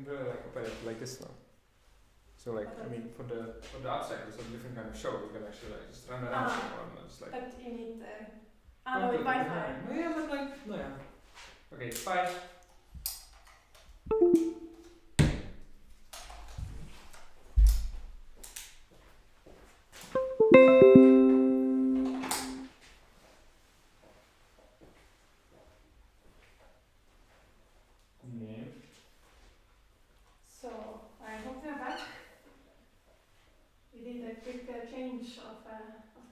really like operate it like this now. So like, I mean, for the upside, it's a different kind of show. You can actually like just run around or not, just like. But you need no, with Wi-Fi. No, yeah, but like, no, yeah. Okay, bye. Yeah. So I hope we are back. We did a quick change of the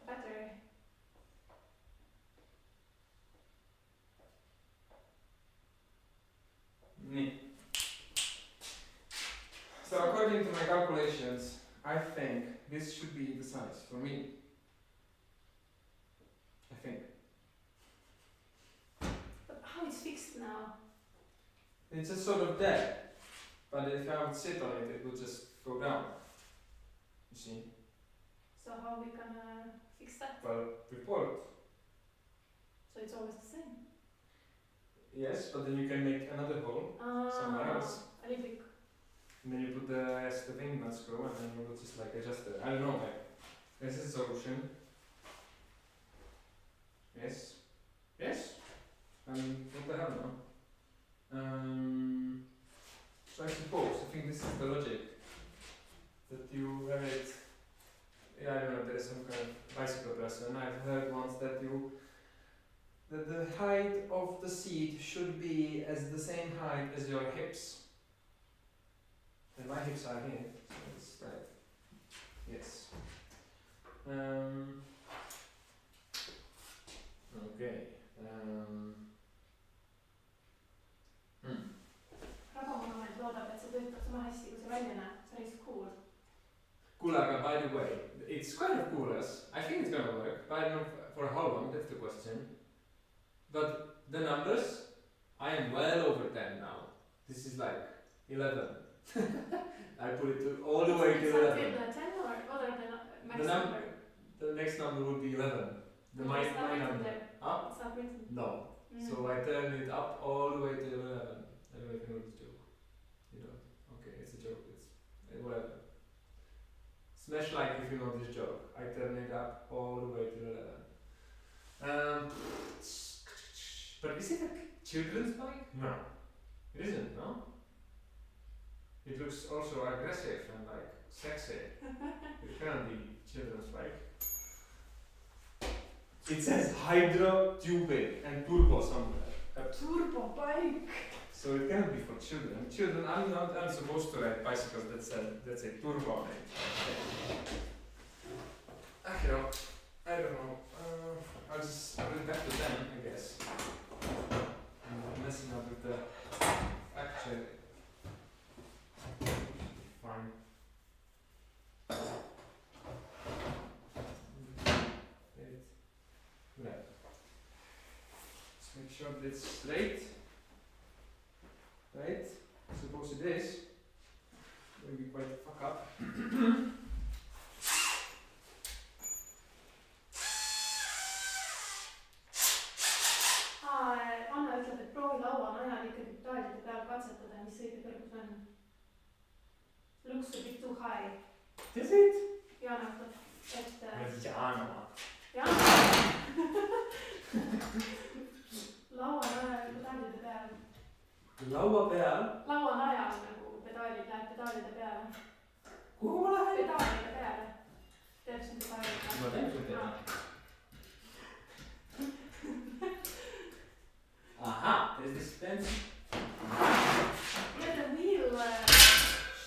battery. Neat. So according to my calculations, I think this should be the size for me. I think. But how it's fixed now? It's just sort of there. But if I would sit on it, it would just go down. You see? So how we gonna fix that? Well, report. So it's always the same. Yes, but then you can make another hole. Somewhere else. A little bit. And then you put the thing nut screw and then you will just like adjust it. I don't know, like, this is a solution. Yes. Yes? What the hell now? So I suppose, I think this is the logic. That you have it, yeah, I don't know, there is some kind of bicycle person. I've heard once that the height of the seat should be as the same height as your hips. And my hips are here, so it's like, yes. Okay. Rabamonument loodab, et see töötab sama hästi, kui see välja näeb. See on lihtsalt cool. Cool, aga by the way, it's kind of cool as, I think it's gonna work, but I don't know for how long, that's the question. But the numbers, I am well over 10 now. This is like 11. I put it to all the way to It's 11. until 10 or other than max The number? The next number would be 11. The my It's not written number. there. Huh? It's not written. No. Mm. So I turn it up all the way to 11. I don't know if you know this joke. You don't? Okay, it's a joke. It's whatever. Smash like if you know this joke. I turn it up all the way to 11. But is it a children's bike? No. It isn't, no? It looks also aggressive and like sexy. It can be children's bike. It says hydro tubing and turbo somewhere. Turbo bike. So it can be for children. Children, I'm supposed to ride bicycles that say turbo on it. I don't know. I'll leave that to them, I guess. I'm messing up with the actual. Fine. Right. Let's make sure that it's straight. Right? Suppose it is. Maybe quite a fuck up. Anna ütleb, et proovi lauanajal ikkagi pedaalide peal katsetada, mis sõidukõrgus on. Looks a bit too high. Does it? Jana ütleb, et Jana. Jana lauanajal pedaalide peal. Laua peal? Lauanajal nagu pedaalid läheb pedaalide peale. Kuhu ma lähen? Pedaalide peale. Teeb siin pedaalide peale. Ma teen sul teha. Aha, there's this fence. Yeah, the wheel.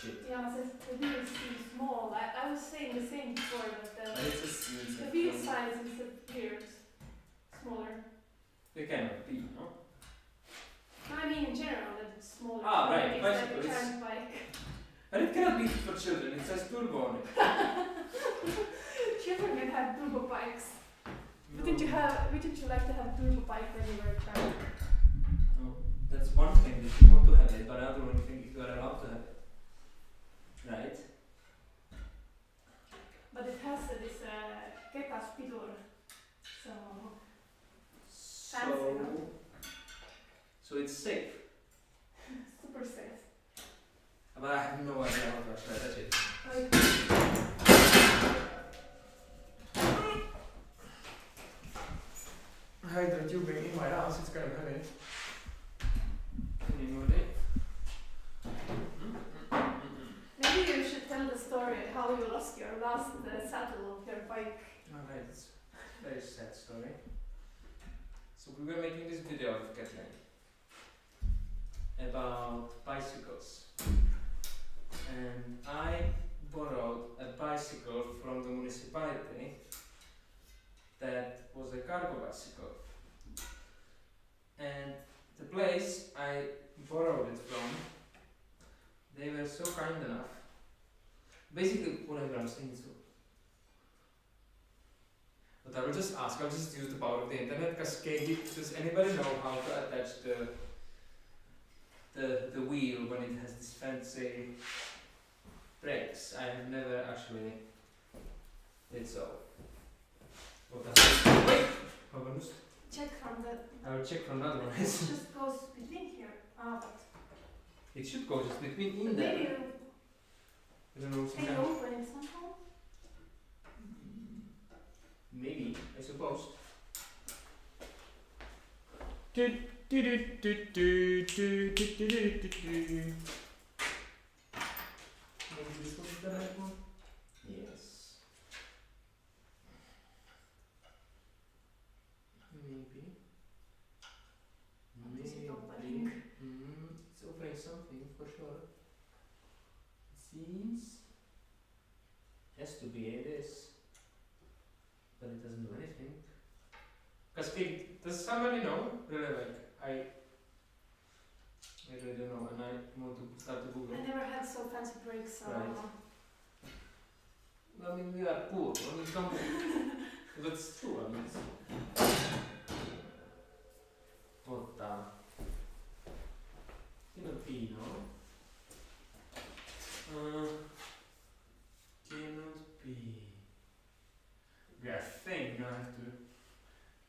Shit. Jana says the wheel seems small. I was saying the same before, but the wheel size is weird. Smaller. They cannot be, no? No, I mean in general that it's smaller. Ah, right, It's bicycle, like a it's- giant bike. But it cannot be for children, it says turbo on it. Children can have turbo bikes. Wouldn't you like to have turbo bike when you were a child? No, that's one thing that you want to have it, but another one thing if you are allowed to have it. Right? But it has this ketas pidur. So Fancy, no? So it's safe. super safe. But I have no idea how to actually touch it. Like, Hydro tubing in my house, it's kind of heavy. Anybody? maybe you should tell the story how you lost your last saddle of your bike. Alright, it's a very sad story. So we were making this video with Kathleen about bicycles. And I borrowed a bicycle from the municipality that was a cargo bicycle. And the place I borrowed it from, they were so kind enough. Basically, whatever I'm saying is so. But I will just ask, I'll just use the power of the internet, because does anybody know how to attach the wheel when it has this fancy brakes? I have never actually did so. What the hell? Wait! Vabandust. Check from the. I will check from another one. It just goes between here. But It should go just between in maybe there. you I don't know, can you sometimes. open it somehow? Maybe, I suppose. Do, do, do, do, do, do, do, do, do, do. Maybe this was the right one? Yes. Maybe. What is it Maybe. opening? It's opening something for sure. It seems. Has to be it is. But it doesn't do anything. Cause does somebody know? Really, like I really don't know, and I want to start to Google. I never had so fancy brakes, so I don't Right. know. I mean, we are poor. I mean, come on. That's true. I mean, Otta. Cannot be. Yeah, I think I have to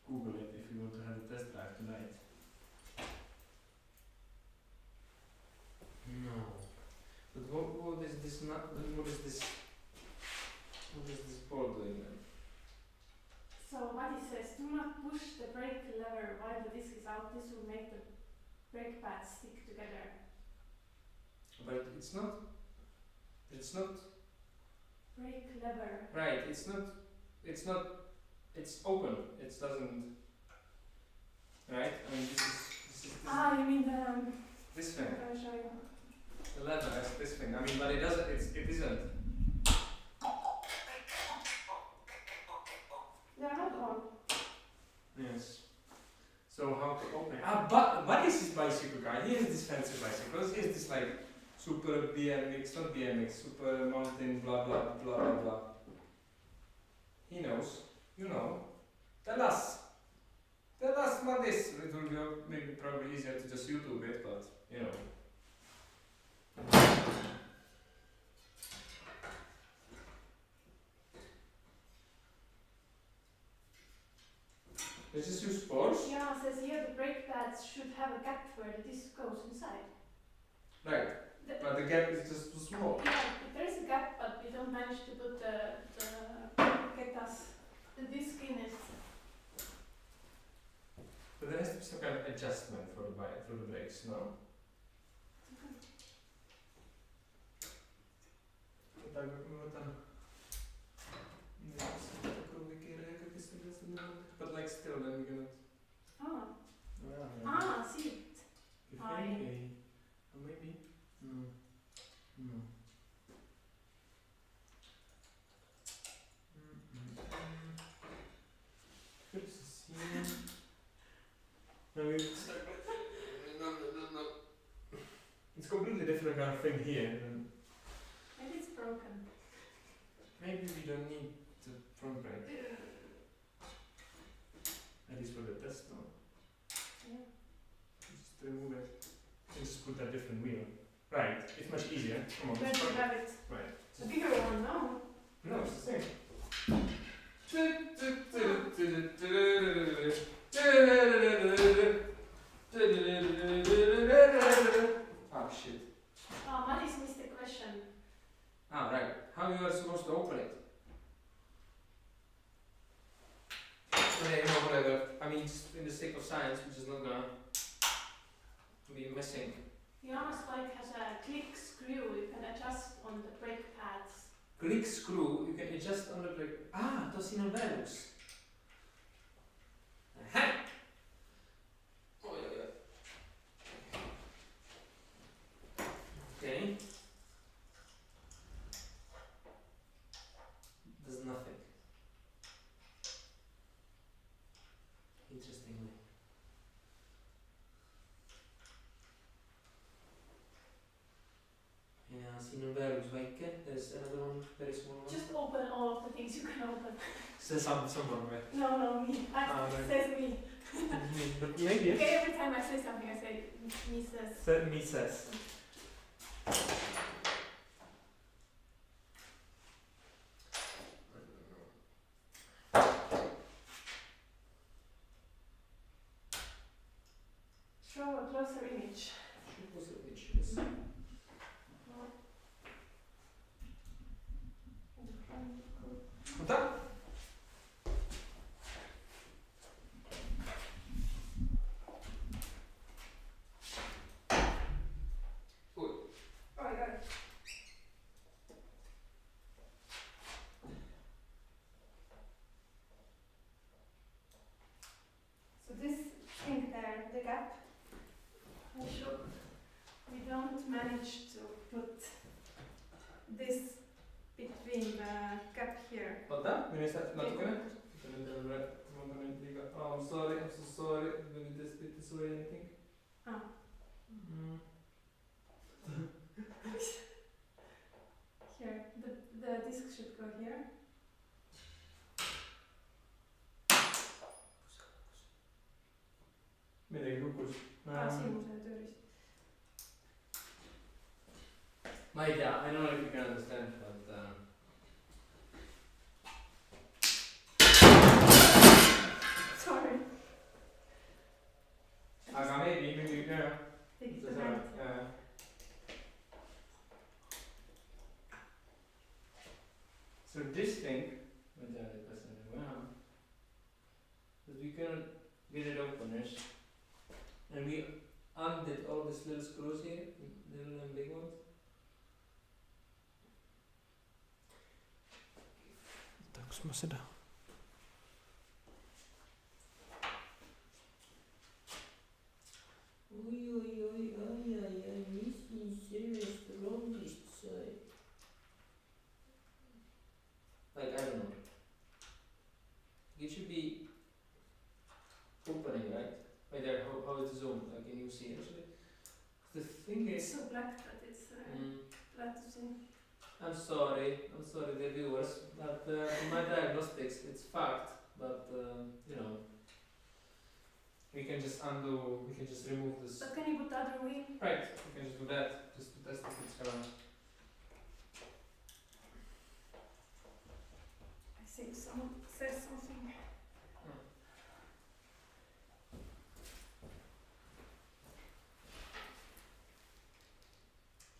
Google it if you want to have a test drive tonight. No. But what is this not? What is this? What is this ball doing then? So Matti says, do not push the brake lever while the disc is out. This will make the brake pads stick together. but it's not. It's not Brake lever. right. It's not. It's not. It's open. It doesn't. Right. I mean, this is Ah, you mean this thing. I'm gonna show you. The lever has this thing. I mean, but it doesn't. It isn't. They're not on. Yes. So how to open? But what is this bicycle guy? He has this fancy bicycles. He has this like super BMX, not BMX, super mountain, blah blah blah blah blah. He knows. You know. Tell us. Tell us what this. It will be maybe probably easier to just YouTube it, but you know. This is use force. Yeah, it says here the brake pads should have a gap where the disc goes inside. Right. But the gap is just too small. Yeah, there is a gap, but we don't manage to put get us the disc in it. But there has to be some kind of adjustment for the through the brakes, no? But like still then we're gonna. Ah, see. If I- maybe. Or maybe. No. No. Good to see you. No, it's no. It's completely different kind of thing here. And Maybe it's broken. maybe we don't need the front brake. At least for the test now. Yeah. Just remove it. And just put a different wheel. Right, it's much easier. Come on. Where do you have it? Right. A bigger one, no? No, it's the same. Oh shit. Oh, Maddie's missed the question. Ah, right. How you are supposed to open it? Okay, no, whatever. I mean, just in the sake of science, we're just not gonna be messing. The Janus bike has a click screw you can adjust on the brake pads. Click screw, you can adjust on the brake. Ah, to si non verus. Aha! Oh, yeah. Okay. Does nothing. Interestingly. Yeah, si non verus, like there's another one, very small one. Just open all of the things you can open. Says someone, right? No, me. Ah, It right. says me. But maybe. Okay, every time I say something, I say me says. Me says. Show a closer image. Tak? Oh, I got it. So this thing there, the gap, we don't manage to put this between the gap here. Vänta, men är det nationellt? Oh, I'm sorry, I'm so sorry. Did this way anything? Ah. Here, the disc should go here. Midagi kukkus. Siin on see tööriist. Ma ei tea, I don't know if you can understand, but Sorry. aga maybe, yeah. Take it behind. Yeah. So this thing, but we cannot get it openers, and we undid all these little screws here, little and big ones. Kus mä sitä? Like, I don't know. It should be opening, right? Right there, how is the zoom? Like, can you see actually? The thing It's is, so black that it's glad to see. I'm sorry, the viewers, but in my diagnostics, it's fact, but you know, we can just undo, we can just remove this. But can you put the other wheel? Right, we can just do that, just to test if it's gonna. I see someone says something.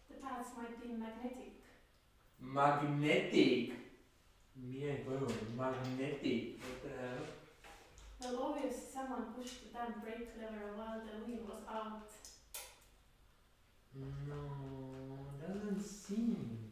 The paths might be magnetic. Magnetic! Mie bro, magnetic. What the hell? Well, obviously someone pushed the damn brake lever while the wheel was out. No, doesn't seem.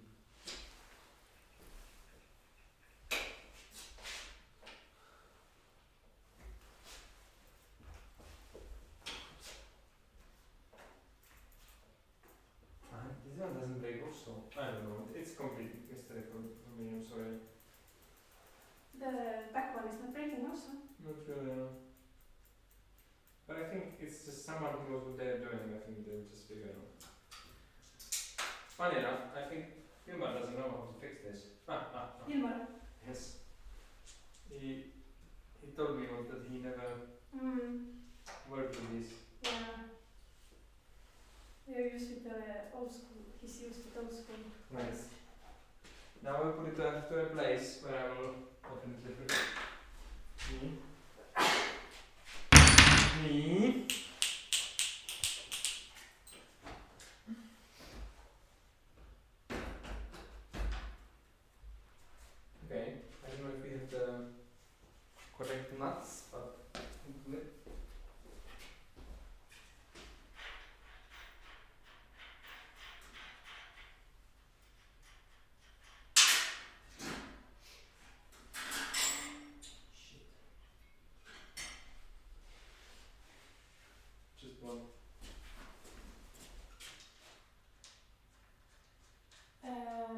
This one doesn't break also. I don't know. It's complete mystery for me. I'm sorry. The back one is not braking also. Not really. No. But I think it's just someone who knows what they're doing. I think they'll just figure it out. Funny enough, I think Hilmar doesn't know how to fix this. Hilmar. Yes. He told me once that he never worked with this. Yeah. We're used with the old school. He's used with old school. Right. Now I'll put it to a place where I will open the zipper. Me. Okay, I don't know if we have the correct nuts, but hopefully. Shit. Just one.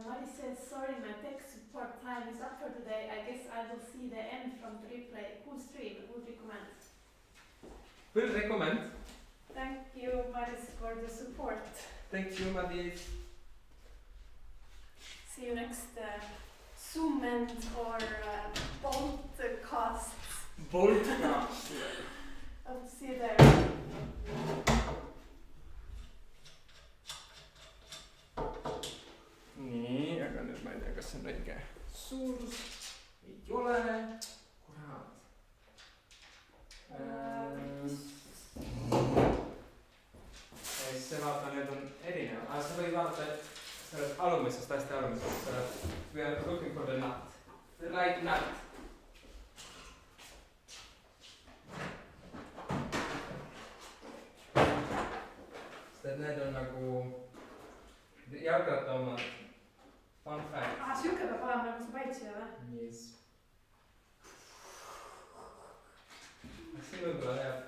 Mari says, sorry, my tech support time is up for today. I guess I will see the end from the replay. Cool stream, would recommend. Will recommend. Thank you, Maris, for the support. Thank you, Madis. See you next Zoom and or Bolt cast. Bolt cast. I'll see you there. Niin, joka nyt mä en tiedä, kas sen reikää. Suurus. Ei ole. Kurat. Ei se vaata, nyt on erinen. Ai se oli vaata, sä olet alumisesta tai sitten alumisesta. We are looking for the nut. The right nut. Sitten näitä on nagu jalkattomat. Fun fact. Siuke peab olema nagu see paitsija või? Yes. See võib-olla jääb.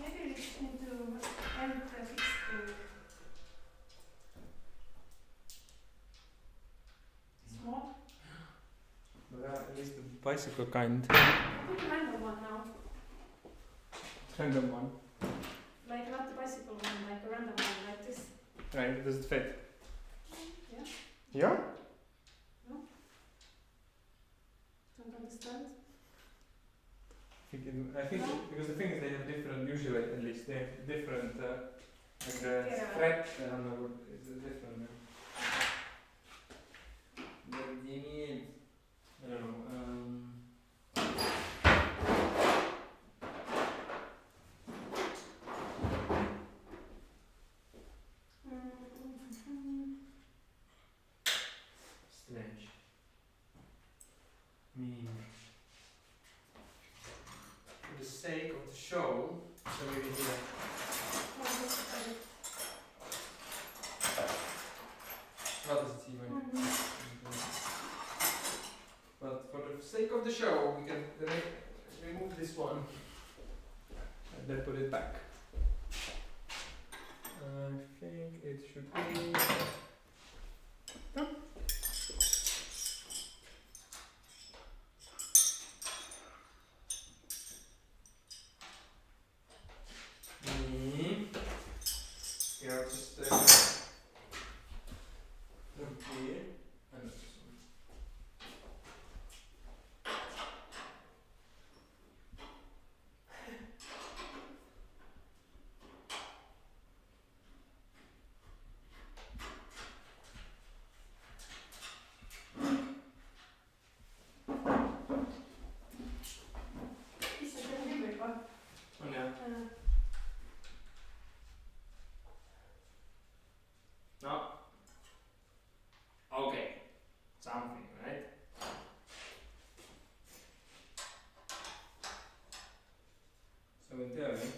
Maybe we just need to end the fixing. Small? At least the bicycle kind. I'll put the random one now. Random one. Like not the bicycle one, like a random one, like this. Right, does it fit? Yeah? Yeah? Don't understand. I think because the thing is they have different, usually at least, they have different, like the Yeah. thread is different. I don't know. strategy. Mhm. But for the sake of the show, we can remove this one and then put it back. I think it should be done. Yeah, just here and this one. Is it a memory card? Oh yeah. No. Okay. Something, right? So in theory,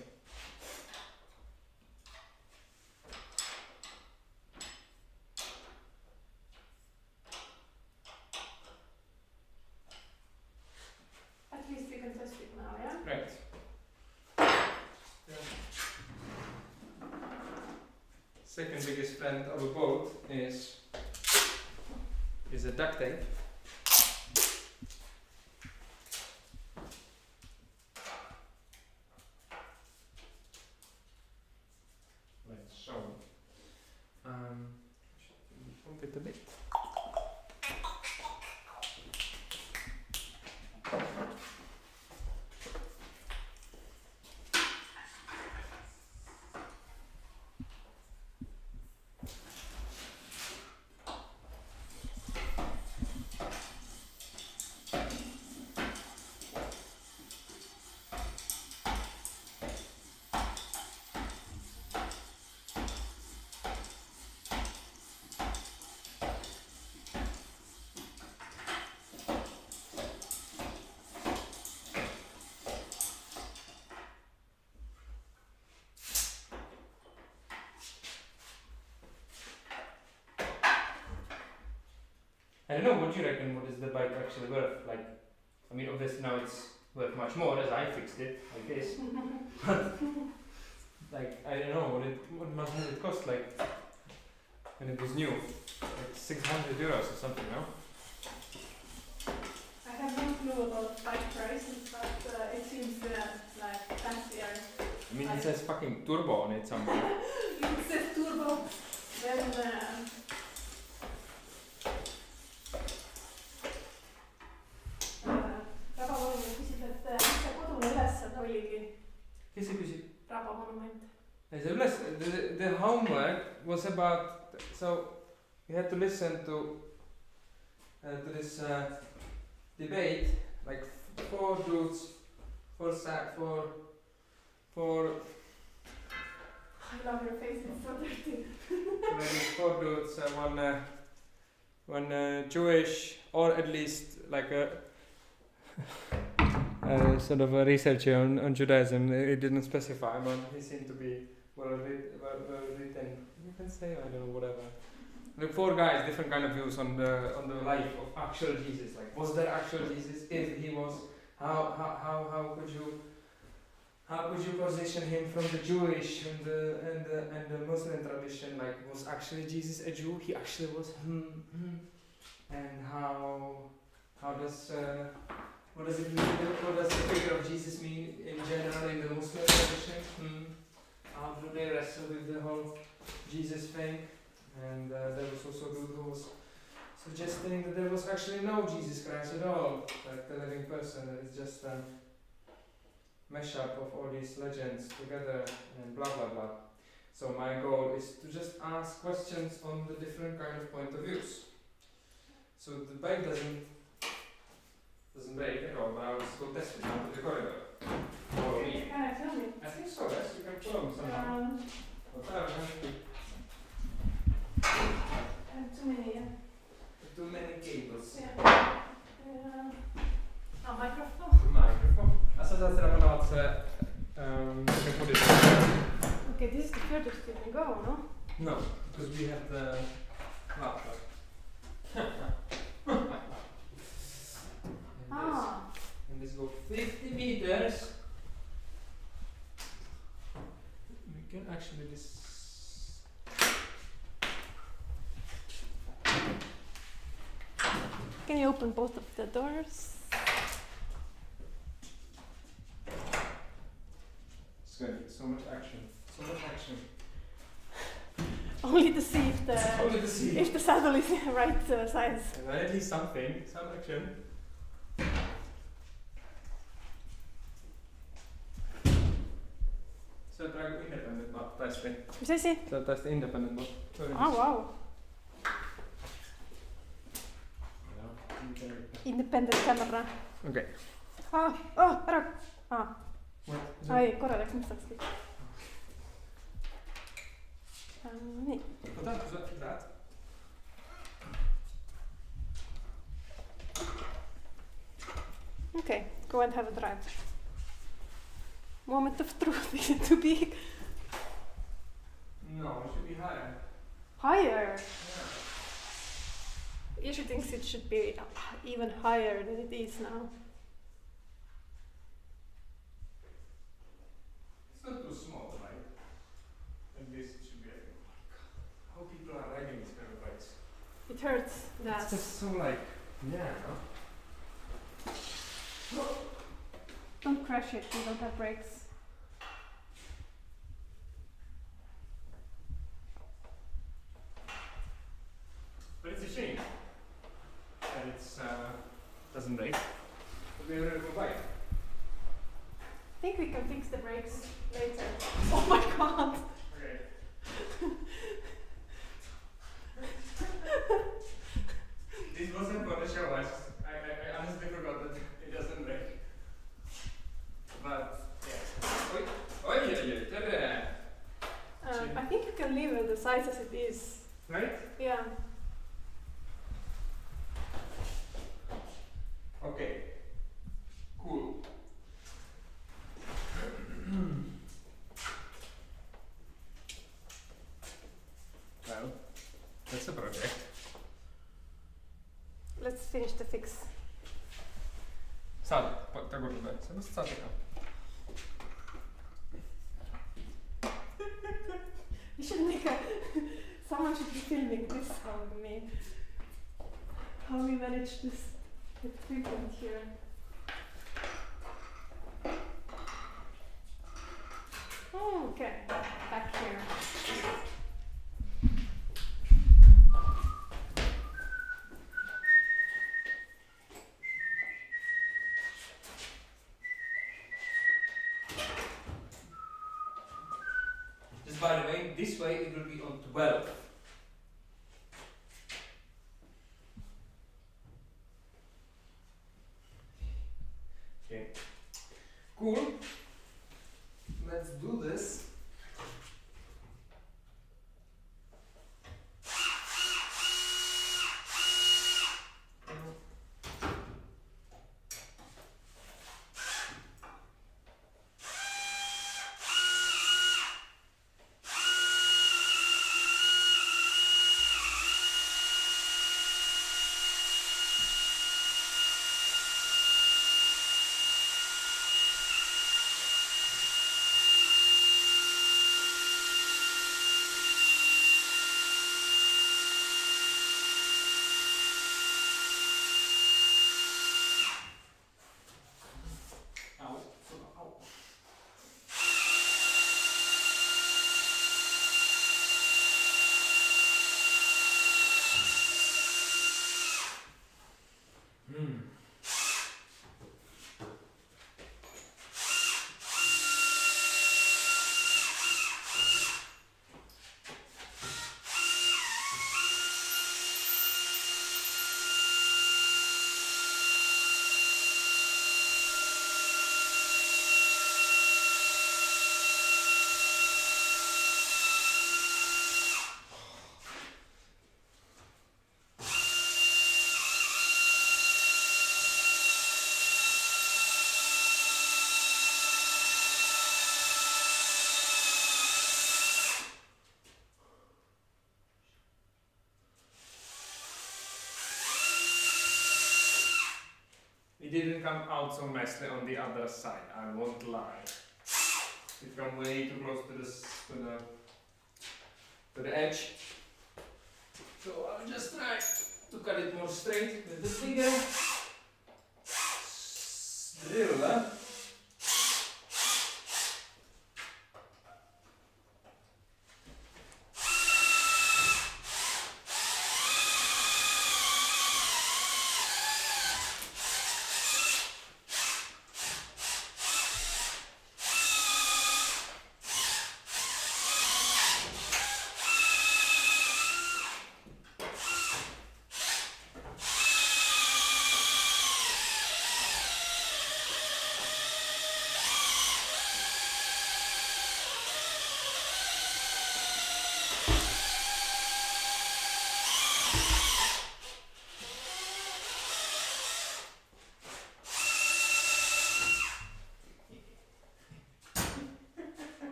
At least we can test it now, yeah? right. Second biggest friend of a boat is a duct tape. Right, so pump it a bit. I don't know, what do you reckon, what is the bike actually worth? Like, I mean, obviously now it's worth much more as I fixed it, I guess. But, like, I don't know, what must have it cost, like, when it was new? Like 600 euros or something, no? I have no clue about bike prices, but it seems like fancier. I mean, it says fucking turbo on it somewhere. It says turbo, then Rabamonument küsib, et mis see kodune ülesanne oligi? Kes see küsib? Rabamonument. The homework was about, so we had to listen to this debate, like four dudes, four I love your face, it's so dirty. four dudes, one Jewish, or at least like a sort of a researcher on Judaism. It didn't specify, but he seemed to be well written. You can say, I don't know, whatever. Like four guys, different kind of views on the life of actual Jesus. Like, was there actual Jesus? If he was, how could you position him from the Jewish and the Muslim tradition? Like, was actually Jesus a Jew? He actually was. And how does what does it mean? What does the figure of Jesus mean in general in the Muslim tradition? How do they wrestle with the whole Jesus thing? And there was also a dude who was suggesting that there was actually no Jesus Christ at all, like the living person, that it's just a mashup of all these legends together and blah blah blah. So my goal is to just ask questions on the different kind of point of views. So the bike doesn't break at all, but I will go test it out to the corridor. Follow me. Can I film it? I think so, yes, you can follow me somehow. Too many, yeah. Too many cables. Yeah. Microphone. Microphone. Alltså så att man har att you can put it. Okay, this is the furthest you can go, no? No, because we have the Ah, And this go 50 meters. We can actually can you open both of the doors? It's gonna be so much action. So much action. Only to see if the Only to see. if the saddle is the right size. And then at least something, some action. See on praegu independent map tõesti. Mis asi? See on täiesti independent map. Ah, wow. Independent camera. okei. Ära. Ai, korra läks mustaks kõik. Nii. Oota, sa lähed. Okay, go and have a drive. Moment of truth, is it too big? No, it should be higher. Higher? Yeah. Ishi thinks it should be even higher than it is now. It's not too small, right? Like this, it should be like, how people are riding these kind of bikes. It hurts that. It's just so like, yeah. Don't crash it, we don't have brakes. But it's a shame that it's doesn't break. But we have a good bike. I think we can fix the brakes later. Oh my god! Okay. This wasn't for the show. I honestly forgot that it doesn't break. But yeah. Oi. I think you can leave it the size as it is. Right? Yeah. Okay. Cool. Well, that's a project. Let's finish the fix. Saad tagurpidi või? Sellest saad teha. You should make a. Someone should be filming this from me. How we manage this equipment here. Oh, okay. Back here. Just by the way, this way it will be on 12. Okay. Cool. Let's do this. didn't come out so nicely on the other side. I won't lie. It come way too close to the edge. So I'll just try to cut it more straight with the bigger drill.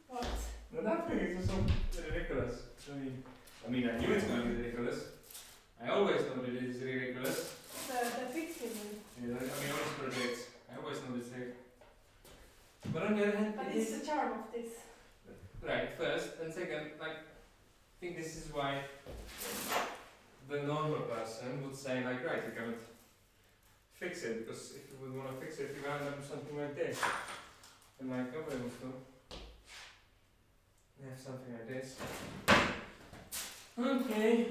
What? No, nothing. It's so ridiculous. I mean, I knew it's going to be ridiculous. I always know that it is ridiculous. The fixing. Yeah, I mean, all these projects, I always know this trick. But on the other hand, But it it's is the charm of this. right. First and second, like, I think this is why the normal person would say, like, right, you cannot fix it, because if you would want to fix it, you end up with something like this. And like nobody wants to. We have something like this. Okay.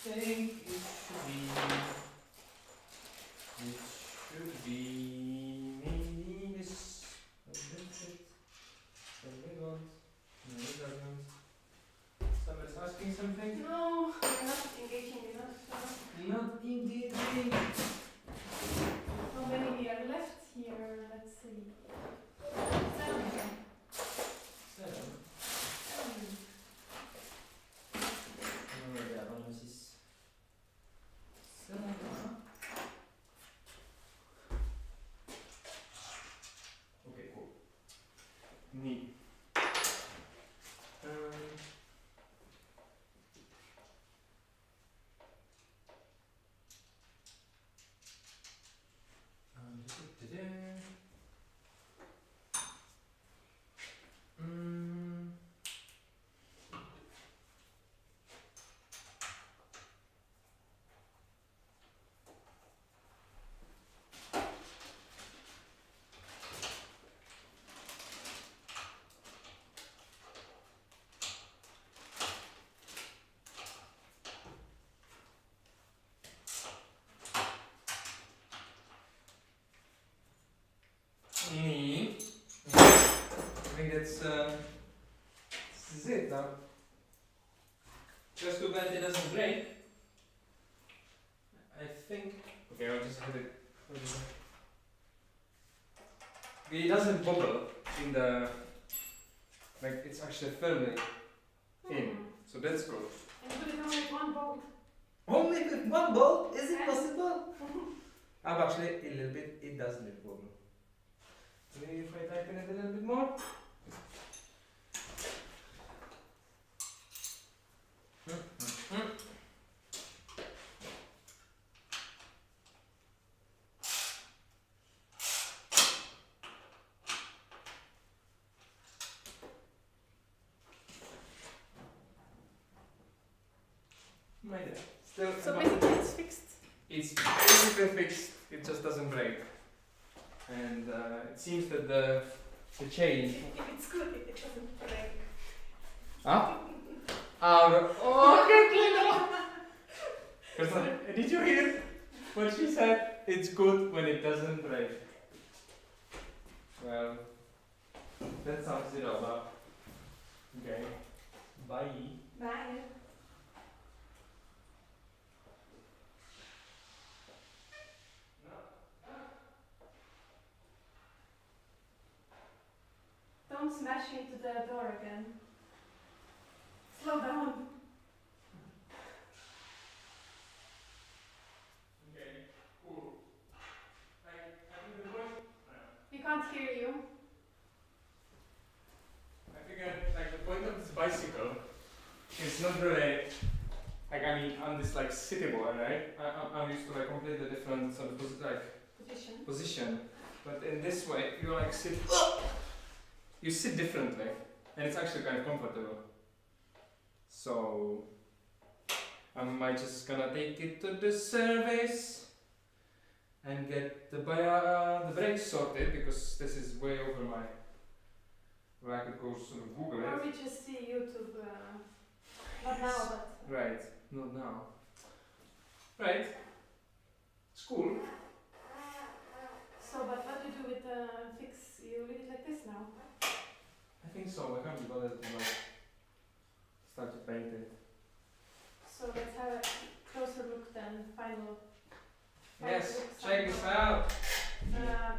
I think it should be maybe this a little bit. No, it doesn't. Somebody's asking something? No, we're not engaging enough. Not indeed. How many we are left here? Let's see. 7. 7. 7. No, regarde, on 6. 7. Okay, cool. Neat. Neat. I think that's this is it now. Just too bad it doesn't break. I think. Okay, I'll just hit it. It doesn't bubble in the. Like it's actually firmly in. So that's good. And put it on with one bolt. Only with one bolt? Is it possible? Actually, a little bit. It does need bubble. Maybe if I tighten it a little bit more. Still, So basically it's fixed. it's basically fixed. It just doesn't break. And it seems that the chain. If it's good, it doesn't break. Huh? Oh, okay. Did you hear what she said? It's good when it doesn't break. Well, that sums it all up. Okay. Bye. Bye. Don't smash into the door again. Slow down. Okay. Cool. I think the point. We can't hear you. I figured like the point of this bicycle it's not really like I mean I'm this like city boy, right? I'm used to like completely different sort of position, but in this way you like sit you sit differently, and it's actually kind of comfortable. So I might just gonna take it to the service and get the brakes sorted, because this is way over my. Where I could go sort of Google Or it. we just see YouTube, not now, but Right, not now. Right. School. so. But what do you do with the fix? You leave it like this now. I think so. I can't be bothered to like start to paint it. So let's have a closer look then. Final. Yes, look check this sample. out. Uh,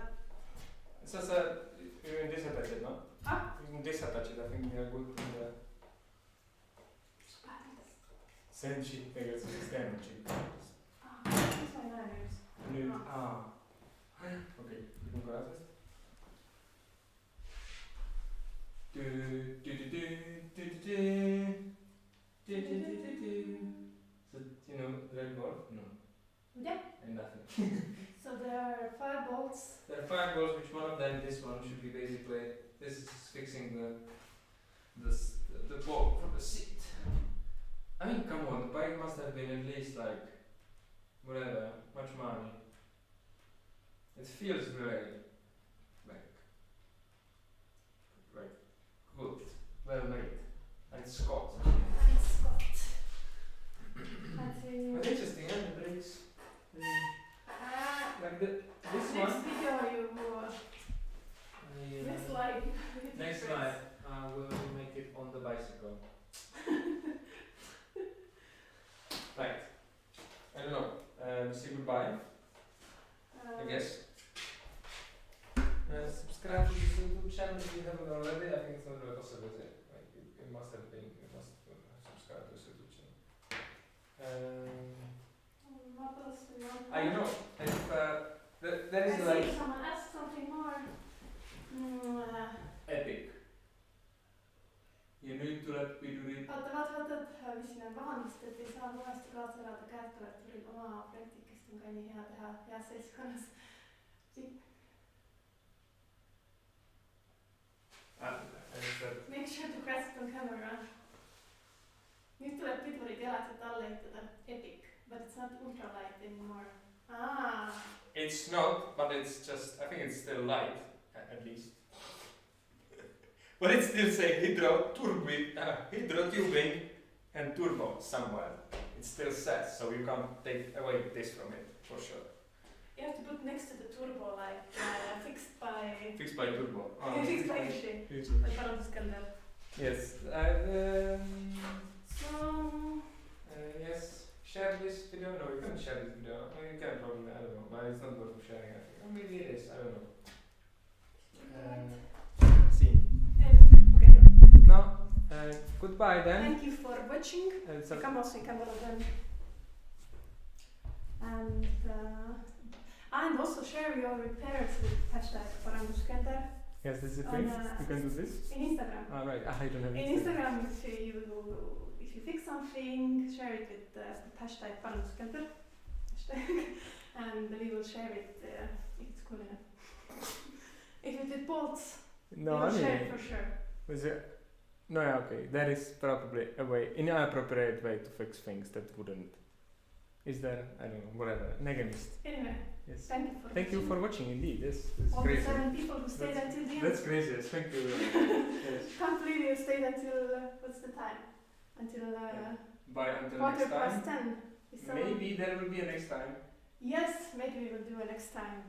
It's just you can disattach it, no? Ah. You can disattach it. I think they are good in the Senchi. I guess it's Senchi. These are nice. Nu. Ah. Okej, vi kan kolla först. Du du du du du du du du du du du. So you know red ball? No. Yeah. And nothing. So there are 5 bolts. There are 5 balls, which one of them, this one, should be basically, this is fixing the ball for the seat. I mean, come on, the bike must have been at least like, whatever, much money. It feels really, like good, well made, and it's Scott. It's got. Fancy. But interesting, yeah, the brakes. Like this Next one. video you next slide. Next slide, we will make it on the bicycle. Right. I don't know. Say goodbye, I guess. Subscribe to this YouTube channel if you haven't already. I think it's not really possible, is it? Like it must have been. You must subscribe to this YouTube channel. What else do you want? I know. If there I is see like someone asked something more. epic. Ja nüüd tuleb pidurit. Oota, mis siin on, vabandust, et ei saa uuesti kaasa elada, käed tuleb tulid oma projektikest on ka nii hea teha, heas seltskonnas. Make sure to grasp on camera. Nüüd tuleb pidurid jalad alla ehitada, epic, but it's not ultralight anymore. It's not, but it's just, I think it's still light, at least. But it still say hydro tubing and turbo somewhere. It still says, so you can't take away this from it, for sure. You have to put next to the turbo, like fixed by... Fixed by turbo. Fixed by Jüri. Like paranduskender. Yes. So... Yes. Share this video. No, you can't share this video. I mean, you can probably, I don't know. But it's not worth sharing, I think. Or maybe it is, I don't know. See. Okay. No. Goodbye then. Thank you for watching. You come also in camera then. And also share your repairs with hashtag paranduskender. Yes, this is a thing. You can do this. In Instagram. Ah, right. I don't have In Instagram, if you fix something, share it with hashtag paranduskender. And we will share it if it's cool enough. If you did bolts, No, we I will share mean, it for sure. was it? No, yeah, okay. That is probably a way, inappropriate way to fix things that wouldn't. Is there? I don't know. Whatever. Negamist. Anyway, Yes. thank you for Thank you for watching. watching. Indeed, this is All crazy. the 7 people who stayed until the end. That's crazy. Yes, thank you. Yes. Can't believe you stayed until what's the time? Until Bye until next time. 10. Maybe there will be a next time. Yes, maybe we will do a next time,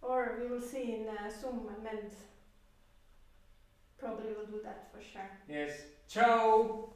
or we will see in Zoom and Mend. Probably we'll do that for sure. Yes. Ciao.